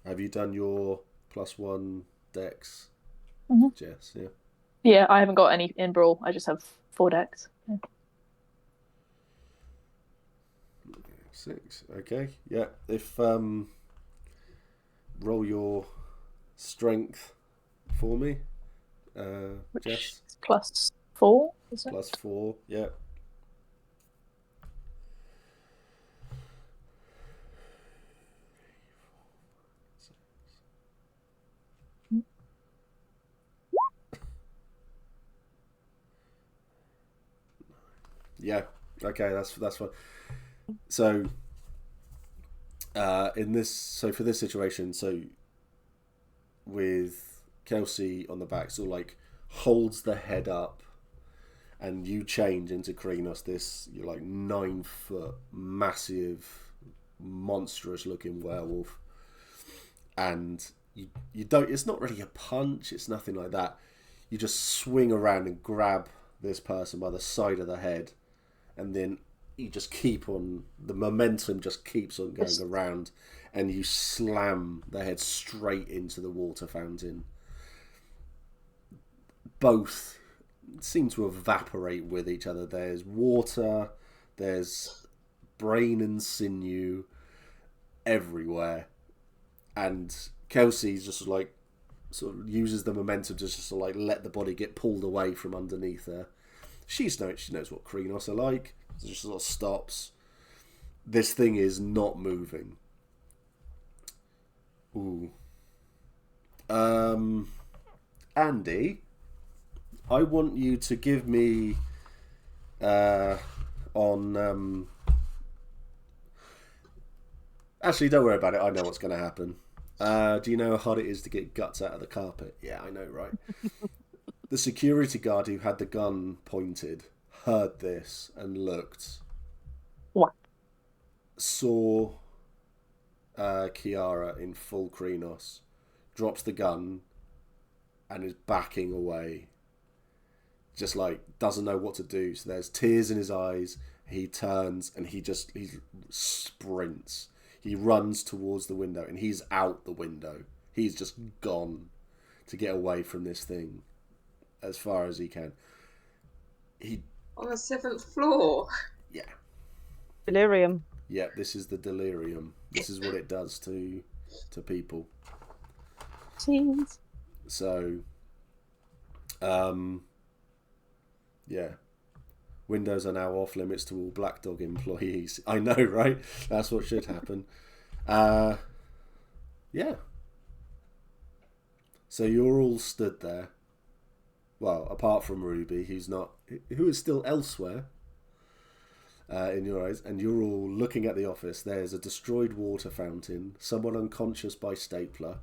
Have you done your +1 Dex, Jess? Yeah. Yeah, I haven't got any in Brawl. I just have 4 Dex. Yeah. 6. Okay. Yeah. If roll your strength for me, Jess. +4. Is it? +4. Yeah. Yeah. Okay, that's fine. So, for this situation, so with Kelsey on the back, so like holds the head up, and you change into Kreenos, this you're like 9 foot massive, monstrous looking werewolf, and you don't. It's not really a punch. It's nothing like that. You just swing around and grab this person by the side of the head. And then you just keep on, the momentum just keeps on going around, and you slam the head straight into the water fountain. Both seem to evaporate with each other. There's water, there's brain and sinew everywhere. And Kelsey's just like, sort of uses the momentum to just like let the body get pulled away from underneath her. She knows what Kreenos are like. So she sort of stops. This thing is not moving. Ooh. Andy, I want you to give me on. Actually, don't worry about it. I know what's going to happen. Do you know how hard it is to get guts out of the carpet? Yeah, I know, right? The security guard who had the gun pointed heard this and looked. What? Saw Kiara in full Krenos, drops the gun, and is backing away. Just like doesn't know what to do. So there's tears in his eyes. He turns and he sprints. He runs towards the window and he's out the window. He's just gone to get away from this thing as far as he can. On the 7th floor. Yeah. Delirium. Yeah, this is the delirium. This is what it does to people. Jeez. So, yeah. Windows are now off limits to all Black Dog employees. I know, right? That's what should happen. Yeah. So you're all stood there. Well, apart from Ruby, who is still elsewhere in your eyes, and you're all looking at the office. There's a destroyed water fountain, someone unconscious by stapler,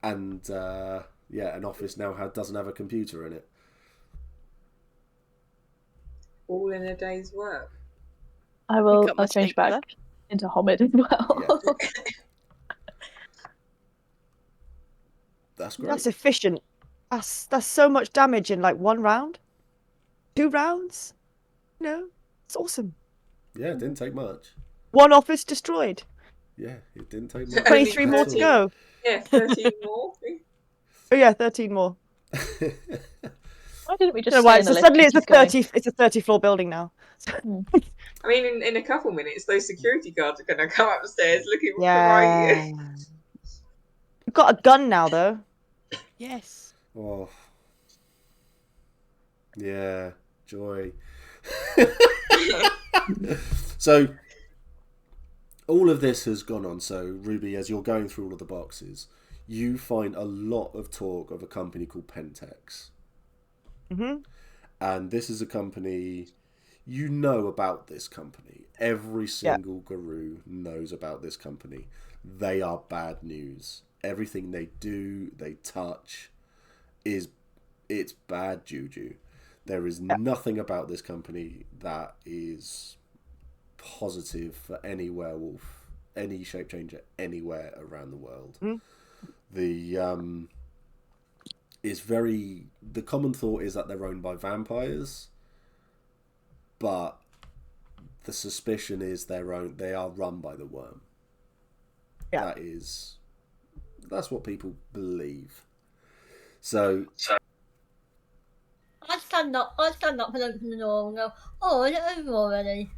and an office now doesn't have a computer in it. All in a day's work. I'll change back into Homid as well. Yeah. That's great. That's efficient. That's so much damage in like 1 round, 2 rounds. It's awesome. Yeah, it didn't take much. 1 office destroyed. Yeah, it didn't take much. 23 more to go. Yeah, 13 more. Oh yeah, 13 more. Why didn't we just? So suddenly it's a 30. It's a 30-floor building now. I mean, in a couple minutes, those security guards are going to come upstairs looking for you. You've got a gun now, though. Yes. Oh. Yeah, joy. So, all of this has gone on. So, Ruby, as you're going through all of the boxes, you find a lot of talk of a company called Pentex. Mm-hmm. And this is a company, you know about this company. Every single guru knows about this company. They are bad news. Everything they do, they touch, it's bad juju. There is nothing about this company that is positive for any werewolf, any shape changer, anywhere around the world. Mm. The common thought is that they're owned by vampires, but the suspicion is they are run by the worm. Yeah. That's what people believe. So I stand up and open the door and go, oh, is it over already?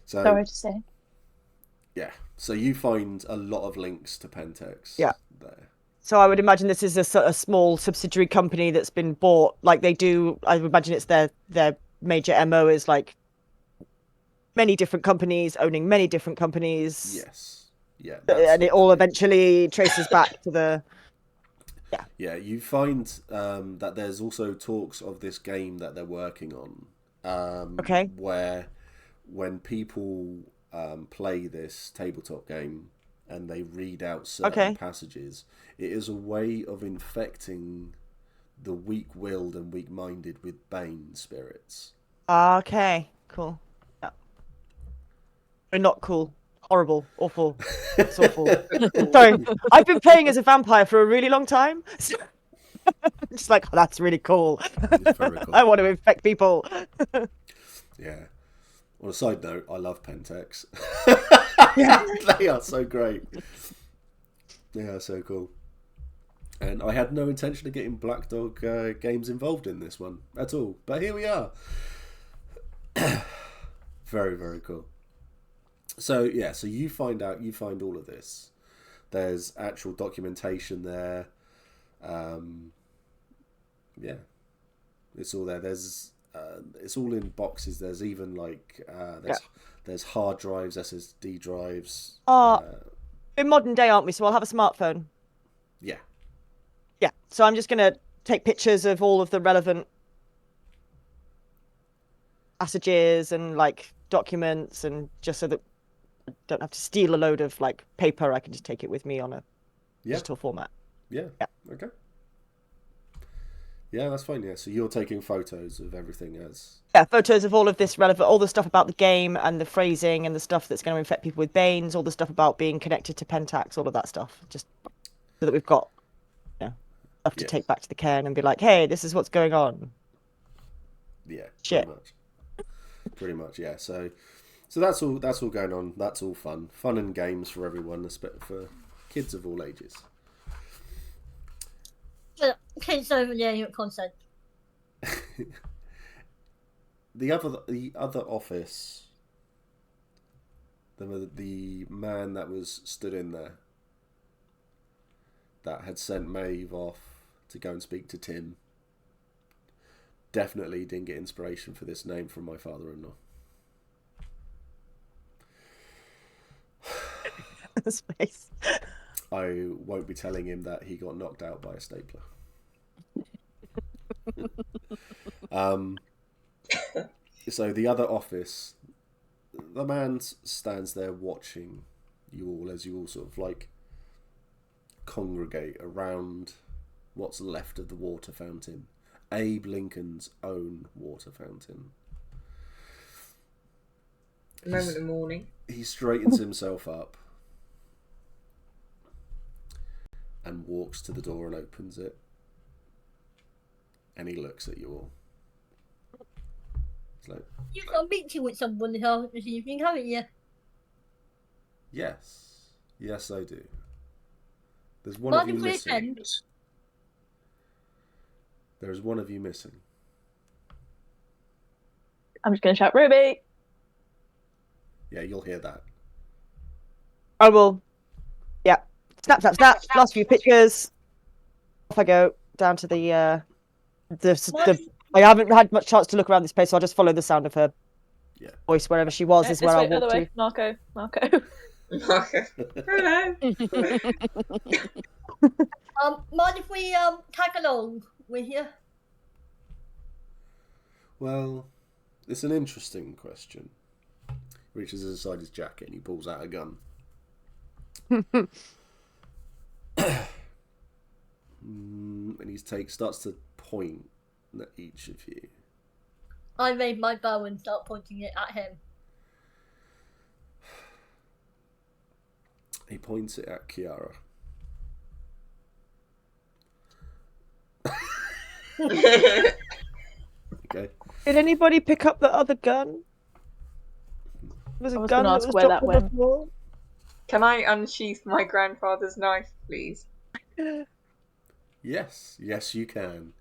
So sorry to say. Yeah. So you find a lot of links to Pentex. Yeah. There. So I would imagine this is a small subsidiary company that's been bought. Like they do, I would imagine it's their major MO is like many different companies owning many different companies. Yes. Yeah. And it all eventually traces back to the. Yeah. Yeah. You find that there's also talks of this game that they're working on. Okay. Where when people play this tabletop game and they read out certain passages, it is a way of infecting the weak-willed and weak-minded with Bane spirits. Okay, cool. Yeah. Not cool. Horrible. Awful. It's awful. Sorry, I've been playing as a vampire for a really long time. So just like, oh, that's really cool. It's very cool. I want to infect people. Yeah. On a side note, I love Pentex. Yeah. They are so great. They are so cool. And I had no intention of getting Black Dog games involved in this one at all. But here we are. Very, very cool. So, yeah, so you find all of this. There's actual documentation there. Yeah. It's all there. There's it's all in boxes. There's even like there's hard drives, SSD drives. In modern day, aren't we? So I'll have a smartphone. Yeah. Yeah. So I'm just gonna take pictures of all of the relevant passages and like documents, and just so that I don't have to steal a load of like paper, I can just take it with me on a digital format. Yeah. Okay. Yeah, that's fine. Yeah, so you're taking photos of everything as... Yeah, photos of all of this relevant, all the stuff about the game and the phrasing and the stuff that's going to infect people with Banes, all the stuff about being connected to Pentax, all of that stuff, just so that we've got stuff to take back to the cairn and be like, hey, this is what's going on. Yeah, shit. Pretty much, yeah. So that's all going on. That's all fun and games for everyone, for kids of all ages. Kids over the age of consent. The other office, the man that was stood in there, that had sent Maeve off to go and speak to Tim, definitely didn't get inspiration for this name from my father-in-law. Space. I won't be telling him that he got knocked out by a stapler. So the other office, the man stands there watching you all as you all sort of like congregate around what's left of the water fountain, Abe Lincoln's own water fountain. Moment of morning. He straightens himself up and walks to the door and opens it, and he looks at you all. It's like, You've got a meeting with someone this evening, haven't you? yes, I do. There's one of you missing. There is one of you missing. I'm just going to shout, Ruby! Yeah, you'll hear that. I will. Yeah. Snap. Last few pictures. Off I go down to the. I haven't had much chance to look around this place, so I'll just follow the sound of her voice wherever she was. Is where I'll walk to. Marco. Hello. Mind if we tag along with you? Well, it's an interesting question. Reaches inside his jacket and he pulls out a gun. And he starts to point at each of you. I made my bow and start pointing it at him. He points it at Kiara. Okay. Did anybody pick up the other gun? Was a gun that was where that went. Can I unsheath my grandfather's knife, please? Yes, you can.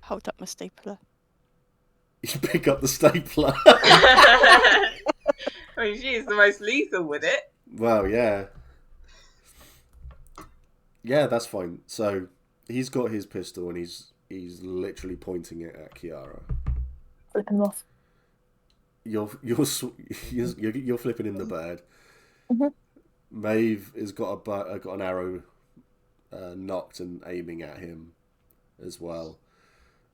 Hold up my stapler. You pick up the stapler. I mean, she is the most lethal with it. Well, yeah. Yeah, that's fine. So he's got his pistol and he's literally pointing it at Kiara. Flipping him off. You're flipping him the bird. Mm-hmm. Maeve has got an arrow knocked and aiming at him as well.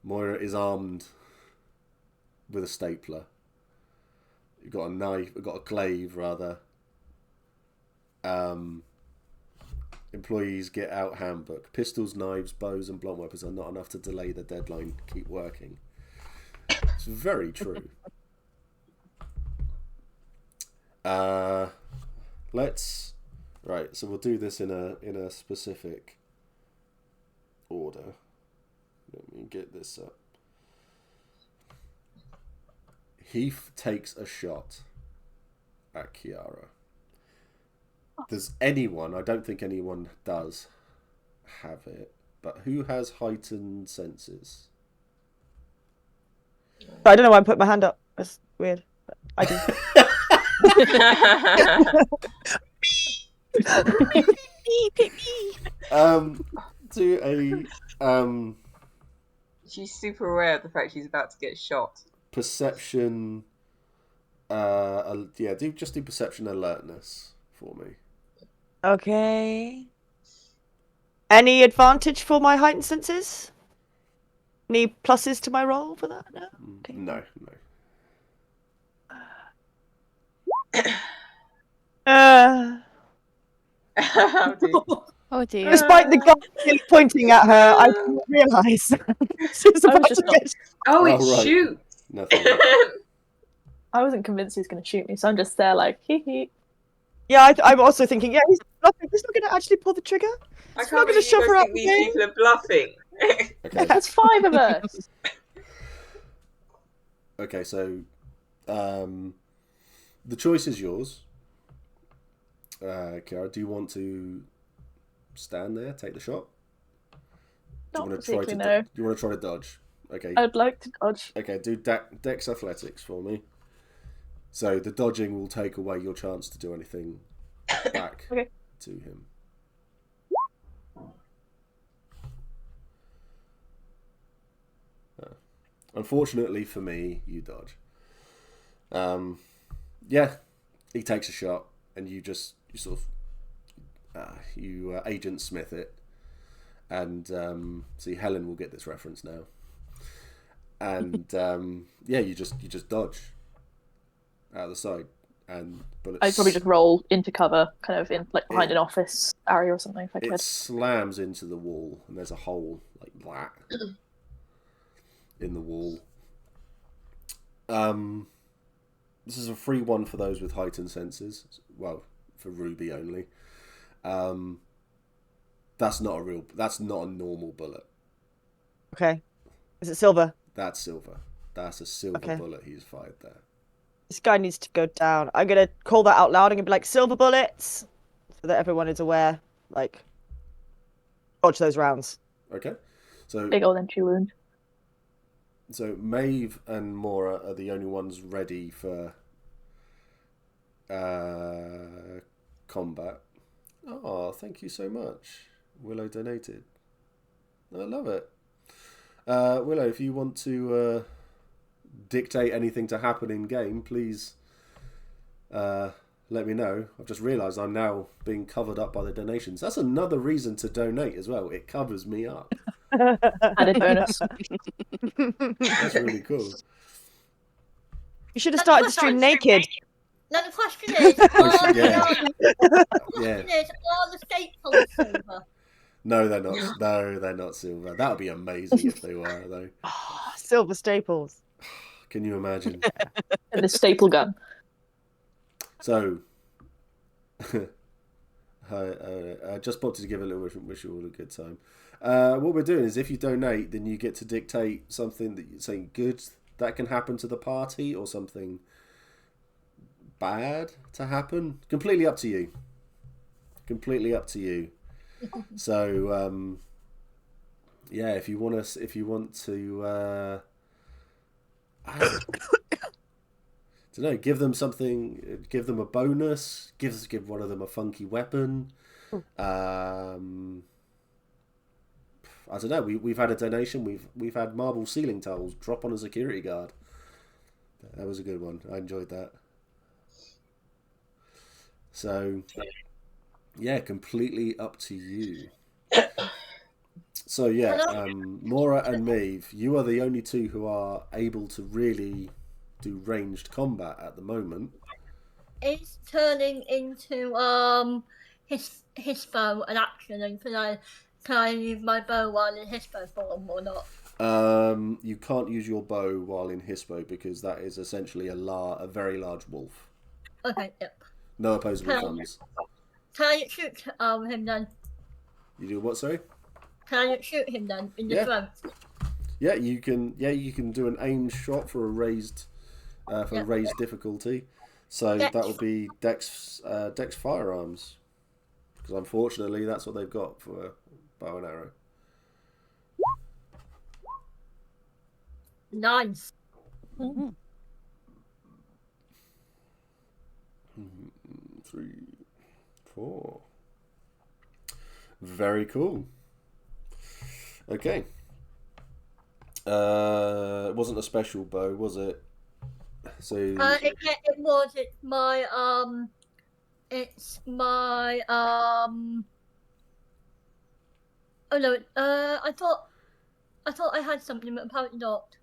Moira is armed with a stapler. You've got a knife, got a glaive rather. Employees get out handbook. Pistols, knives, bows and blunt weapons are not enough to delay the deadline. Keep working. It's very true. Right, so we'll do this in a specific order. Let me get this up. Heath takes a shot at Kiara. Does anyone, I don't think anyone does have it, but who has heightened senses? I don't know why I put my hand up. That's weird. But I do. Do a she's super aware of the fact she's about to get shot. Perception. Do perception alertness for me. Okay. Any advantage for my heightened senses? Any pluses to my roll for that? No. Okay. No. How dear. Oh dear. Despite the guy clearly pointing at her, I didn't realise she was about just to not- get. Oh, it right. shoots. Nothing. I wasn't convinced he was going to shoot me, so I'm just there like, hee hee. Yeah, I'm also thinking, yeah, he's not going to actually pull the trigger. I He's can't not going to believe you shove guys her out think the these way. people are bluffing. Okay. There's 5 of us. Okay, so the choice is yours. Kiara, do you want to stand there, take the shot? Do Not you want to try to particularly, no. do you want to try to dodge? Okay. I'd like to dodge. Okay, do Dex Athletics for me. So the dodging will take away your chance to do anything back Okay. to him. Unfortunately for me, you dodge. Yeah, he takes a shot, and you sort of Agent Smith it, and see Helen will get this reference now. And you just dodge out of the side, and bullets. I'd probably just roll into cover, kind of in like behind an office area or something if I It could. slams into the wall, and there's a hole like that in the wall. This is a free one for those with heightened senses. Well, for Ruby only. That's not a normal bullet. Okay. Is it silver? That's silver. That's a silver bullet he's fired there. This guy needs to go down. I'm going to call that out loud and be like, silver bullets, so that everyone is aware. Like, dodge those rounds. Okay. So Big old entry wound. So Maeve and Mora are the only ones ready for combat. Oh, thank you so much. Willow donated. I love it. Willow, if you want to dictate anything to happen in game, please let me know. I've just realised I'm now being covered up by the donations. That's another reason to donate as well. It covers me up. Added bonus. That's really cool. You should have started the stream naked. Now the question is, are the staples silver? No, they're not. No, they're not silver. That would be amazing if they were, though. Silver staples. Can you imagine? And the staple gun. So, I just wanted to give a little wish you all a good time. What we're doing is, if you donate, then you get to dictate something that you're saying good that can happen to the party, or something bad to happen. Completely up to you. Completely up to you. So, if you want to, I don't know, give them something, give them a bonus, give one of them a funky weapon. I don't know. We've had a donation. We've had marble ceiling tiles drop on a security guard. That was a good one. I enjoyed that. So, yeah, completely up to you. So yeah, Mora and Maeve, you are the only two who are able to really do ranged combat at the moment. It's turning into his bow an action, and can I use my bow while in hispo form or not? You can't use your bow while in hispo because that is essentially a very large wolf. Okay, yep. No opposable thumbs. Can I shoot him then? You do what, sorry? Can I shoot him then in the throat? Yeah, you can. Yeah, you can do an aimed shot for a raised raised difficulty. So that would be Dex firearms, because unfortunately that's what they've got for bow and arrow. Nice. 3, 4. Very cool. Okay. It wasn't a special bow, was it? So It was. It's my Oh no. I thought I had something, but apparently not.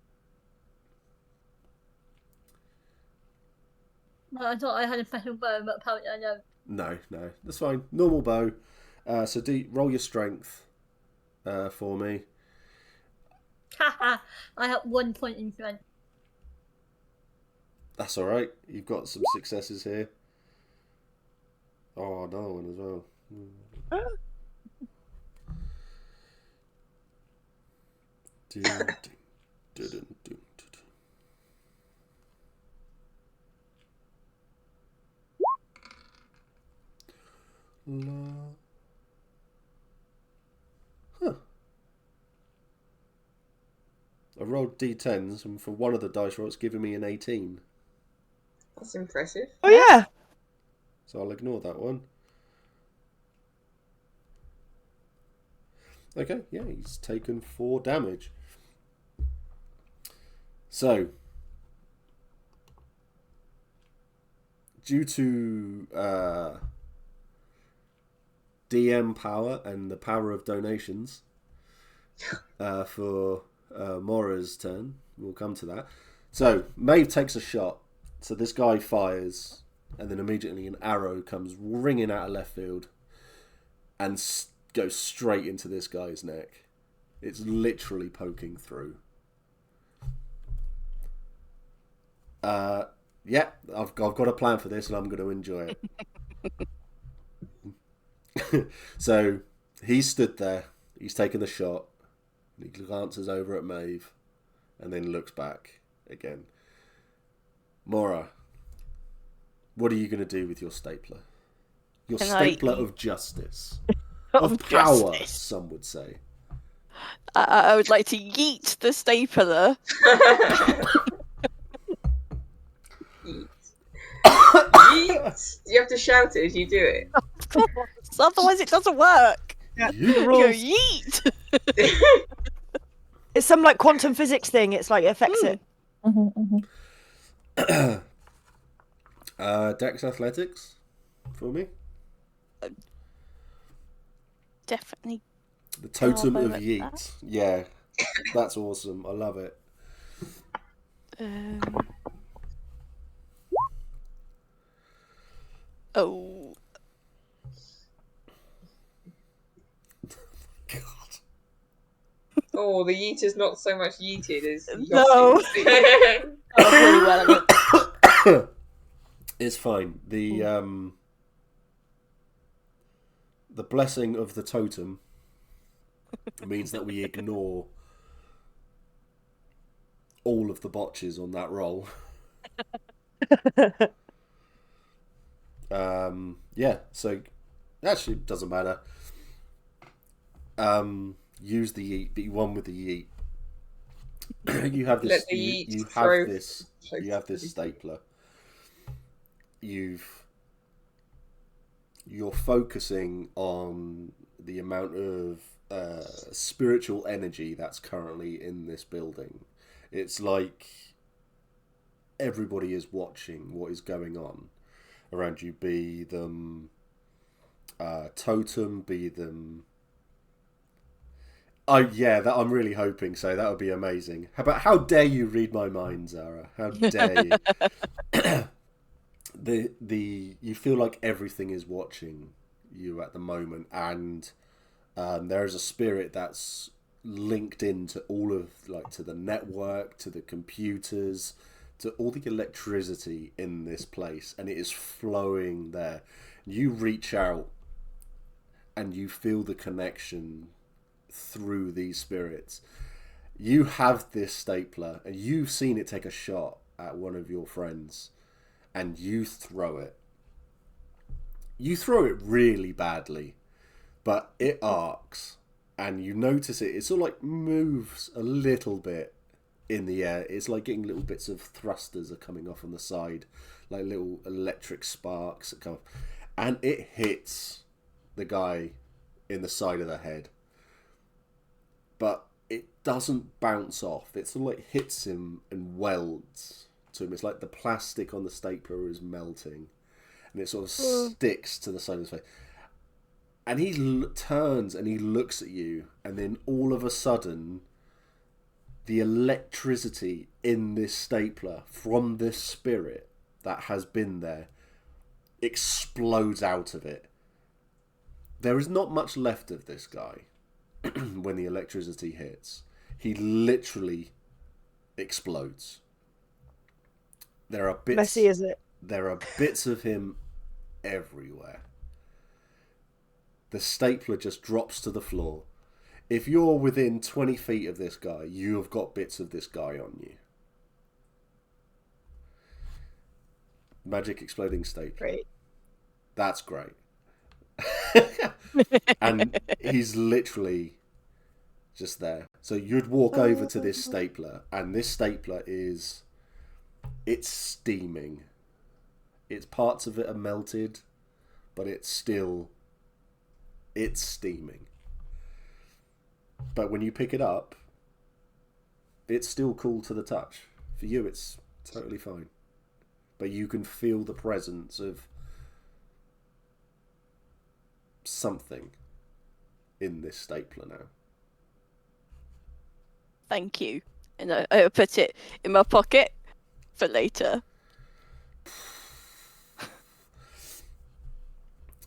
I thought I had a special bow, but apparently I don't. No, that's fine. Normal bow. So roll your strength for me. Haha, I have 1 point in strength. That's all right. You've got some successes here. Oh, no one as well. Huh. I rolled d10s, and for one of the dice rolls, it's giving me an 18. That's impressive. Oh yeah. So I'll ignore that one. Okay, yeah, he's taken 4 damage. So, due to DM power and the power of donations for Mora's turn, we'll come to that. So, Maeve takes a shot. So this guy fires, and then immediately an arrow comes ringing out of left field and goes straight into this guy's neck. It's literally poking through. Yeah, I've got a plan for this, and I'm going to enjoy it. So he's stood there. He's taken the shot. He glances over at Maeve, and then looks back again. Mora, what are you going to do with your stapler? Your stapler of justice. Of power, justice, some would say. I would like to yeet the stapler. Yeet. You have to shout it as you do it. Of course, otherwise it doesn't work. Yeah. You go yeet. It's some like quantum physics thing. It's like it affects it. Dex athletics for me. Definitely. The totem of yeet. Yeah, that's awesome. I love it. Oh. God. Oh, the yeet is not so much yeeted as No. Really well at it. It's fine. The blessing of the totem means that we ignore all of the botches on that roll. Yeah, so actually it doesn't matter. Use the yeet, but you won with the yeet. You have this. You have this stapler. You're focusing on the amount of spiritual energy that's currently in this building. It's like everybody is watching what is going on around you, be them totem, be them... Oh yeah, that I'm really hoping so. That would be amazing. How dare you read my mind, Zara? How dare you? You feel like everything is watching you at the moment, and there is a spirit that's linked into all of, like, to the network, to the computers, to all the electricity in this place, and it is flowing there. You reach out and you feel the connection through these spirits. You have this stapler and you've seen it take a shot at one of your friends, and you throw it. You throw it really badly, but it arcs, and you notice it sort of like moves a little bit in the air. It's like getting little bits of thrusters are coming off on the side, like little electric sparks that come off, and it hits the guy in the side of the head. But it doesn't bounce off. It sort of like hits him and welds to him. It's like the plastic on the stapler is melting, and it sort of sticks to the side of his face. And he turns and he looks at you, and then all of a sudden, the electricity in this stapler from this spirit that has been there explodes out of it. There is not much left of this guy when the electricity hits. He literally explodes. There are bits. Messy, is it? There are bits of him everywhere. The stapler just drops to the floor. If you're within 20 feet of this guy, you have got bits of this guy on you. Magic exploding stapler. Great. That's great. And he's literally just there. So you'd walk over to this stapler, and this stapler it's steaming. It's parts of it are melted, but it's steaming. But when you pick it up, it's still cool to the touch. For you, it's totally fine. But you can feel the presence of something in this stapler now. Thank you. And I'll put it in my pocket for later.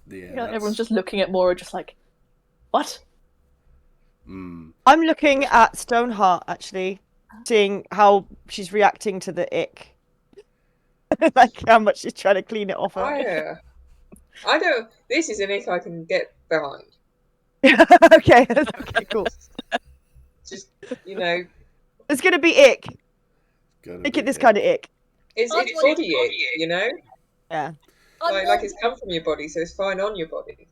Yeah, Everyone's just looking at Mora, just like, what? I'm looking at Stoneheart, actually, seeing how she's reacting to the ick. Like how much she's trying to clean it off her. I don't. This is an ick I can get behind. Okay, cool. Just, you know. It's gonna be ick. Make it this kind of ick. It's body ick, you know. Yeah. Like it's come from your body, so it's fine on your body.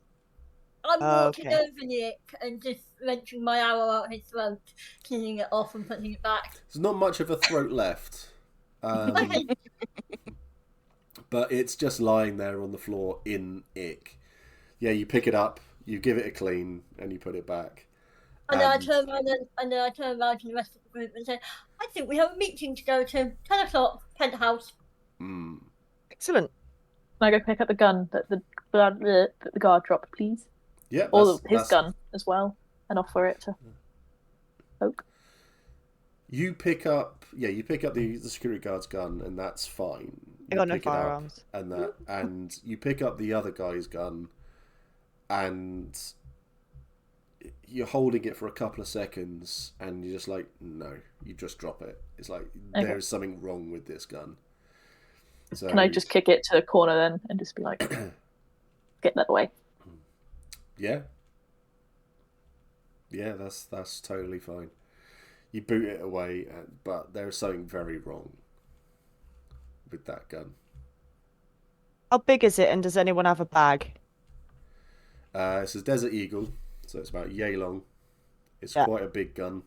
I'm walking over Nick and just wrenching my arrow out his throat, cleaning it off and putting it back. There's not much of a throat left. But it's just lying there on the floor in ick. Yeah, you pick it up, you give it a clean, and you put it back. And then I turn around to the rest of the group and say, I think we have a meeting to go to. 10 o'clock, penthouse. Excellent. Can I go pick up the gun that the guard dropped, please? Yeah. Or his gun as well, and offer it to Oak. You pick up the security guard's gun, and that's fine. I got no firearms. And you pick up the other guy's gun, and you're holding it for a couple of seconds, and you're just like, no, you just drop it. It's like there's something wrong with this gun. So, can I just kick it to a corner then, and just be like, get that away? Yeah. Yeah, that's totally fine. You boot it away, but there's something very wrong with that gun. How big is it, and does anyone have a bag? It's a Desert Eagle, so it's about yay long. It's quite a big gun.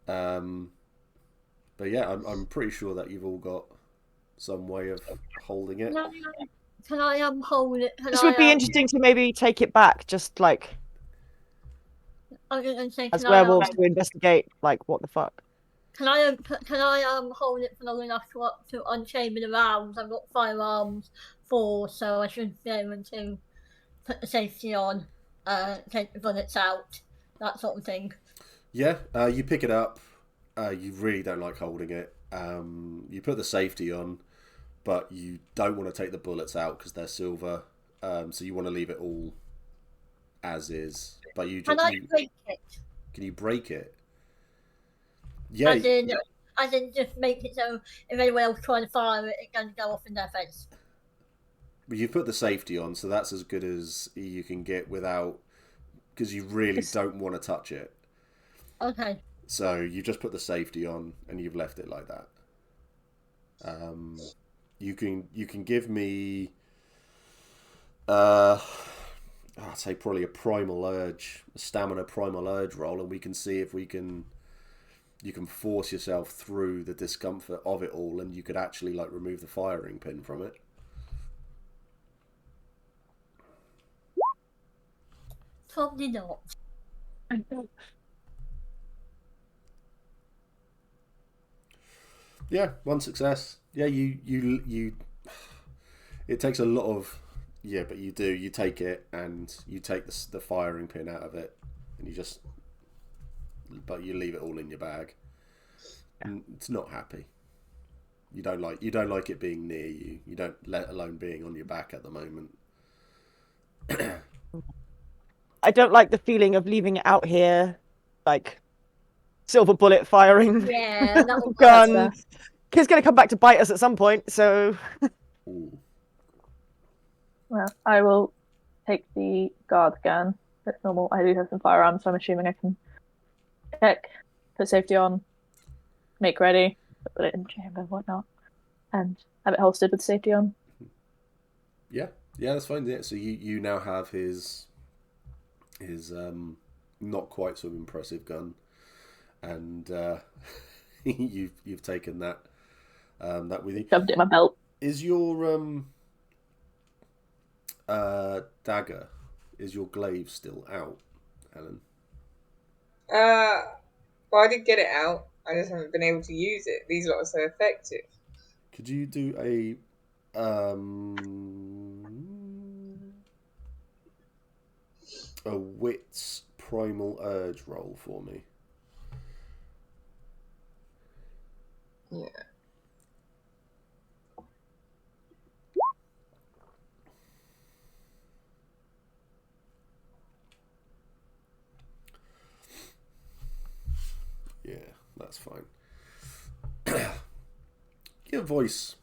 But yeah, I'm pretty sure that you've all got some way of holding it. Can I hold it? This would be interesting to maybe take it back, just like as werewolves to investigate, like what the fuck. Can I hold it for long enough to unchamber the rounds? I've got firearms so I should be able to put the safety on, take the bullets out, that sort of thing. Yeah, you pick it up. You really don't like holding it. You put the safety on, but you don't want to take the bullets out because they're silver. So you want to leave it all as is. But you just, can I break it? Can you break it? Yeah. As in just make it so if anyone else trying to fire it, it's going to go off in their face. But you've put the safety on, so that's as good as you can get without, because you really don't want to touch it. Okay. So you just put the safety on and you've left it like that. You can give me, I'd say probably a stamina primal urge roll, and we can see if you can force yourself through the discomfort of it all, and you could actually like remove the firing pin from it. Probably not. Yeah, one success. Yeah, you. It takes a lot of. Yeah, but you do. You take it and you take the firing pin out of it, and you just. But you leave it all in your bag. And it's not happy. You don't like it being near you. You don't, let alone being on your back at the moment. I don't like the feeling of leaving it out here, like silver bullet firing Yeah, that would gun. Kid's gonna come back to bite us at some point, so. Ooh. Well, I will take the guard gun. That's normal. I do have some firearms, so I'm assuming I can check, put safety on, make ready, put it in chamber and whatnot, and have it holstered with safety on. Yeah, that's fine. Yeah, so you now have his not quite so impressive gun, and you've taken that with you. Shoved it in my belt. Is your dagger, is your glaive still out, Helen? Well, I did get it out. I just haven't been able to use it. These lot are so effective. Could you do a wits primal urge roll for me? Yeah. Yeah, that's fine. Your voice.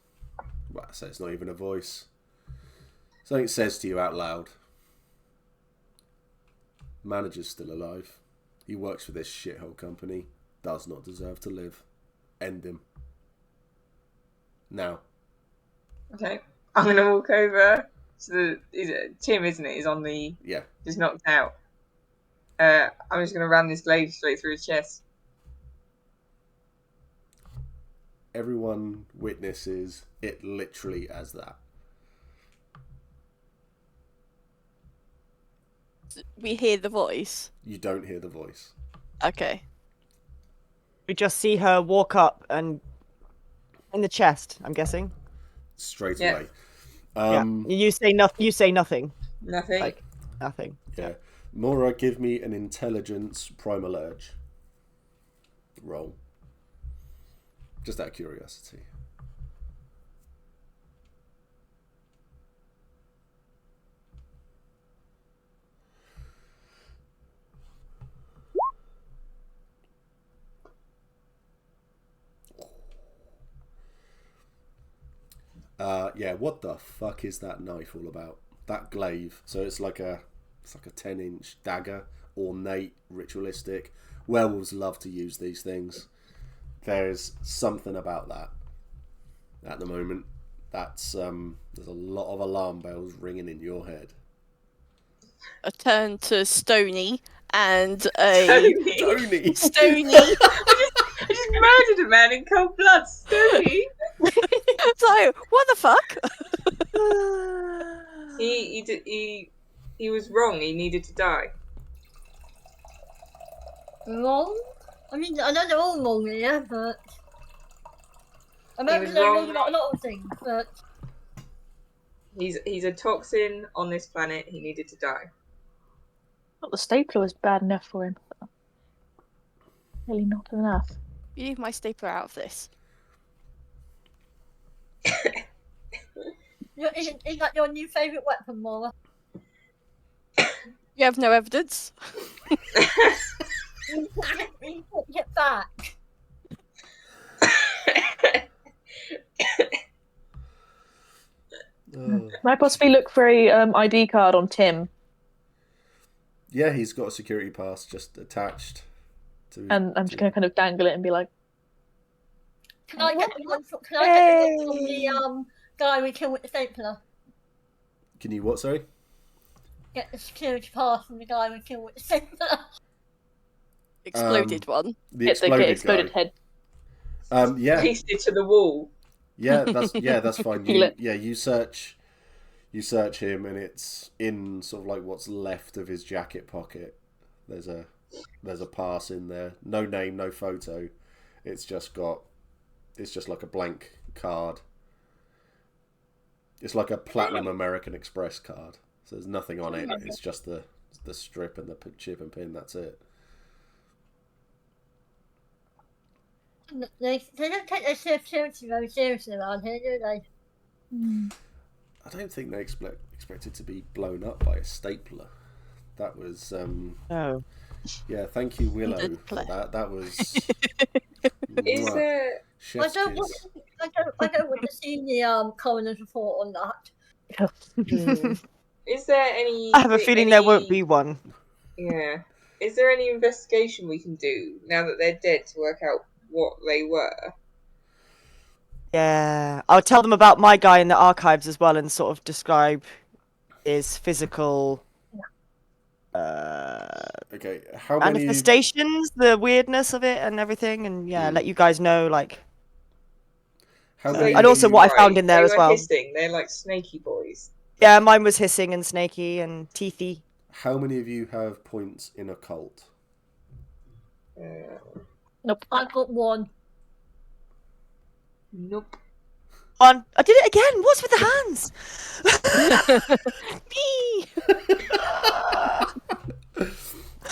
Well, I say it's not even a voice. Something it says to you out loud. Manager's still alive. He works for this shithole company. Does not deserve to live. End him. Now. Okay. I'm going to walk over to Tim, isn't it? Is on the... Yeah. Just knocked out. I'm just going to ram this glaive straight through his chest. Everyone witnesses it literally as that. We hear the voice. You don't hear the voice. Okay. We just see her walk up and in the chest, I'm guessing. Straight Yeah. away. Yeah. You say nothing. You say nothing. Nothing. Like nothing. Yeah. Mora, give me an intelligence primal urge roll. Just out of curiosity. Yeah, what the fuck is that knife all about? That glaive. So it's like a 10-inch dagger, ornate, ritualistic. Werewolves love to use these things. There's something about that at the moment. That's there's a lot of alarm bells ringing in your head. A turn to Stony and a Stony. Stony. I just murdered a man in cold blood. Stony. So what the fuck? He was wrong. He needed to die. Wrong? I mean, I know they're all wrong here, but... I He know was they're wrong. wrong about a lot of things, but... He's a toxin on this planet. He needed to die. Thought the stapler was bad enough for him. But really not enough. You leave my stapler out of this. Is that your new favourite weapon, Mora? You have no evidence. Get back. Can I possibly look for a ID card on Tim? Yeah, he's got a security pass just attached to. And I'm just going to kind of dangle it and be like, Can I get the one from the guy we killed with the stapler? Can you what? Sorry. Get the security pass from the guy we killed with the stapler. Exploded one. The get exploded, the exploded guy. head. Yeah. Pasted to the wall. Yeah, that's fine. Feel it. You search him, and it's in sort of like what's left of his jacket pocket. There's a pass in there. No name, no photo. It's just got it's just like a blank card. It's like a Platinum American Express card. So there's nothing on it. It's just the strip and the chip and pin. That's it. They don't take their security very seriously around here, do they? I don't think they expect it to be blown up by a stapler. That was No. yeah. Thank you, Willow, for that. That was. Is there? Chef's I don't want to see the coroner's report on that. Is there any? I have a feeling there won't be one. Yeah. Is there any investigation we can do now that they're dead to work out what they were? Yeah, I'll tell them about my guy in the archives as well, and sort of describe his physical Okay, how many? manifestations, the weirdness of it, and everything, and let you guys know, like. How So many? And also what I found in there they as were well. Hissing. They're like snaky boys. Yeah, mine was hissing and snaky and teethy. How many of you have points in occult? Nope. I've got one. Nope. One. I did it again. What's with the hands? Me.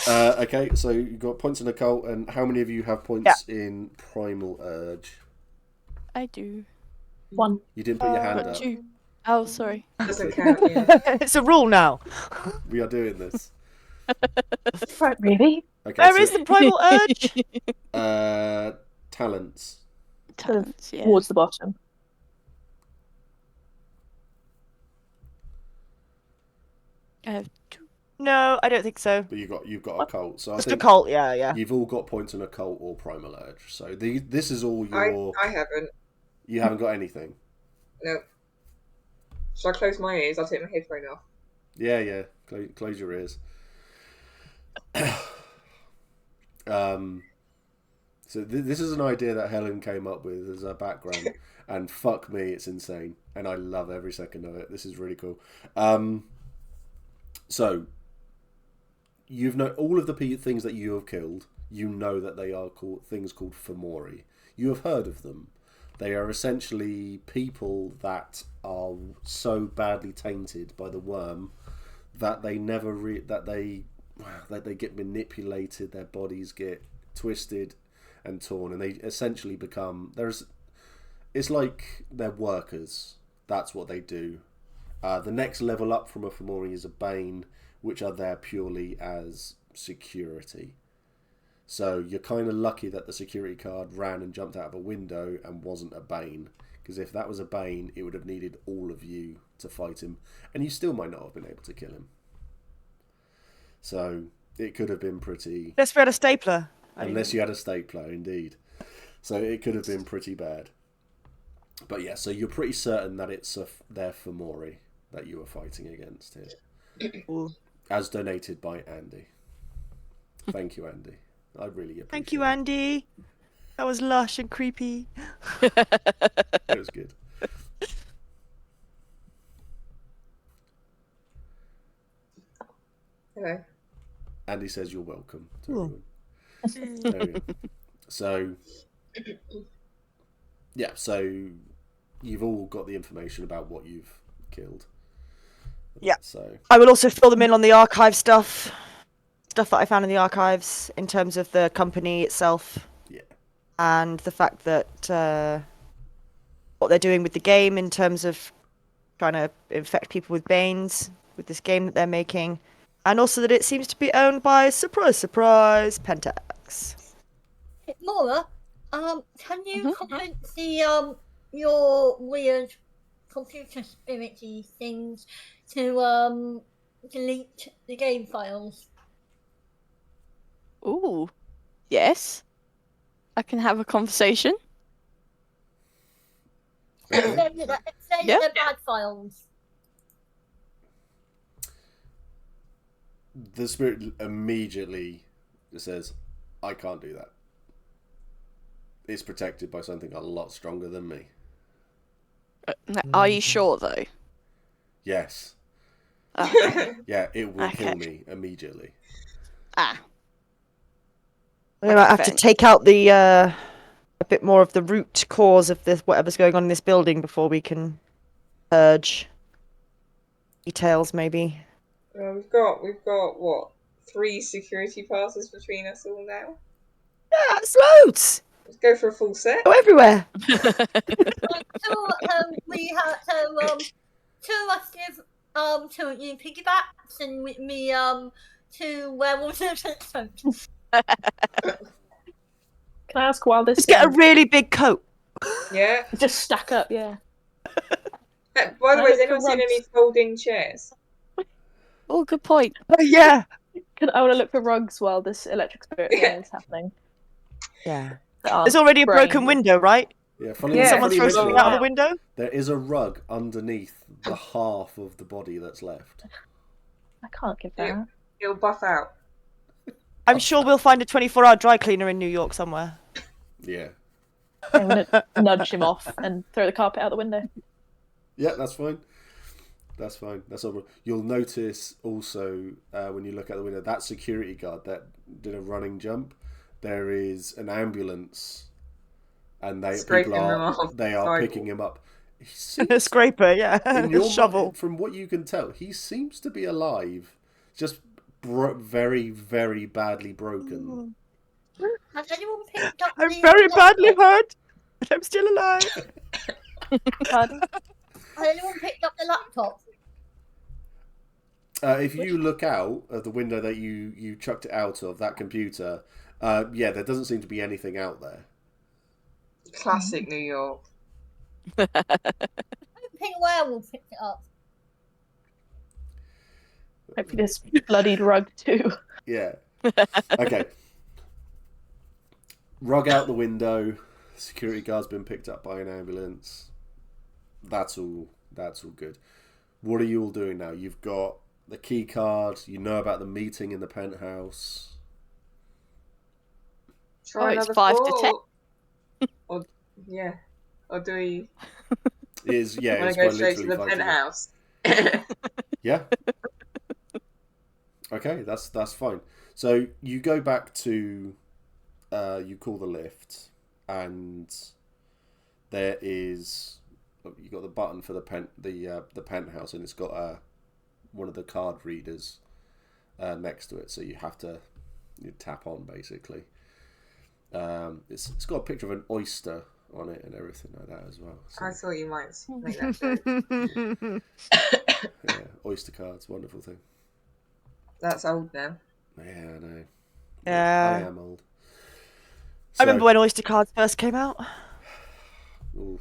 Okay, so you got points in occult, and how many of you have points in primal urge? I do. One. You didn't put your hand Got up. 2. Oh, sorry. Doesn't count. Yeah. It's a rule now. We are doing this. Right, really? Okay, Where so, is the primal urge? talents. Talents, yeah. Towards the bottom. I have 2. No, I don't think so. But you've got occult. So I Just think occult, yeah. you've all got points in occult or primal urge. So this is all your. I haven't. You haven't got anything. Nope. Shall I close my ears? I'll take my headphone off. Yeah. Close your ears. So this is an idea that Helen came up with as a background, and fuck me, it's insane, and I love every second of it. This is really cool. So you've known all of the things that you have killed. You know that they are things called Fomori. You have heard of them. They are essentially people that are so badly tainted by the worm that they never that they get manipulated. Their bodies get twisted and torn, and they essentially become it's like they're workers. That's what they do. The next level up from a Fomori is a Bane, which are there purely as security. So you're kind of lucky that the security card ran and jumped out of a window and wasn't a Bane, because if that was a Bane, it would have needed all of you to fight him, and you still might not have been able to kill him. So it could have been pretty... Unless we had a stapler. Unless you had a stapler, indeed. So it could have been pretty bad. But yeah, so you're pretty certain that it's their Fomori that you are fighting against here. As donated by Andy. Thank you, Andy. I really appreciate it. Thank you, Andy. That was lush and creepy. It was good. Hello. Andy says you're welcome to everyone. There we go. So, yeah, so you've all got the information about what you've killed. Yeah. So I will also fill them in on the archive stuff that I found in the archives in terms of the company itself. Yeah. And the fact that what they're doing with the game in terms of trying to infect people with Banes with this game that they're making. And also that it seems to be owned by, surprise, surprise, Pentax. Laura, can you convince the your weird computer spirity things to delete the game files? Ooh. Yes. I can have a conversation. Say they're bad files. The spirit immediately says, I can't do that. It's protected by something a lot stronger than me. Are you sure, though? Yes. Okay. Yeah, it will Okay. kill me immediately. Ah. We might have to take out the a bit more of the root cause of this, whatever's going on in this building, before we can purge details, maybe. We've got what, 3 security passes between us all now? Yeah, that's loads. Let's go for a full set. Go everywhere. We have two us give to you piggybacks and me 2 werewolves and Can I ask while this Just get a really big coat. Yeah. just stack up? Yeah. By the way, has anyone seen any folding chairs? Oh, good point. Oh, yeah. I want to look for rugs while this electric spirit thing is happening. Yeah. That There's aren't already a brain. broken window, right? Yeah, Did someone throw something out of the window? There is a rug underneath the half of the body that's left. I can't give that. It'll buff out. I'm sure we'll find a 24-hour dry cleaner in New York somewhere. Yeah. I'm gonna nudge him off and throw the carpet out the window. Yeah, that's fine. That's fine. That's all. You'll notice also when you look out the window, that security guard that did a running jump, there is an ambulance, and they are picking him up. He seems, A scraper, yeah. in your A shovel. mind, from what you can tell, he seems to be alive, just very, very badly broken. Has anyone picked up I'm very badly hurt, but I'm still alive. Pardon? Has anyone picked up the laptop? If you look out of the window that you chucked it out of, that computer, yeah, there doesn't seem to be anything out there. Classic New York. I don't think werewolf picked it up. Hopefully this bloodied rug too. Yeah. Okay. Rug out the window. Security guard's been picked up by an ambulance. That's all good. What are you all doing now? You've got the key card. You know about the meeting in the penthouse. Try it's another 5 to 4. Or or do we? Is Want to it's go quite straight to literally the 5 to 10. penthouse? Yeah. Okay, that's fine. So you go back to, you call the lift, and there is, you got the button for the penthouse, and it's got one of the card readers next to it. So you have to tap on basically. It's got a picture of an oyster on it and everything like that as well. So, I thought you might make that joke. yeah, oyster cards, wonderful thing. That's old now. Yeah, I know. Yeah. I am old. I remember when Oyster cards first came out. Oof.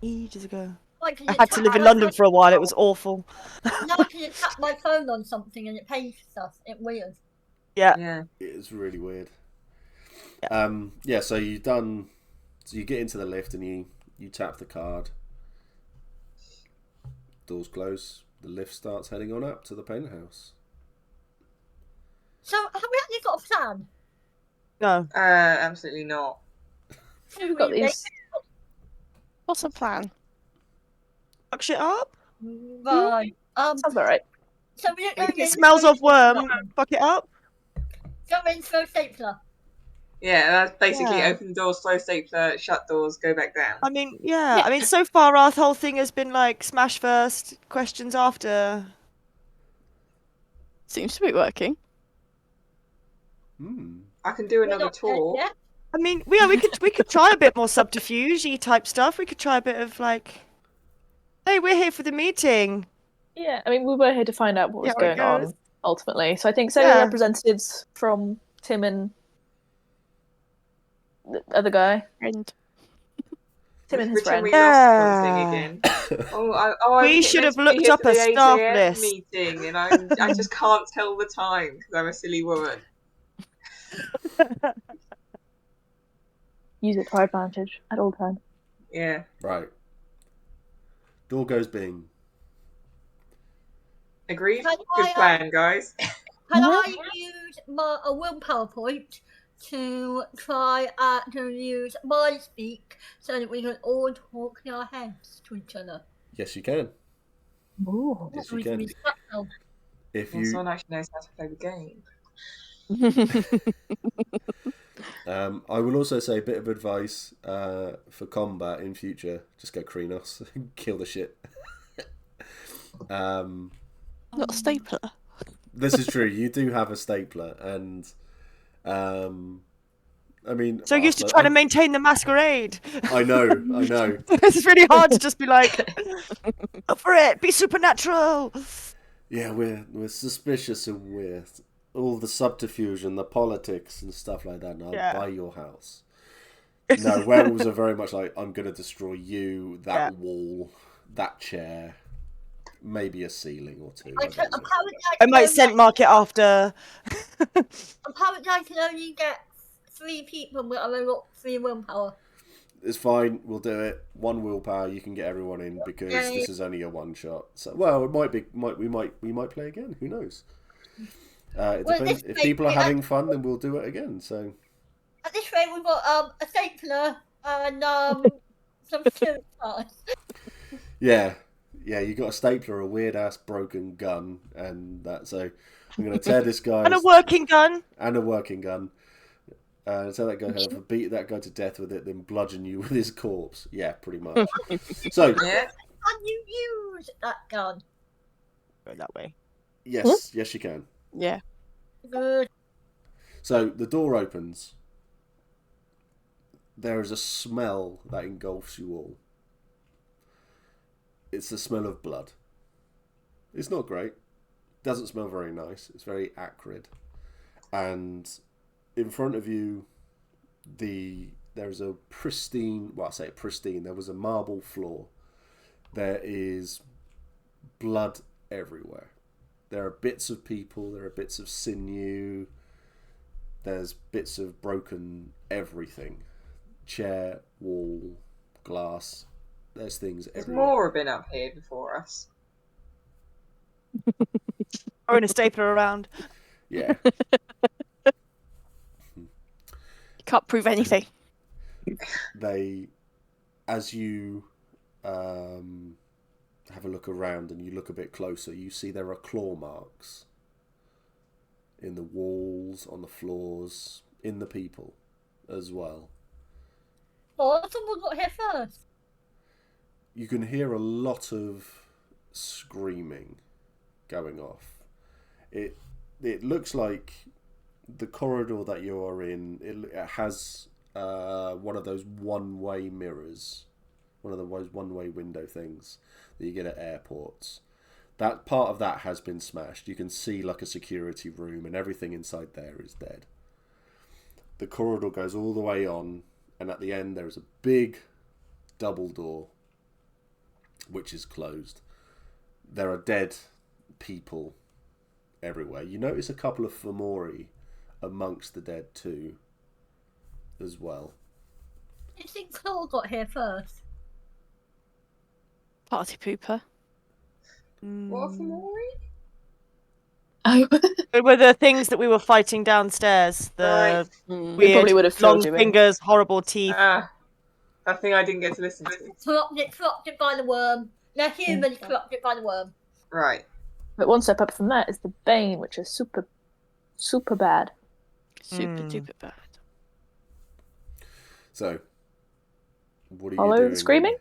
Ages ago. Like, I had to live in London for a while. It was awful. Now I can just tap my phone on something and it pays stuff. It's weird. Yeah. It's really weird. Yeah. So you've done. So you get into the lift and you tap the card. Doors close. The lift starts heading on up to the penthouse. So have we actually got a plan? No. Absolutely not. We've got these. What's the plan? Fuck shit up? Right. Sounds alright. So we don't know. It smells of worm. Fuck it up. Go in, throw stapler. Yeah, that's basically Yeah. open doors, throw stapler, shut doors, go back down. I mean, yeah. I mean, so far our whole thing has been like smash first, questions after. Seems to be working. I can do another tour. Yeah. I mean, we could try a bit more subterfuge-y type stuff. We could try a bit of like, hey, we're here for the meeting. Yeah, I mean, we were here to find out what was Yeah, going on, ultimately. So I think sending Yeah. representatives from Tim and the other guy. And Tim and his Pretend friend. we lost something again. I We was should have meant to be looked here up for a the 8 staff a.m. list. meeting, and I just can't tell the time because I'm a silly woman. Use it to our advantage at all times. Yeah. Right. Door goes bing. Agreed? Can Good I, plan, guys. Can I use a willpower point to try to use mind speak so that we can all talk in our heads to each other? Yes, you can. Ooh. Yes, So you we can can. be subtle. If Well, you someone actually knows how to play the game. I will also say a bit of advice for combat in future. Just go Krenos. Kill the shit. Not a stapler. This is true. You do have a stapler, and I mean, So used to trying to maintain the masquerade. I know. It's really hard to just be like, go for it, be supernatural. Yeah, we're suspicious and we're all the subterfuge and the politics and stuff like that. And I'll buy your house. No, werewolves are very much like, I'm going to destroy you, that wall, that chair, maybe a ceiling or two. I might scent mark it after. Apparently, I can only get 3 people with a lot 3 willpower. It's fine. We'll do it. 1 willpower. You can get everyone in because this is only a 1-shot. So, well, it might be. We might play again. Who knows? It depends. If people are having fun, then we'll do it again. So. At this rate, we've got a stapler and some suit parts. Yeah. You got a stapler, a weird ass broken gun, and that. So I'm going to tear this guy. And a working gun. So that guy beat that guy to death with it, then bludgeon you with his corpse. Yeah, pretty much. So, can you use that gun? Go that way. Yes, yes, you can. Yeah. Good. So the door opens. There is a smell that engulfs you all. It's the smell of blood. It's not great. Doesn't smell very nice. It's very acrid, and in front of you, there's a pristine. Well, I say pristine. There was a marble floor. There is blood everywhere. There are bits of people. There are bits of sinew. There's bits of broken everything. Chair, wall, glass. There's things everywhere. More have been up here before us. Throwing a stapler around. Yeah. Can't prove anything. As you have a look around and you look a bit closer, you see there are claw marks in the walls, on the floors, in the people as well. Oh, someone got here first. You can hear a lot of screaming going off. It looks like the corridor that you are in, it has one of those one-way mirrors, one of those one-way window things that you get at airports. That part of that has been smashed. You can see like a security room and everything inside there is dead. The corridor goes all the way on, and at the end there is a big double door which is closed. There are dead people everywhere. You notice a couple of Fomori amongst the dead too, as well. Do you think Claw got here first? Party pooper. What for Maury? It were the things that we were fighting downstairs. The Right. We probably would weird, have long filled you in. fingers, horrible teeth. That thing I didn't get to listen to. Corrupted by the worm. They're humans corrupted by the worm. Right. But one step up from that is the Bane, which is super, super bad. Super duper bad. So, what are you Follow doing? the screaming?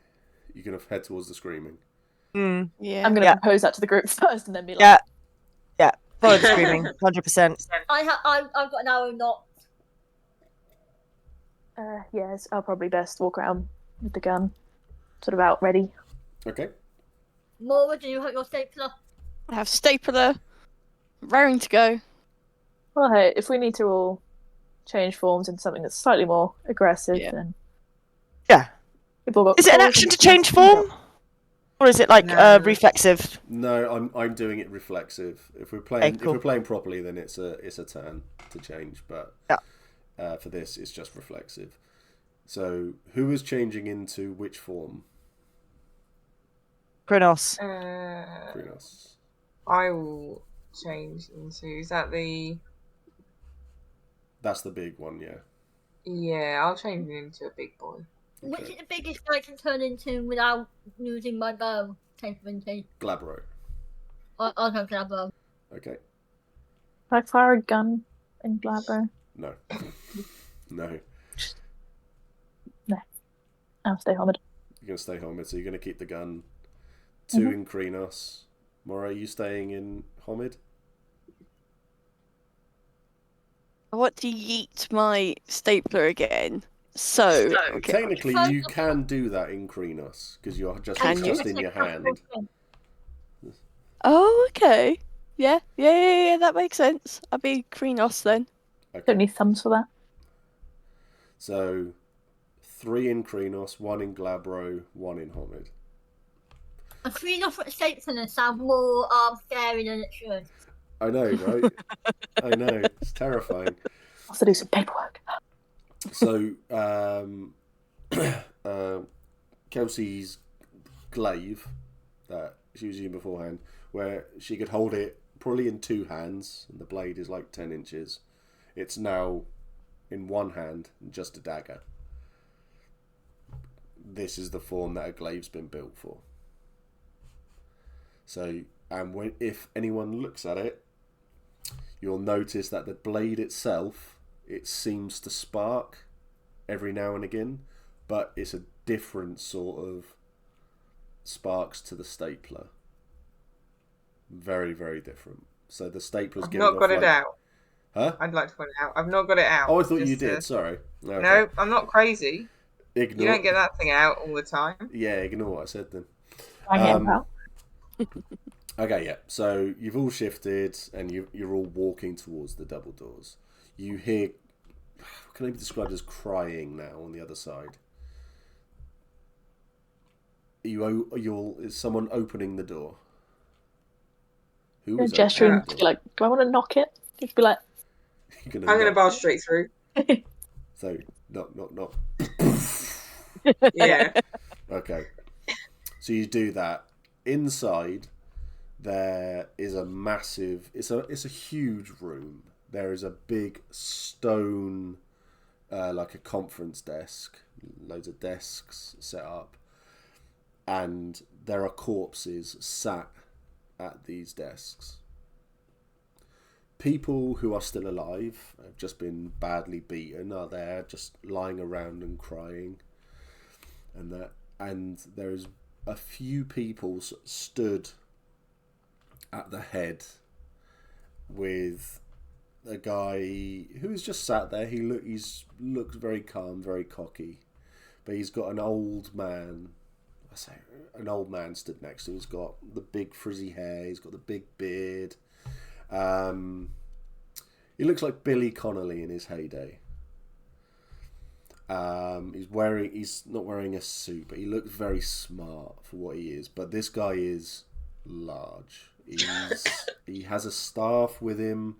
You're going to head towards the screaming. Yeah. I'm going to propose that to the group first and then be like... Yeah. Follow the screaming, 100%. I've got an arrow knot. Yes, I'll probably best walk around with the gun. Sort of out, ready. Okay. Mora, do you have your stapler? I have stapler, raring to go. Well, hey, if we need to all change forms into something that's slightly more aggressive, then... Yeah. We've all got Is it an claws action and to change form? Or is it like No. reflexive? No, I'm doing it reflexive. If we're playing Okay, cool. if we're playing properly, then it's a turn to change. But for this, it's just reflexive. So who is changing into which form? Kronos. Krenos. I will change into. Is that the? That's the big one, yeah. Yeah, I'll change into a big boy. Which is the biggest I can turn into without losing my bow capability? Glabro. I'll go Glabro. Okay. Can I fire a gun in Glabro? No. No. No. I'll stay Homid. You're going to stay Homid, so you're going to keep the gun. 2 in Krenos. Mora, are you staying in Homid? I want to yeet my stapler again. So, okay. Technically, you can do that in Krenos, because it's just in your hand. Oh, okay. Yeah, that makes sense. I'll be Krenos then. Okay. Don't need thumbs for that. So, 3 in Krenos, 1 in Glabro, 1 in Homid. A 3 different states in it sound more scary than it should. I know, right? I know. It's terrifying. I'll have to do some paperwork. So, Kelsey's glaive that she was using beforehand, where she could hold it probably in 2 hands, and the blade is like 10 inches. It's now in 1 hand and just a dagger. This is the form that a glaive's been built for. So, and if anyone looks at it, you'll notice that the blade itself, it seems to spark every now and again, but it's a different sort of sparks to the stapler. Very, very different. So the stapler's I've giving not got off it out. Huh? I'd like to point it out. I've not got it out. Oh, I thought you did. Sorry. Okay. No, I'm not crazy. Ignore. You don't get that thing out all the time. Yeah, ignore what I said then. I get out. Okay, yeah. So you've all shifted, and you're all walking towards the double doors. You hear, can it be described as crying now on the other side? Is someone opening the door? Who is gesturing to be like, do I want to knock it? Just be like, I'm gonna barge straight through. So knock. Yeah. Okay. So you do that. Inside, there is a massive. It's a huge room. There is a big stone, like a conference desk. Loads of desks set up, and there are corpses sat at these desks. People who are still alive, have just been badly beaten, are there just lying around and crying, and there is a few people stood at the head with a guy who is just sat there. He looks very calm, very cocky, but he's got an old man. An old man stood next to him. He's got the big frizzy hair. He's got the big beard. He looks like Billy Connolly in his heyday. He's not wearing a suit, but he looks very smart for what he is. But this guy is large. He has a staff with him,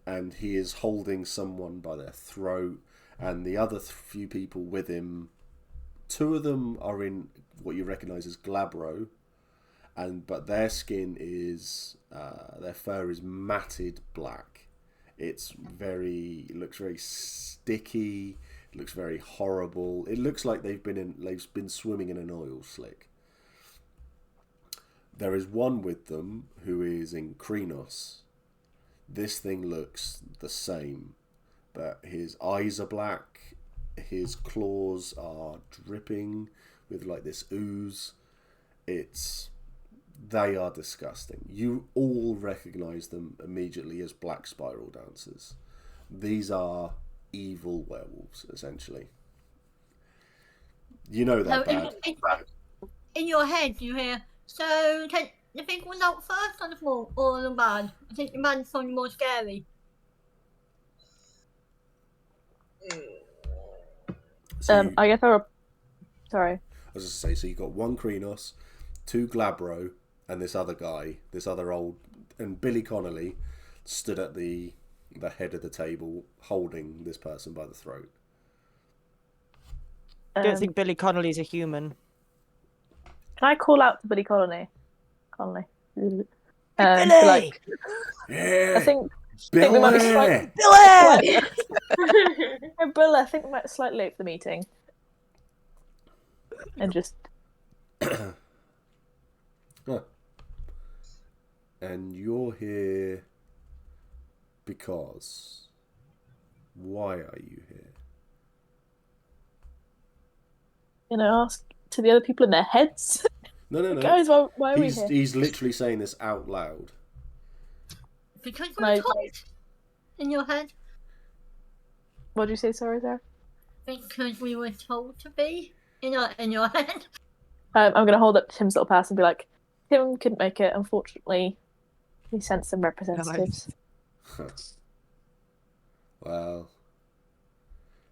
and he is holding someone by their throat. And the other few people with him, 2 of them are in what you recognise as glabro, but their skin is their fur is matted black. It looks very sticky. It looks very horrible. It looks like they've been swimming in an oil slick. There is one with them who is in Krenos. This thing looks the same, but his eyes are black. His claws are dripping with like this ooze. They are disgusting. You all recognise them immediately as Black Spiral Dancers. These are evil werewolves, essentially. You know that bad. In your head, you hear, so take the big one out first on the small or the bad? I think the bad's something more scary. So I guess sorry. I was just say, so you got 1 Krenos, 2 glabro, and this other guy, this other old, and Billy Connolly stood at the head of the table holding this person by the throat. I don't think Billy Connolly's a human. Can I call out to Billy Connolly? Billy! Like, Yeah! I think Billy! we might be slightly... Billy! Hey, Bill, I think we might be slightly late for the meeting. And just... Huh. And you're here because Why are you here? Ask to the other people in their heads. No. Guys, why are we here? He's literally saying this out loud. Because we're told in your head. What did you say, sorry, there? Because we were told to be in your head. I'm going to hold up Tim's little pass and be like, Tim couldn't make it, unfortunately. We sent some representatives. Well,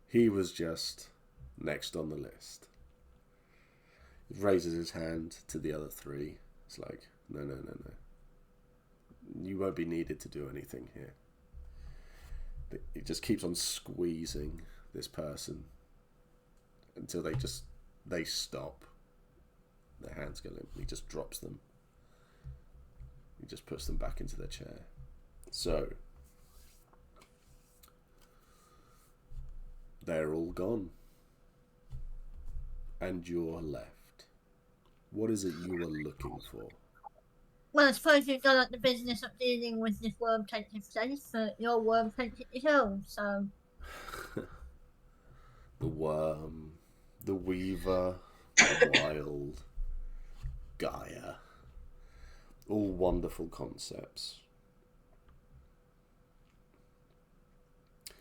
he was just next on the list. He raises his hand to the other three. It's like, no. You won't be needed to do anything here. It just keeps on squeezing this person until they stop. Their hands go limp. He just drops them. He just puts them back into their chair. So, they're all gone. And you're left. What is it you are looking for? Well, I suppose you've done up the business of dealing with this worm taking place, but your worm takes it yourself, so. The worm, the weaver, the wild, Gaia. All wonderful concepts.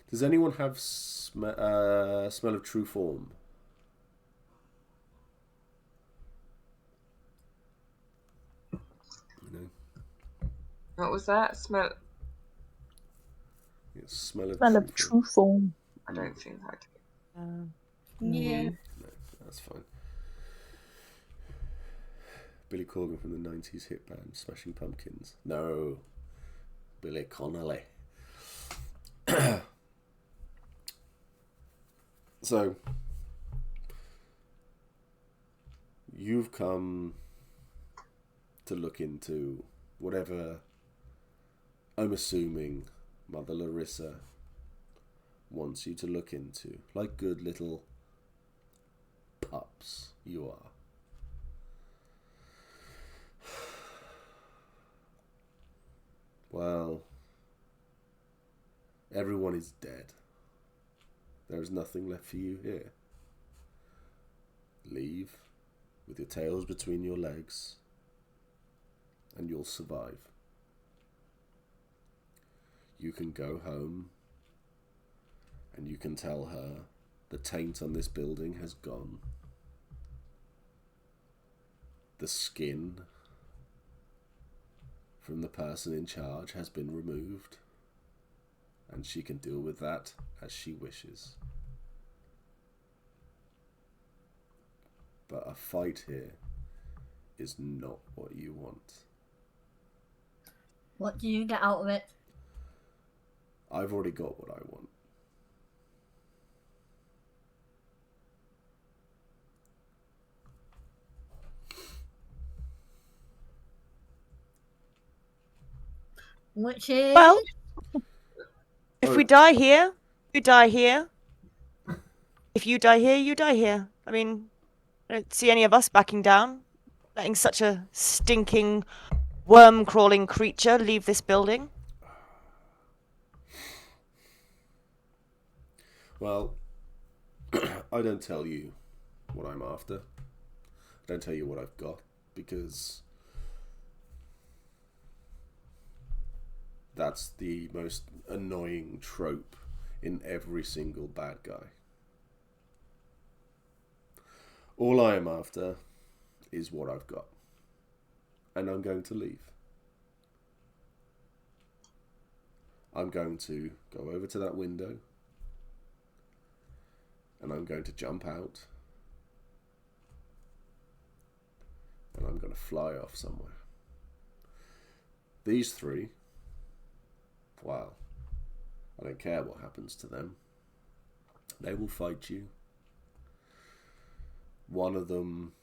Does anyone have smell of true form? No. What was that? Smell. Yeah, smell of true form. I don't think I do. Yeah. No, that's fine. Billy Corgan from the 90s hit band Smashing Pumpkins. No. Billy Connolly. So, you've come to look into whatever, I'm assuming, Mother Larissa wants you to look into. Like good little pups you are. Well, everyone is dead. There is nothing left for you here. Leave with your tails between your legs and you'll survive. You can go home and you can tell her the taint on this building has gone. The skin from the person in charge has been removed, and she can deal with that as she wishes. But a fight here is not what you want. What do you get out of it? I've already got what I want. Which is... Well, if we die here, you die here. If you die here, you die here. I mean, I don't see any of us backing down, letting such a stinking, worm-crawling creature leave this building. Well, I don't tell you what I'm after. I don't tell you what I've got, because that's the most annoying trope in every single bad guy. All I am after is what I've got. And I'm going to leave. I'm going to go over to that window. And I'm going to jump out. And I'm going to fly off somewhere. These three, well, I don't care what happens to them. They will fight you. One of them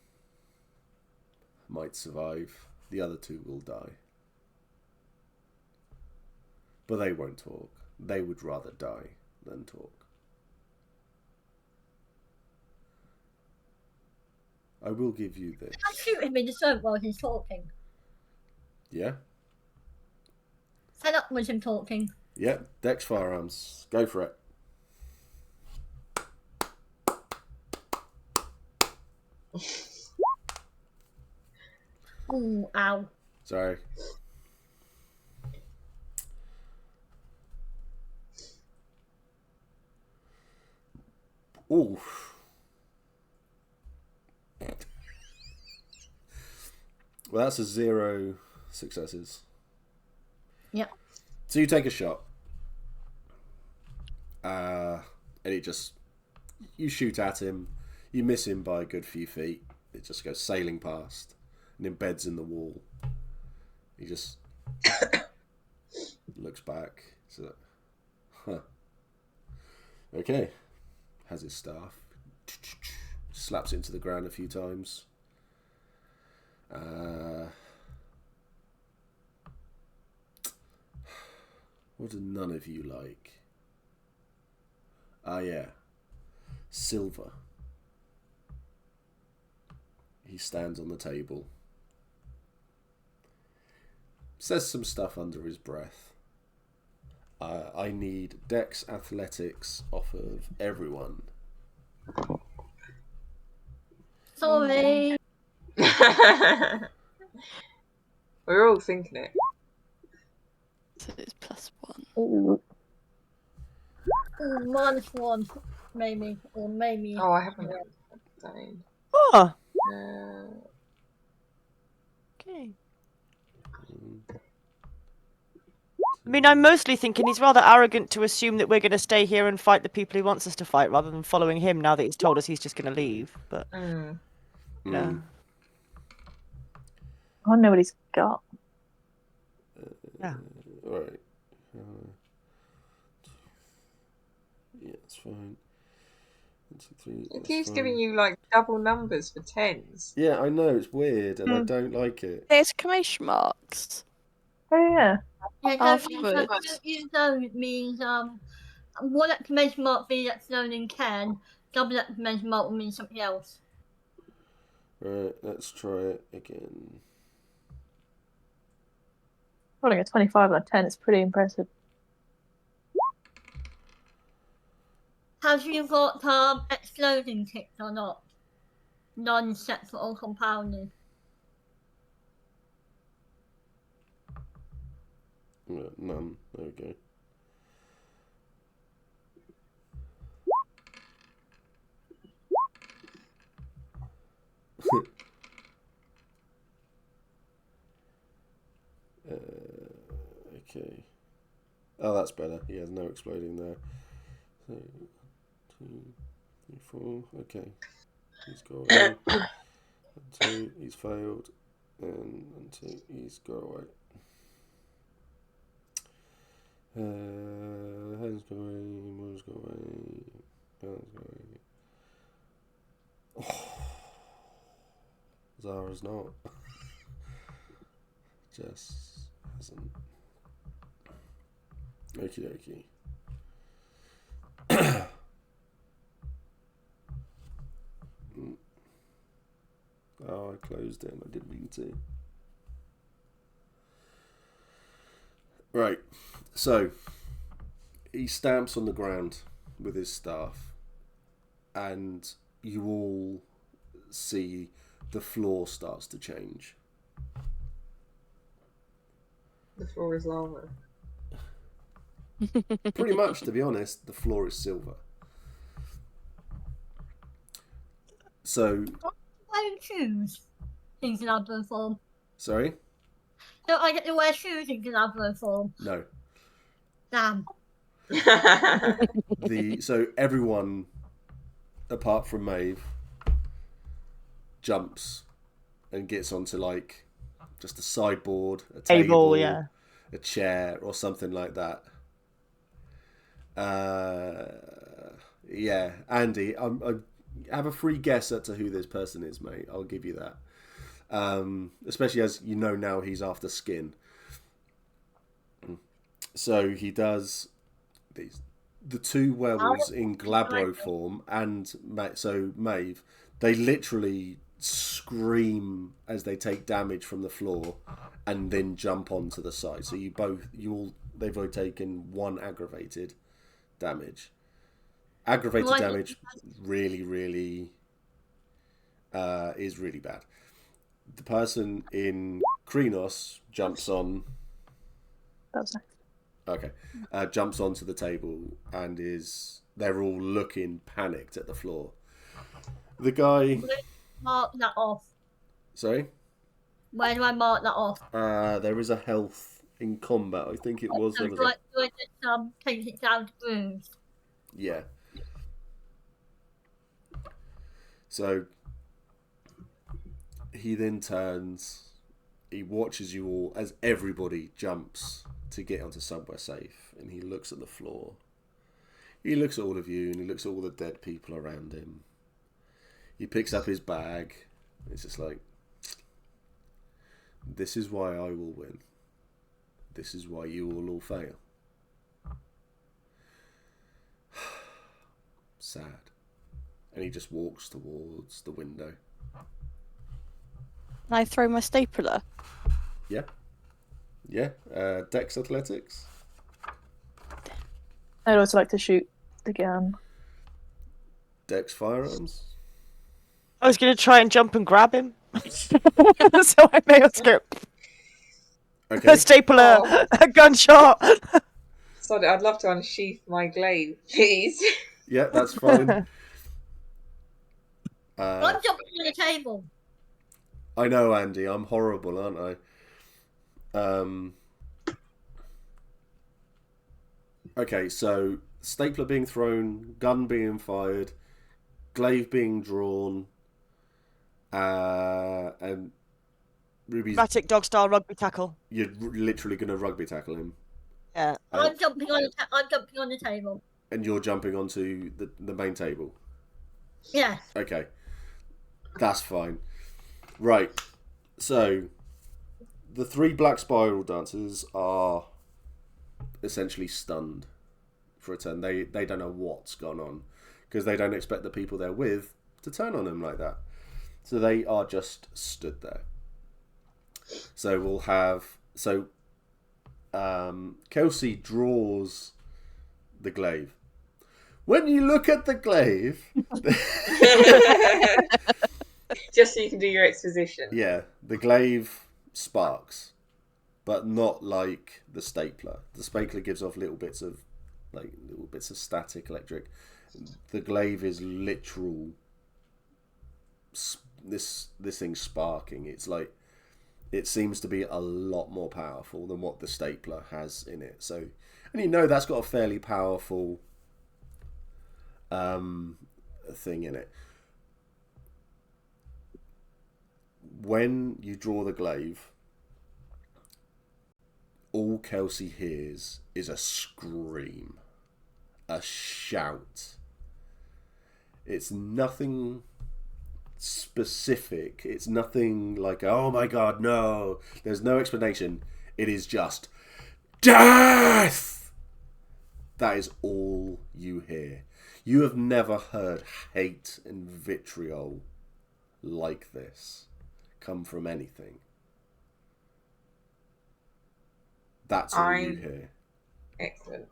might survive. The other two will die. But they won't talk. They would rather die than talk. I will give you this. I shoot him in the throat while he's talking. Yeah? Fed up with him talking. Yeah, Dex firearms. Go for it. Ooh, ow. Sorry. Ooh. Well, that's a 0 successes. Yep. So you take a shot. And he just... You shoot at him. You miss him by a good few feet. It just goes sailing past and embeds in the wall. He just looks back. So, huh. Okay. Has his staff. Slaps it into the ground a few times. What do none of you like? Ah, yeah. Silver. He stands on the table. Says some stuff under his breath. I need Dex Athletics off of everyone. Sorry. We're all thinking it. So it's +1. Ooh. Ooh, -1, maybe, or maybe. Oh, I haven't got that in. Oh, okay. I mean, I'm mostly thinking he's rather arrogant to assume that we're going to stay here and fight the people he wants us to fight, rather than following him now that he's told us he's just going to leave. But yeah, I don't know what he's got. yeah. All right. Yeah, it's fine. 1, 2, 3. It keeps giving you like double numbers for 10s. Yeah, I know, it's weird and I don't like it. The exclamation marks. Oh yeah. Yeah, Afterwards. don't use those means one exclamation mark means that's known in Ken, double exclamation mark will mean something else. Right, let's try it again. Rolling a 25 on a 10 is pretty impressive. Have you got exploding kits or not? Non-separate or compounded? None. There we go. Okay. Oh, that's better. He has no exploding there. So, 2, 3, 4. Okay. He's got away. 2, he's failed. And 2, he's got away. Hands go away. Moves go away. Hands go away. Oh. Zara's not. Just hasn't. Okie dokie. Oh, I closed it and I didn't mean to. Right, so he stamps on the ground with his staff, and you all see the floor starts to change. The floor is lava. Pretty much, to be honest, the floor is silver. So, I don't choose in Glabro form. sorry? Don't I get to wear shoes in Glabro form? No. Damn. So everyone, apart from Maeve, jumps and gets onto like just a sideboard, a table, yeah. a chair, or something like that. Yeah, Andy, I have a free guess as to who this person is, mate. I'll give you that. Especially as you know now he's after skin. So he does these. The two werewolves in Glabro form and so Maeve, they literally scream as they take damage from the floor and then jump onto the side. So they've all taken 1 aggravated damage. Aggravated damage really, really is really bad. The person in Krenos jumps on. That was nice. Okay, jumps onto the table and they're all looking panicked at the floor. The guy. Mark that off. Sorry? Where do I mark that off? There is a health in combat. I think it was. So do I just take it down to bruised? Yeah. So he then turns. He watches you all as everybody jumps to get onto somewhere safe, and he looks at the floor. He looks at all of you, and he looks at all the dead people around him. He picks up his bag. It's just like, this is why I will win. This is why you will all fail. Sad. And he just walks towards the window. Can I throw my stapler? Yeah. Yeah. Dex Athletics. I'd also like to shoot the gun. Dex Firearms. I was going to try and jump and grab him. So I may have to go. Okay. A stapler, a gunshot. Sorry, I'd love to unsheath my glaive, please. Yeah, that's fine. I'm jumping on the table. I know, Andy. I'm horrible, aren't I? Okay, so stapler being thrown, gun being fired, glaive being drawn, and Ruby's. Dramatic dog style rugby tackle. You're literally going to rugby tackle him. Yeah. I'm jumping on the table. And you're jumping onto the main table. Yeah. Okay, that's fine. Right, so the three black spiral dancers are essentially stunned for a turn. They don't know what's gone on because they don't expect the people they're with to turn on them like that. So they are just stood there. So we'll have Kelsey draws the glaive. When you look at the glaive, Just so you can do your exposition. yeah, the glaive sparks, but not like the stapler. The stapler gives off little bits of static electric. The glaive is literal. This thing sparking. It's like it seems to be a lot more powerful than what the stapler has in it. So, and you know that's got a fairly powerful thing in it. When you draw the glaive, all Kelsey hears is a scream, a shout. It's nothing specific. It's nothing like, oh my god, no. There's no explanation. It is just death. That is all you hear. You have never heard hate and vitriol like this come from anything. That's all you hear. Excellent.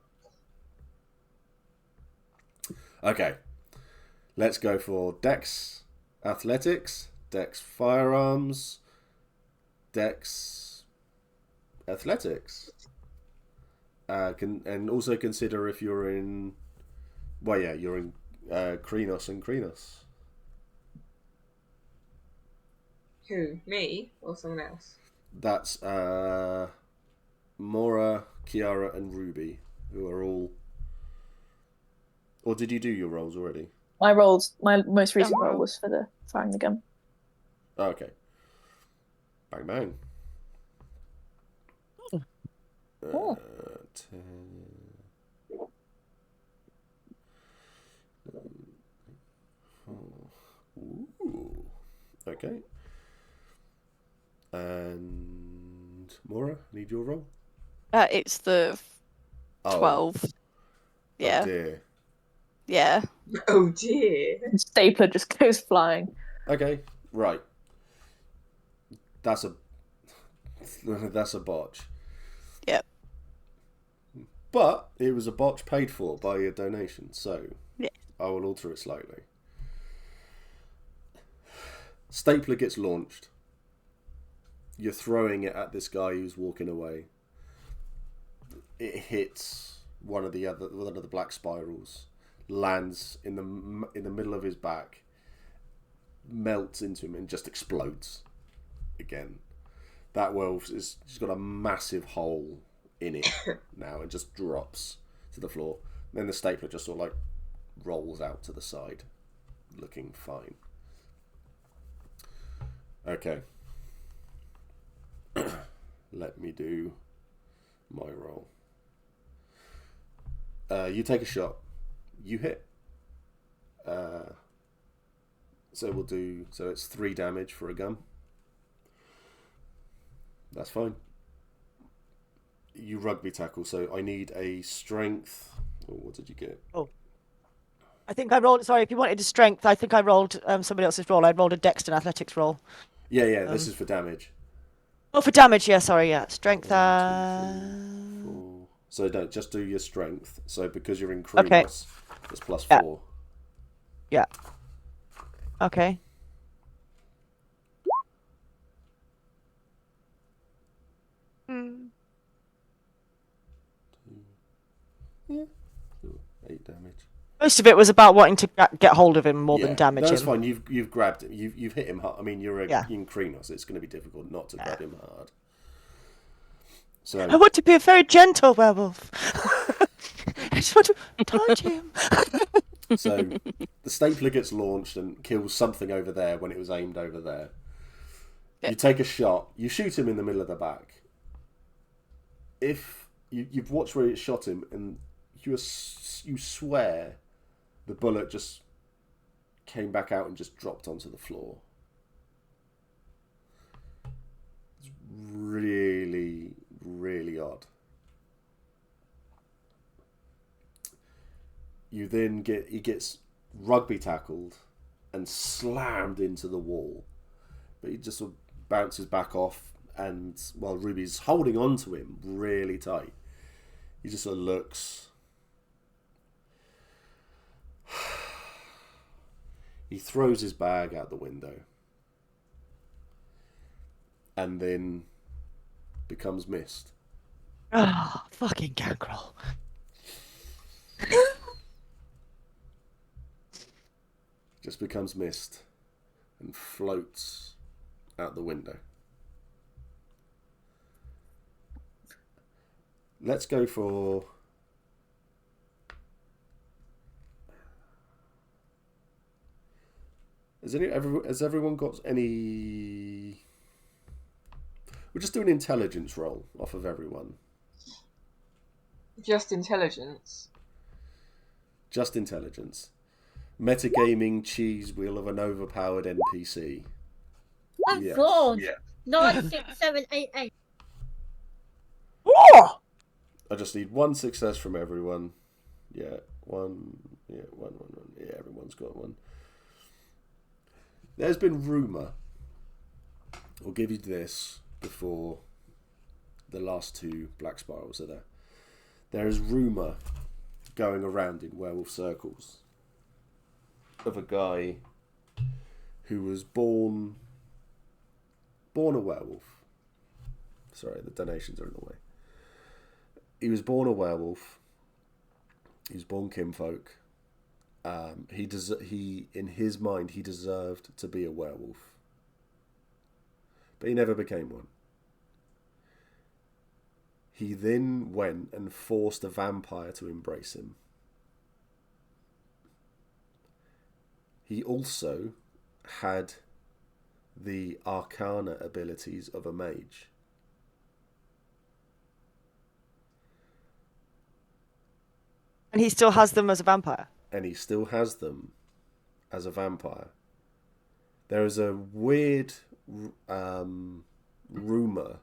Okay. Let's go for Dex Athletics, Dex Firearms, Dex Athletics. And also consider if you're in... Well, yeah, you're in Krenos and Krenos. Who? Me? Or someone else? That's Mora, Kiara, and Ruby, who are all... Or did you do your rolls already? My most recent roll was for the firing the gun. Oh, okay. Bang, bang. Oh. 10... Ooh. Okay. And Mora, need your roll? It's the 12. Yeah. Oh dear. Yeah. Oh dear. Stapler just goes flying. Okay, right. That's a botch. Yep. But it was a botch paid for by your donation, so yeah. I will alter it slightly. Stapler gets launched. You're throwing it at this guy who's walking away. It hits one of the black spirals, lands in the middle of his back, melts into him, and just explodes again. That werewolf she's got a massive hole in it now and just drops to the floor. And then the stapler just sort of like rolls out to the side, looking fine. Okay. Let me do my roll. You take a shot. You hit. So it's 3 damage for a gun. That's fine. You rugby tackle, so I need a strength. Oh, what did you get? Oh. I think I rolled, sorry, if you wanted a strength, I think I rolled somebody else's roll. I rolled a dex and athletics roll. Yeah, this is for damage. Oh, for damage, yeah, sorry, yeah. Strength, 1, 2, 3, 4. So don't, just do your strength. So because you're in Krenos, okay. it's +4. Yeah. Okay. Yeah. 8 damage. Most of it was about wanting to get hold of him more than damage him. That's fine. You've grabbed him. You've hit him hard. I mean, you're in Krenos. It's going to be difficult not to grab him hard. So I want to be a very gentle werewolf. I just want to touch him. So the stapler gets launched and kills something over there when it was aimed over there. You take a shot. You shoot him in the middle of the back. If you've watched where it shot him, and you swear the bullet just came back out and just dropped onto the floor. It's really, really odd. He gets rugby tackled and slammed into the wall, but he just sort of bounces back off, and while Ruby's holding on to him really tight, he just sort of looks. He throws his bag out the window and then becomes mist. Oh, fucking gangrel. Just becomes mist and floats out the window. Let's go for... Has everyone got any... We'll just do an intelligence roll off of everyone. Just intelligence? Just intelligence. Metagaming cheese wheel of an overpowered NPC. Oh, Yes. God. Yeah. 9, 6, 7, 8, 8. Oh! I just need 1 success from everyone. Yeah, one. Yeah, one. Yeah, everyone's got one. There's been rumour. I'll give you this before the last 2 black spirals are there. There is rumour going around in werewolf circles of a guy who was born a werewolf. Sorry, the donations are in the way. He was born a werewolf. He was born kinfolk. He in his mind he deserved to be a werewolf, but he never became one. He then went and forced a vampire to embrace him. He also had the arcana abilities of a mage. And he still has them as a vampire. And he still has them as a vampire. There is a weird rumour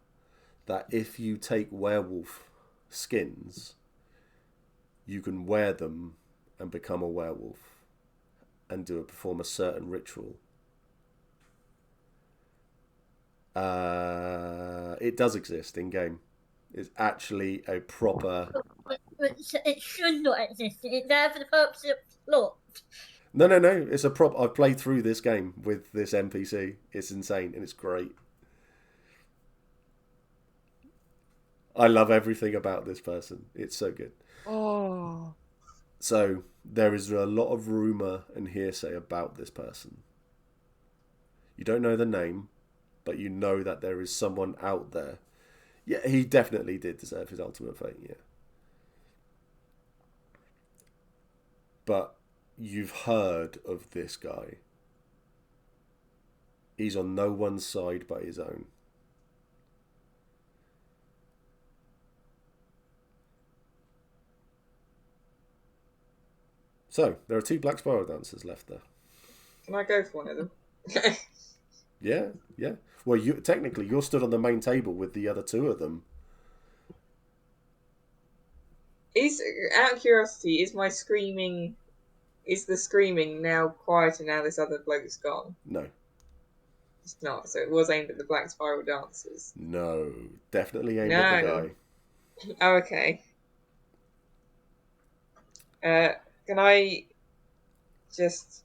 that if you take werewolf skins, you can wear them and become a werewolf and perform a certain ritual. It does exist in game. It's actually a proper... It should not exist. It's there for the purpose of plot. No. It's a prop. I've played through this game with this NPC. It's insane and it's great. I love everything about this person. It's so good. Oh. So there is a lot of rumor and hearsay about this person. You don't know the name, but you know that there is someone out there. Yeah, he definitely did deserve his ultimate fate, yeah. But you've heard of this guy. He's on no one's side but his own. So, there are 2 Black Spiral dancers left there. Can I go for one of them? Yeah. Well, technically, you're stood on the main table with the other 2 of them. Out of curiosity, is the screaming now quieter now this other bloke's gone? No. It's not, so it was aimed at the Black Spiral dancers. No. Definitely aimed at the guy. Oh, okay. Can I just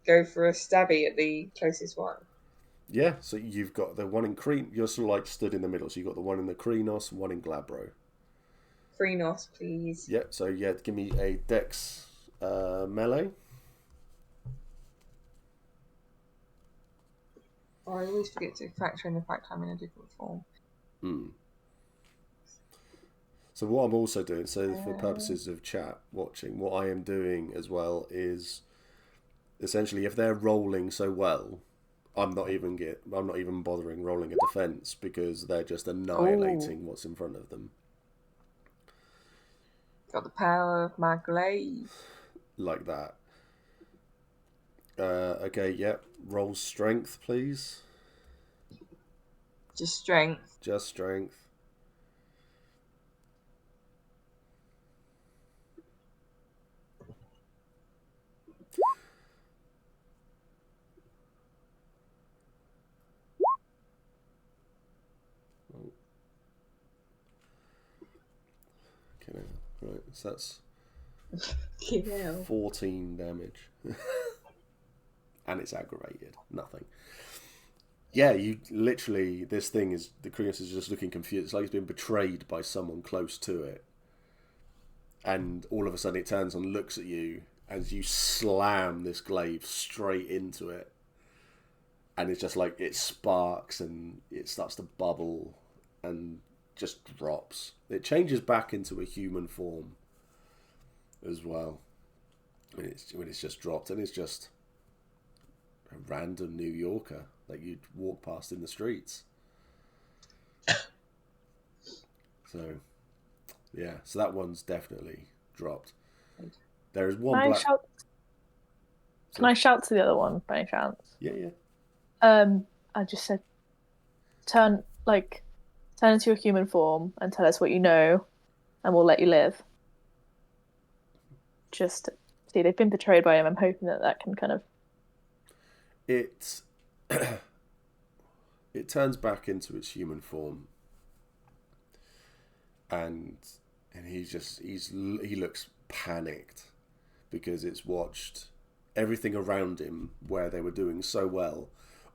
go for a stabby at the closest one? Yeah, so you've got the one in Kreen. You're sort of like stood in the middle. So you've got the one in the Kreenos, one in Glabro. Kreenos, please. Yeah, so yeah, give me a Dex melee. Oh, I always forget to factor in the fact I'm in a different form. So what I'm also doing, so for purposes of chat watching, what I am doing as well is essentially if they're rolling so well, I'm not even bothering rolling a defense because they're just annihilating what's in front of them. Got the power of my glaive. Like that. Okay, yep. Roll strength, please. Just strength. Just strength. Okay, right, so that's 14 damage. And it's aggravated. Nothing. Yeah, you literally, this thing is, the Kreenos is just looking confused. It's like it's been betrayed by someone close to it. And all of a sudden it turns and looks at you as you slam this glaive straight into it. And it's just like, it sparks and it starts to bubble and just drops. It changes back into a human form as well. When it's just dropped, and it's just a random New Yorker that you'd walk past in the streets. So, yeah, so that one's definitely dropped. There is one black... Can I shout to the other one by any chance? Yeah. I just said, turn into your human form and tell us what you know, and we'll let you live. Just see, they've been betrayed by him. I'm hoping that can kind of... It turns back into its human form, and he looks panicked because it's watched everything around him where they were doing so well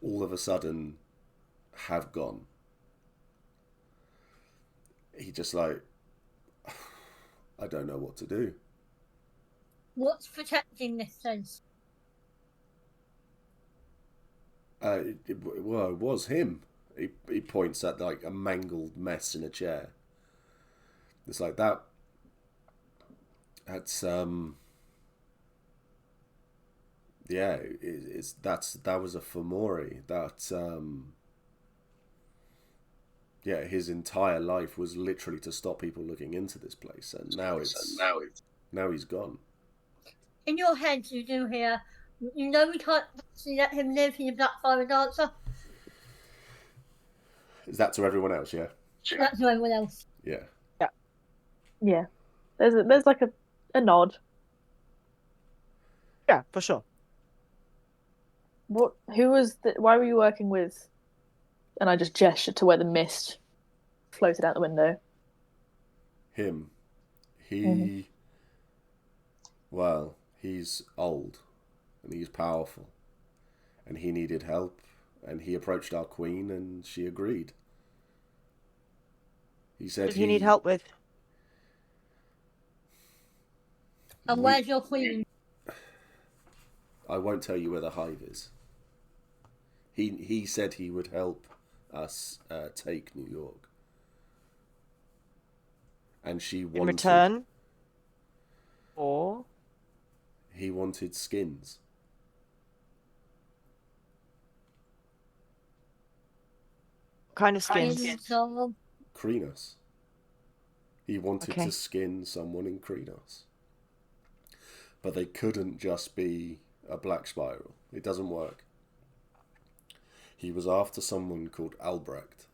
all of a sudden have gone. He just like, I don't know what to do. What's protecting this sense? It was him. He points at like a mangled mess in a chair. It's like that. That's yeah. That was a Fomori. Yeah, his entire life was literally to stop people looking into this place, and now he's gone. In your head, you do hear, you know we can't actually let him live, he's a Black Spiral dancer. Is that to everyone else, yeah? That's to everyone else. Yeah. Yeah. There's like a nod. Yeah, for sure. Why were you working with... And I just gestured to where the mist floated out the window. Him. He He's old and he's powerful and he needed help, and he approached our queen and she agreed. He said What did he need help with? And where's your queen? I won't tell you where the hive is. He said he would help us take New York. And she wanted... In return? Or? He wanted skins. What kind of skins? Kreenos. He wanted to skin someone in Kreenos. But they couldn't just be a black spiral. It doesn't work. He was after someone called Albrecht.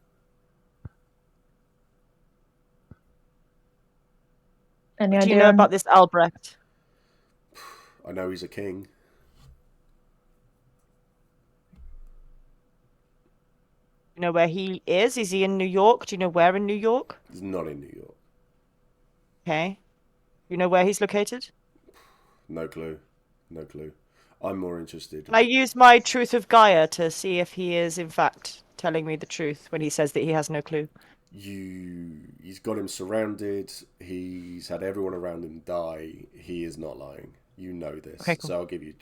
What do you know about this Albrecht? I know he's a king. You know where he is? Is he in New York? Do you know where in New York? He's not in New York. Okay. You know where he's located? No clue. No clue. I'm more interested. Can I use my truth of Gaia to see if he is, in fact, telling me the truth when he says that he has no clue? He's got him surrounded. He's had everyone around him die. He is not lying. You know this. Okay, cool. So I'll give you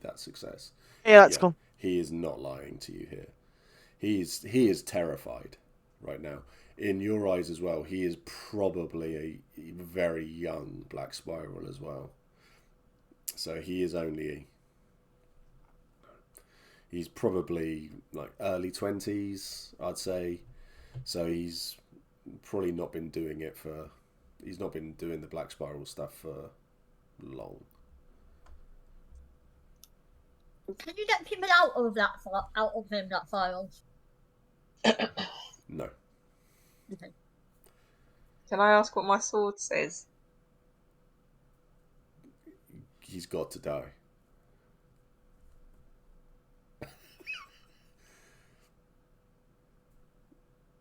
that success. Yeah, that's cool. He is not lying to you here. He is terrified right now. In your eyes as well, he is probably a very young Black Spiral as well. So he is he's probably like early 20s, I'd say. So he's probably not been doing he's not been doing the Black Spiral stuff for long. Can you get people out of that file? No. Okay. Can I ask what my sword says? He's got to die.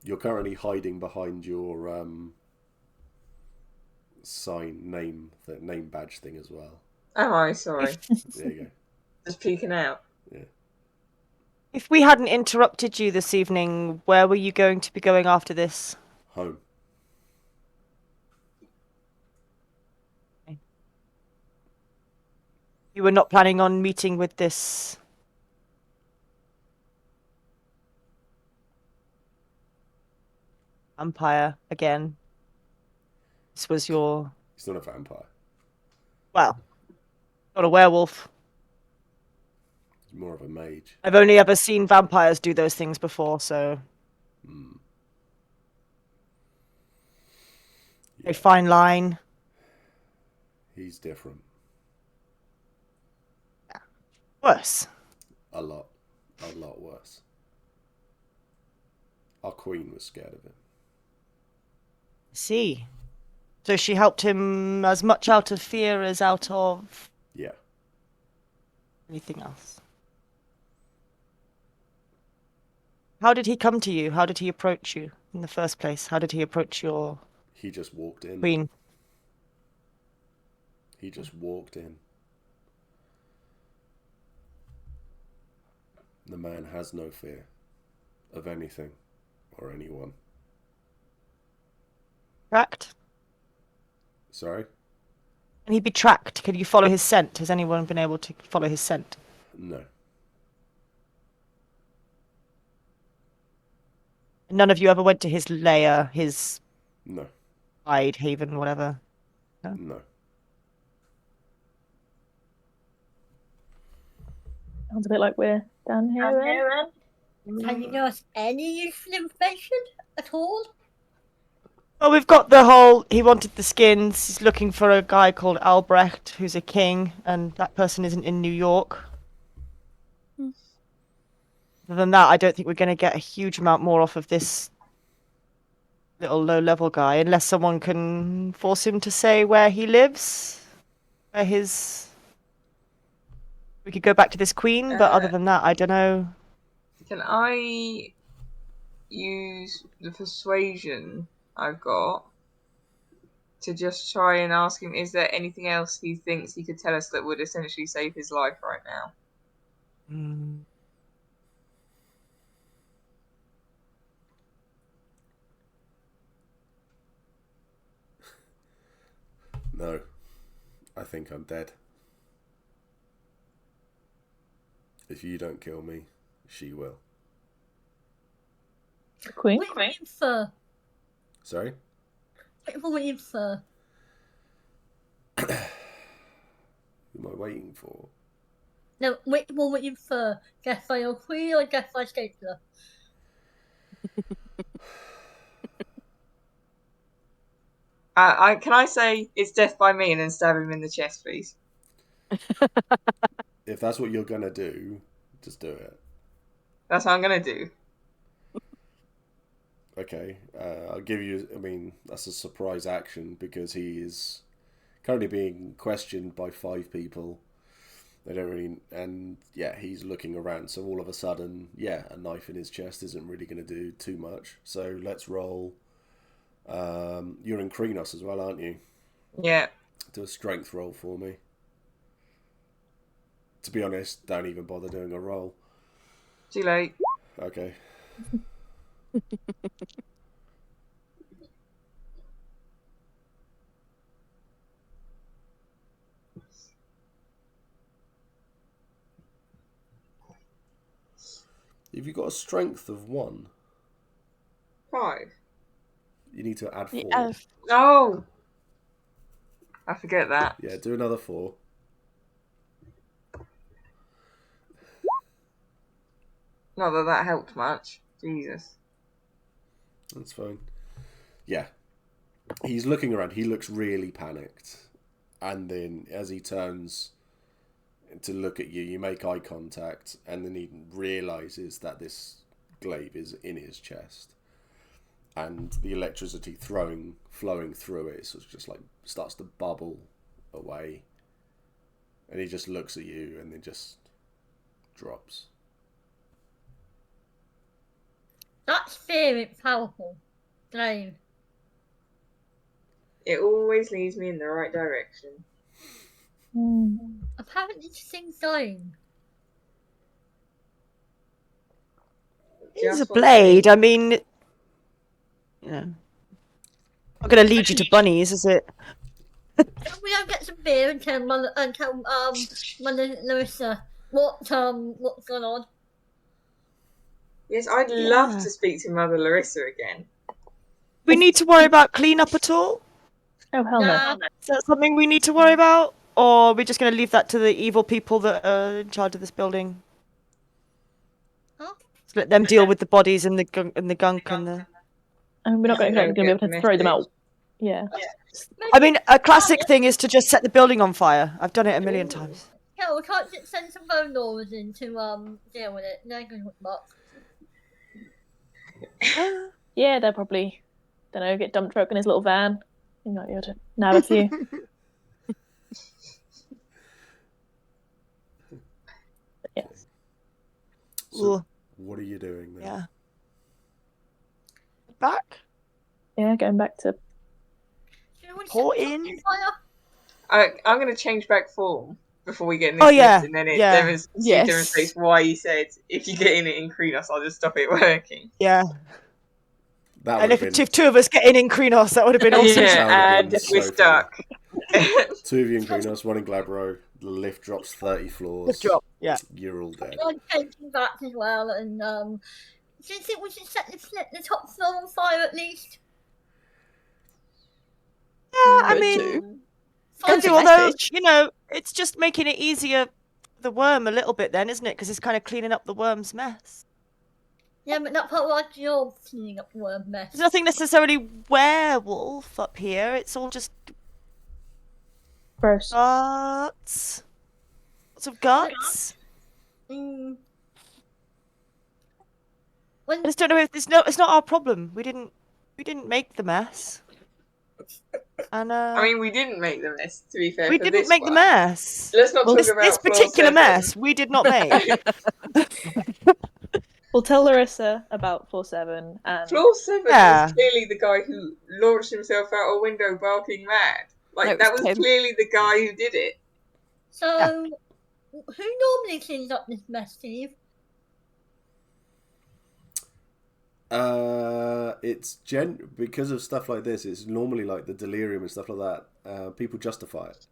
You're currently hiding behind your name badge thing as well. Am I? Sorry. There you go. Just peeking out. Yeah. If we hadn't interrupted you this evening, where were you going to be going after this? Home. You were not planning on meeting with this vampire again? This was your... He's not a vampire. Well, not a werewolf. He's more of a mage. I've only ever seen vampires do those things before, so... A fine line. He's different. Worse. A lot worse. Our queen was scared of him. See. So she helped him as much out of fear as out of... Yeah. anything else. How did he come to you? How did he approach you in the first place? How did he approach your... He just walked in. queen? He just walked in. The man has no fear of anything or anyone. Tracked? Sorry? Can he be tracked? Can you follow his scent? Has anyone been able to follow his scent? No. None of you ever went to his lair, his... No. hide, haven, whatever? No. Sounds a bit like we're down here. Can you give us any useful information at all? Well, we've got the whole... he wanted the skins. He's looking for a guy called Albrecht, who's a king, and that person isn't in New York. Other than that, I don't think we're going to get a huge amount more off of this little low-level guy, unless someone can force him to say where he lives, where his... we could go back to this queen, but other than that, I don't know. Can I use the persuasion I've got to just try and ask him, is there anything else he thinks he could tell us that would essentially save his life right now? No. I think I'm dead. If you don't kill me, she will. Queen. What are you waiting for? Sorry? What are you waiting for? Who am I waiting for? No, what are you waiting for? Death by your queen or death by Stapler? Can I say it's death by me and then stab him in the chest, please? If that's what you're gonna do, just do it. That's what I'm gonna do. Okay, I'll give you. I mean, that's a surprise action because he is currently being questioned by 5 people. They don't really, and yeah, he's looking around. So all of a sudden, yeah, a knife in his chest isn't really going to do too much. So let's roll. You're in Krenos as well, aren't you? Yeah. Do a strength roll for me. To be honest, don't even bother doing a roll. Too late. Okay. If you've got a strength of 1, 5. you need to add 4. Oh! I forget that. Yeah, do another 4. Not that that helped much. Jesus. That's fine. Yeah. He's looking around. He looks really panicked. And then as he turns to look at you, you make eye contact, and then he realises that this glaive is in his chest. And the electricity flowing through it, so it's just like starts to bubble away. And he just looks at you and then just drops. That's very powerful. Glaive. It always leads me in the right direction. Apparently things going. It's a blade. I mean, you know, not going to lead you to bunnies, is it? Can we go get some beer and tell Mother Larissa what's going on? Yes, I'd love to speak to Mother Larissa again. We need to worry about cleanup at all? Oh, hell no. Is that something we need to worry about? Or are we just going to leave that to the evil people that are in charge of this building? Huh? Just let them deal with the bodies and the gunk and the... And we're not going to be able to throw them out. Yeah. I mean, a classic thing is to just set the building on fire. I've done it a million times. Yeah, we can't just send some bone gnawers in to deal with it. They're going to muck. Yeah, they'll probably, don't know, get dump truck in his little van. You might be able to nab a few. But yes. So, what are you doing then? Yeah. Back? Yeah, going back to... Pour in? I'm going to change back form before we get in this lift, and then it demonstrates why he said, if you get in it in Krenos, I'll just stop it working. Yeah. That and if 2 of us get in Krenos, that would have been awesome. Yeah, and we're stuck. 2 of you in Krenos, 1 in Glabro. The lift drops 30 floors. Lift drop, yeah. You're all dead. I'm changing back as well, and do you think we should set the top floor on fire at least? Yeah, I mean, although, you know, it's just making it easier for the worm a little bit then, isn't it? Because it's kind of cleaning up the worm's mess. Yeah, but not part of our job, cleaning up the worm mess. There's nothing necessarily werewolf up here. It's all just gross. Guts. Lots of guts. Mm. I just don't know if it's not our problem. We didn't make the mess. And I mean, we didn't make the mess, to be fair. We didn't make the mess. Let's not talk about this particular mess we did not make. We'll tell Larissa about floor 7 and Floor 7 Yeah. was clearly the guy who launched himself out a window barking mad. Like, No, that it's was Tim. clearly the guy who did it. So, who normally cleans up this mess, Steve? It's because of stuff like this. It's normally like the delirium and stuff like that. People justify it.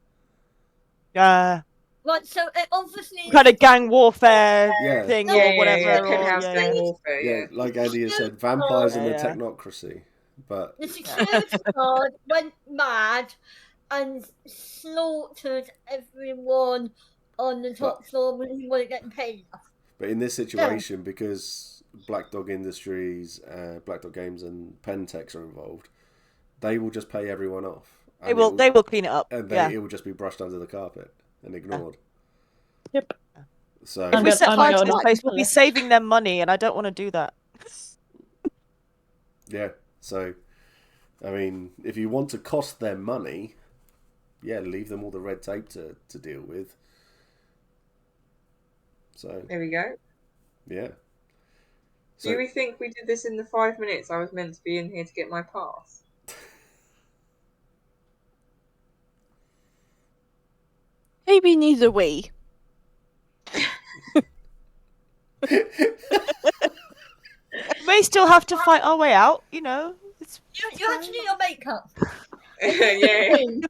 Right, so it obviously Kind of gang warfare Yeah. thing Yeah, or whatever. yeah, or, penthouse yeah. gang warfare, Yeah, yeah. like Andy has said, vampires and the Yeah. technocracy. But the security guard went mad and slaughtered everyone on the top floor when he wasn't getting paid enough. But in this situation, because Black Dog Industries, Black Dog Games, and Pentex are involved, they will just pay everyone off. They will clean it up. And yeah. it will just be brushed under the carpet and ignored. Yep. So If we set I'm fire gonna to go this on place, that. we'll be saving them money, and I don't want to do that. yeah, so I mean, if you want to cost them money, yeah, leave them all the red tape to deal with. So There we go. yeah. Do we think we did this in the 5 minutes I was meant to be in here to get my pass? Maybe neither we. We may still have to fight our way out, you know. You had to do your makeup. yeah. And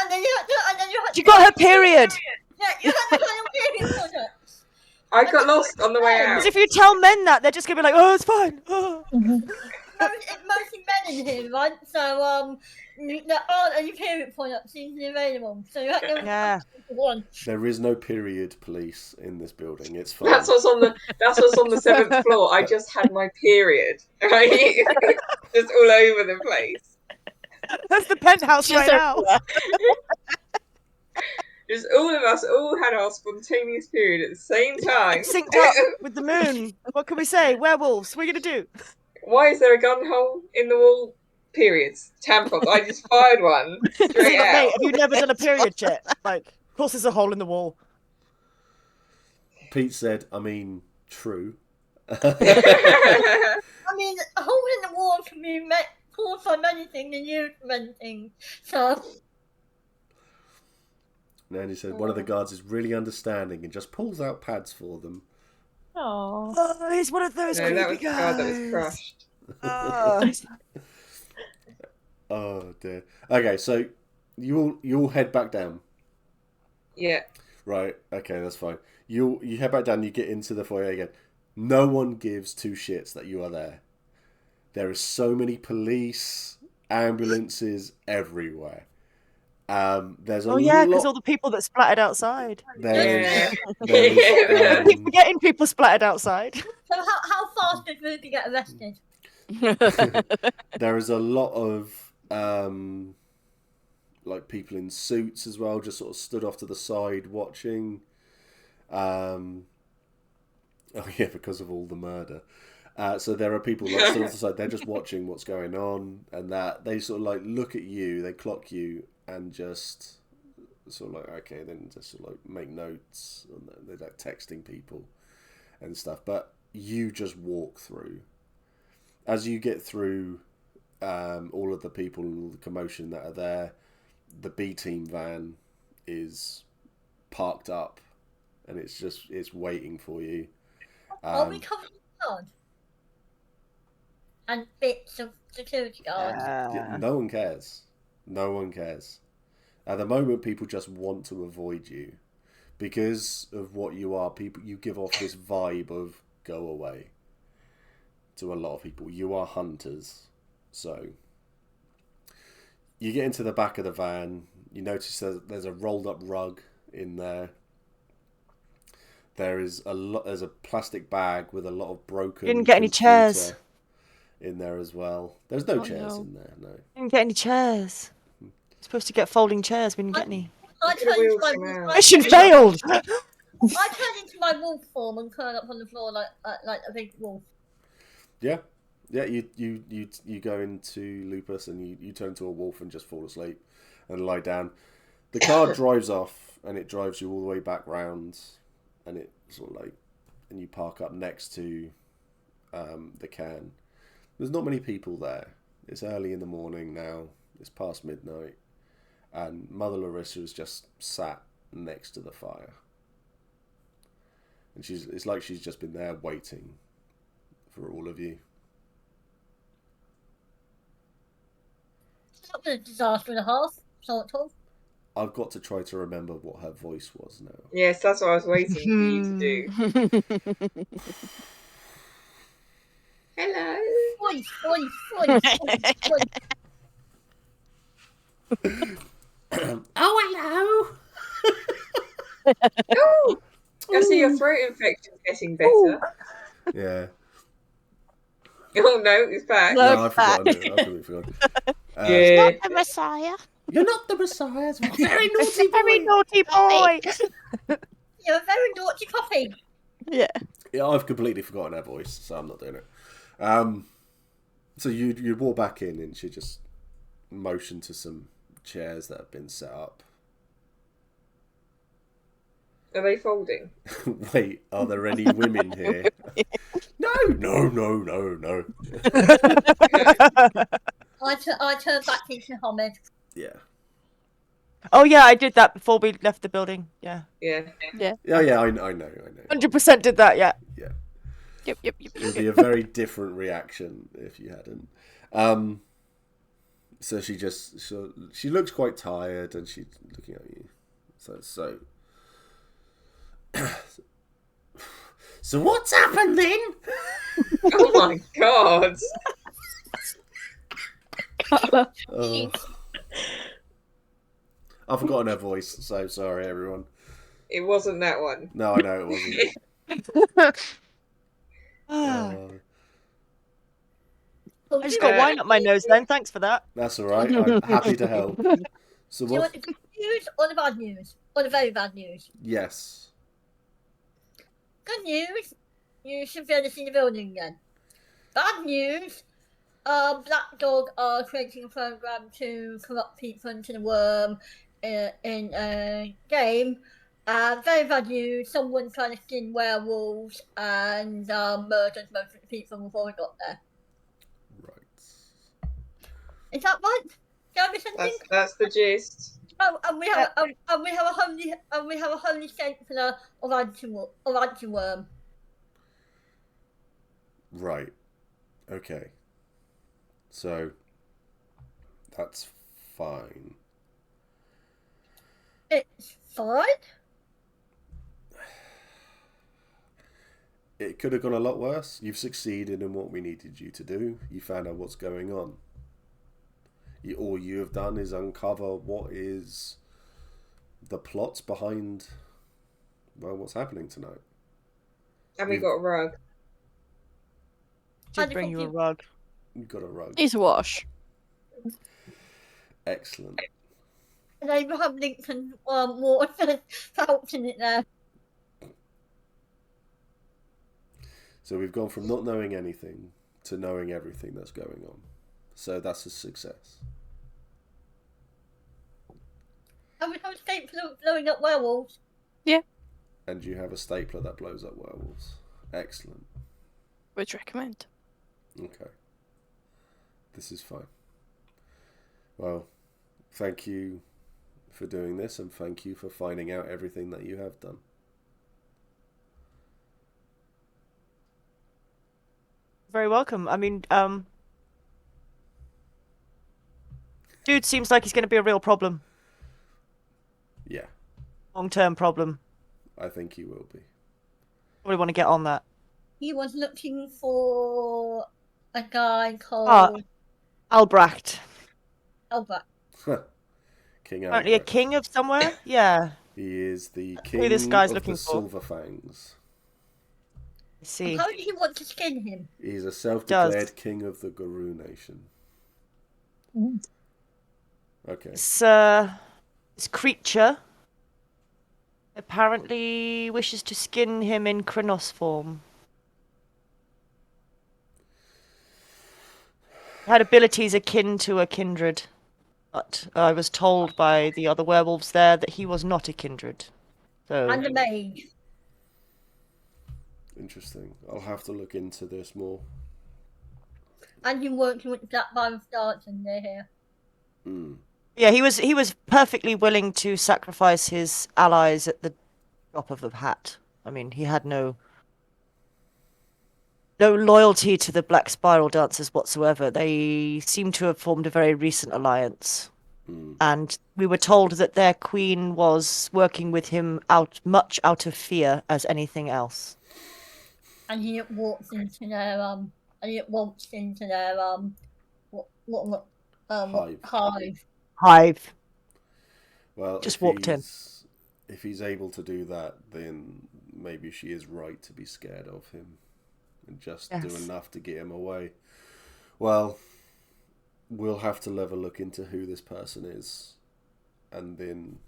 then you had to. You got her period. Yeah, you had to kind of period products. I got lost on the way out. Because if you tell men that, they're just gonna be like, "Oh, it's fine." Oh. It's mostly men in here, right? So there aren't any period products easily available. So you have to one. There is no period police in this building. It's fine. That's what's on the 7th floor. I just had my period, right? Just all over the place. That's the penthouse right now. Just all of us all had our spontaneous period at the same time. Synced up with the moon. What can we say? Werewolves. What are you gonna do? Why is there a gun hole in the wall? Periods. Tampons. I just fired one straight out. Mate, have you never done a period check? Like, of course there's a hole in the wall. Pete said, I mean, true. I mean, a hole in the wall can be caused by many things and used for many things. So. And Andy said, one of the guards is really understanding and just pulls out pads for them. Oh, he's one of those creepy that was guys. the guard that was crushed. Oh dear. Okay, so you'll head back down. Yeah. Right. Okay, that's fine. You head back down. You get into the foyer again. No one gives two shits that you are there. There are so many police, ambulances everywhere. There's a because all the people that splattered outside. There's Keep forgetting people splattered outside. So how fast did Ruby get arrested? There is a lot of like people in suits as well, just sort of stood off to the side watching. Oh yeah, because of all the murder. So there are people like stood off to the side. They're just watching what's going on, and that they sort of like look at you, they clock you, and just sort of like, okay, then just sort of like make notes, and they're like texting people and stuff. But you just walk through. As you get through all of the people and all the commotion that are there, the B team van is parked up, and it's waiting for you. Are we covered in blood? And bits of security guards? No one cares. No one cares. At the moment, people just want to avoid you because of what you are. People, you give off this vibe of go away to a lot of people. You are hunters, so you get into the back of the van. You notice there's a rolled up rug in there. There's a plastic bag with a lot of broken. Didn't get any chairs in there as well. There's no chairs in there. No. Didn't get any chairs. Supposed to get folding chairs. We didn't get any. I turned into my Mission failed. I turned into my wolf form and curled up on the floor like a big wolf. Yeah. You go into Lupus and you turn into a wolf and just fall asleep and lie down. The car drives off and it drives you all the way back round, and it sort of like, and you park up next to the can. There's not many people there. It's early in the morning now. It's past midnight. And Mother Larissa is just sat next to the fire. And it's like she's just been there waiting for all of you. It's not been a disaster and a half, sort of. I've got to try to remember what her voice was now. Yes, that's what I was waiting for you to do. Hello. Voice. Oh, hello. Oh, I see your throat infection's getting better. Yeah. Oh no, it's back. No, I've forgotten it. I've completely forgotten. Yeah. Not the Messiah. You're not the Messiah. It's a very naughty boy. Very naughty boy. You're a very naughty puppy. Yeah. Yeah, I've completely forgotten her voice, so I'm not doing it. So you'd walk back in, and she just motioned to some chairs that have been set up. Are they folding? Wait, are there any women here? No. I turned back into Hamid. Yeah. Oh yeah, I did that before we left the building. Yeah. Yeah. Yeah, I know. 100% did that. Yeah. Yeah. Yep. It would be a very different reaction if you hadn't. So she looks quite tired, and she's looking at you. So what's happened then? Oh my god. Oh. I've forgotten her voice, so sorry everyone. It wasn't that one. No, I know it wasn't. I just got wine up my nose then. Thanks for that. That's all right. I'm happy to help. So Do you what? want the good news or the bad news? Or the very bad news? Yes. Good news, you should be able to see the building again. Bad news, Black Dog are creating a program to corrupt people into the worm in a game. Very bad news, someone trying to skin werewolves and murdered most of the people before we got there. Right. Is that right? Did I miss anything? That's the gist. Oh, and we have a holy sanctuary of anti-worm. Right. Okay. So that's fine. It's fine. It could have gone a lot worse. You've succeeded in what we needed you to do. You found out what's going on. All you have done is uncover what is the plots behind, well, what's happening tonight. And we got a rug. Did bring you a rug. You got a rug. He's a wash. Excellent. And then we have Lincoln water pouch in it there. So we've gone from not knowing anything to knowing everything that's going on. So that's a success. And we have a stapler blowing up werewolves. Yeah. And you have a stapler that blows up werewolves. Excellent. Would recommend. Okay. This is fine. Well, thank you for doing this, and thank you for finding out everything that you have done. Very welcome. I mean, dude seems like he's going to be a real problem. Yeah. Long-term problem. I think he will be. Probably want to get on that. He was looking for a guy called Albrecht. Albert. King Apparently a Albert. king of somewhere? Yeah. He is the king Who this guy's of looking the for. Silver Fangs. I see. How did he want to skin him? He's a self-declared king of the Guru Nation. Okay. This creature apparently wishes to skin him in Kronos form. Had abilities akin to a kindred, but I was told by the other werewolves there that he was not a kindred. So And a mage. Interesting. I'll have to look into this more. And you're working with the Black Virus Darts and they're here. Yeah, he was perfectly willing to sacrifice his allies at the drop of a hat. I mean, he had no loyalty to the Black Spiral Dancers whatsoever. They seem to have formed a very recent alliance. And we were told that their queen was working with him much out of fear as anything else. And he walks into their Hive. hive. Well, Just walked in. If he's able to do that, then maybe she is right to be scared of him and just do enough to get him away. Well, we'll have to have a look into who this person is and then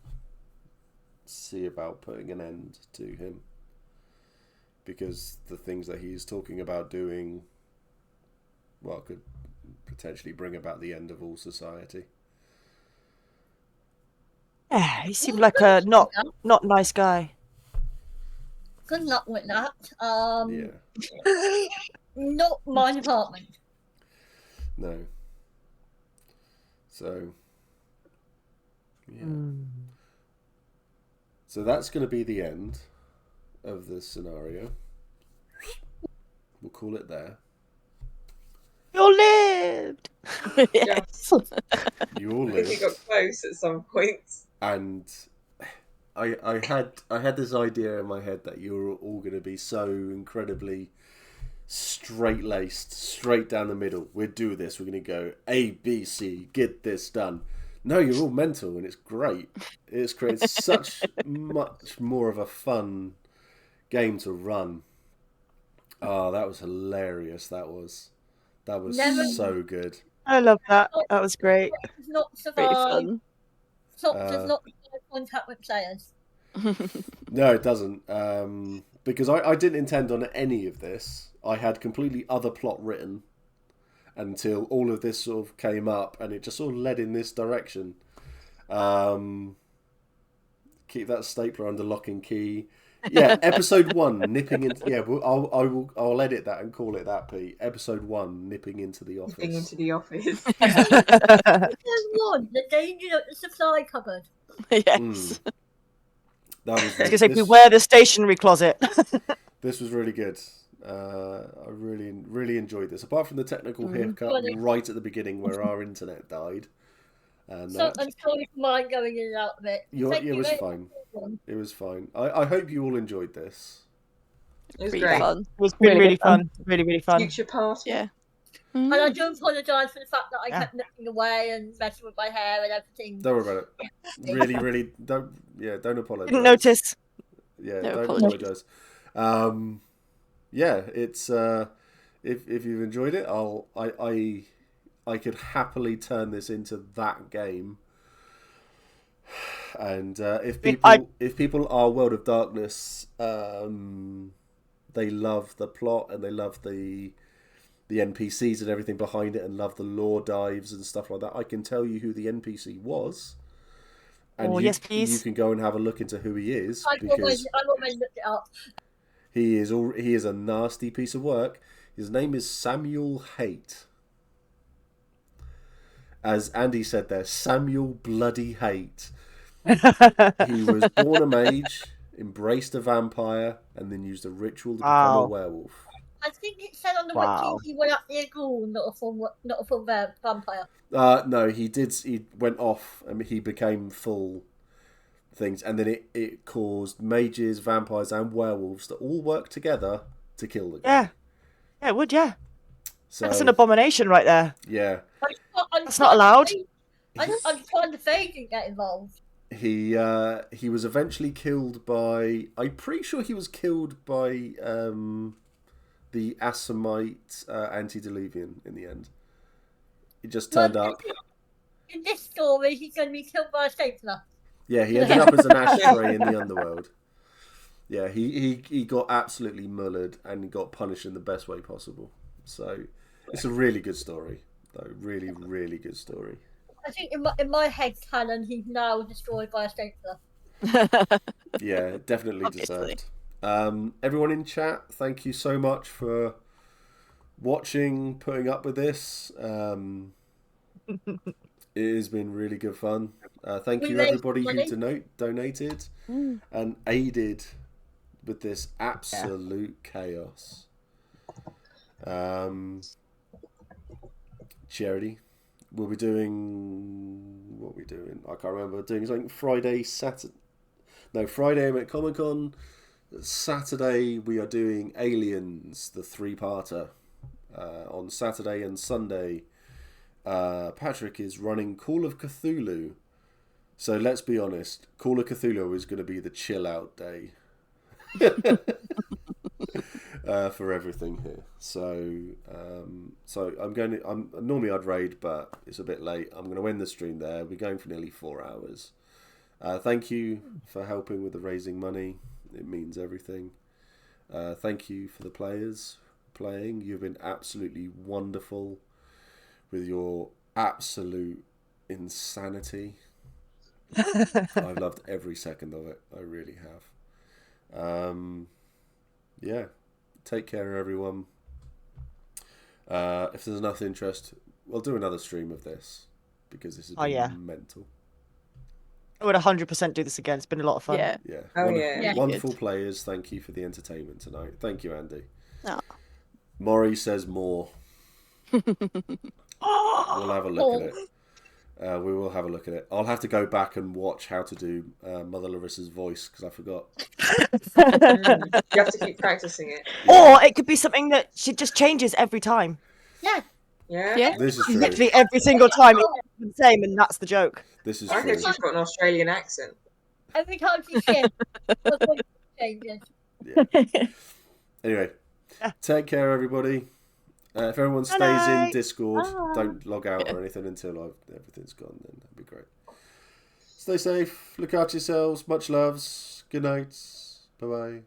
see about putting an end to him. Because the things that he's talking about doing, well, could potentially bring about the end of all society. Yeah, he seemed like a not nice guy. Good luck with that. Yeah. Not my department. No. So, yeah. So that's going to be the end of this scenario. We'll call it there. You all lived! Yes. You all I think lived. we got close at some points. And I had this idea in my head that you were all going to be so incredibly straight-laced, straight down the middle. We'll do this. We're going to go A, B, C, get this done. No, you're all mental, and it's great. It's created such much more of a fun game to run. Oh, that was hilarious. That was so good. I love that. That was great. Does not Pretty survive. fun. Does not survive contact with players. No, it doesn't. Because I didn't intend on any of this. I had completely other plot written until all of this sort of came up, and it just sort of led in this direction. Keep that stapler under lock and key. Yeah, episode 1, nipping into. Yeah, I'll edit that and call it that, Pete. Episode 1, nipping into the office. Nipping into the office. The danger of the supply cupboard. Yes. That was I was going to say, beware the stationery closet. This was really good. I really enjoyed this. Apart from the technical hiccup right at the beginning where our internet died. And I'm sorry for mine going in and out of it. It was fine. It was fine. I hope you all enjoyed this. It was Pretty great. fun. It was really fun. Really fun. Future party. Yeah. And I do apologise for the fact that I kept nipping away and messing with my hair and everything. Don't worry about it. Really, don't apologise. Didn't notice. Yeah, No don't apologise. Yeah, it's if you've enjoyed it, I could happily turn this into that game. And if people are World of Darkness, they love the plot and they love the NPCs and everything behind it, and love the lore dives and stuff like that. I can tell you who the NPC was, and yes, please. You can go and have a look into who he is. I've already looked it up. He is a nasty piece of work. His name is Samuel Haight. As Andy said there, Samuel Bloody Haight. He was born a mage, embraced a vampire, and then used a ritual to become a werewolf. I think it said on the wiki he went up the ghoul, not a full vampire. No, he did. He went off and he became full things, and then it caused mages, vampires, and werewolves to all work together to kill the guy. Yeah, it would. Yeah, so, that's an abomination right there. Yeah, that's not allowed. I'm trying to Faye didn't get involved. He was eventually killed by. I'm pretty sure he was killed by the Assamite antediluvian in the end. He just turned up. In this story, he's going to be killed by a stapler. Yeah, he ended up as an ashtray in the underworld. Yeah, he got absolutely mullered and got punished in the best way possible. So it's a really good story, though. Really, really good story. I think in my head canon, he's now destroyed by a stapler. Yeah, definitely deserved. Everyone in chat, thank you so much for watching, putting up with this. It has been really good fun. Thank you everybody who donated and aided with this absolute chaos. Charity, we'll be doing what are we doing? I can't remember. Doing something Friday I'm at Comic-Con. Saturday we are doing Aliens, the 3-parter. On Saturday and Sunday, Patrick is running Call of Cthulhu. So let's be honest, Call of Cthulhu is going to be the chill out day for everything here. So normally I'd raid, but it's a bit late. I'm going to end the stream there. We're going for nearly 4 hours. Thank you for helping with the raising money. It means everything. Thank you for the players playing. You've been absolutely wonderful with your absolute insanity. I've loved every second of it. I really have. Yeah. Take care, everyone. If there's enough interest, we'll do another stream of this because this has been mental. I would 100% do this again. It's been a lot of fun. Yeah. Yeah. Wonderful players. Thank you for the entertainment tonight. Thank you, Andy. Maury says more. We'll have a look at it. We will have a look at it. I'll have to go back and watch how to do Mother Larissa's voice because I forgot. You have to keep practicing it. Or it could be something that she just changes every time. Yeah. This is true. Literally every single time it's the same, and that's the joke. This is I true. think she's got an Australian accent. Every time she shifts, the voice changes. Yeah. Anyway, take care, everybody. If everyone stays in Discord, don't log out or anything until everything's gone, then that'd be great. Stay safe, look after yourselves, much loves, good night, bye-bye.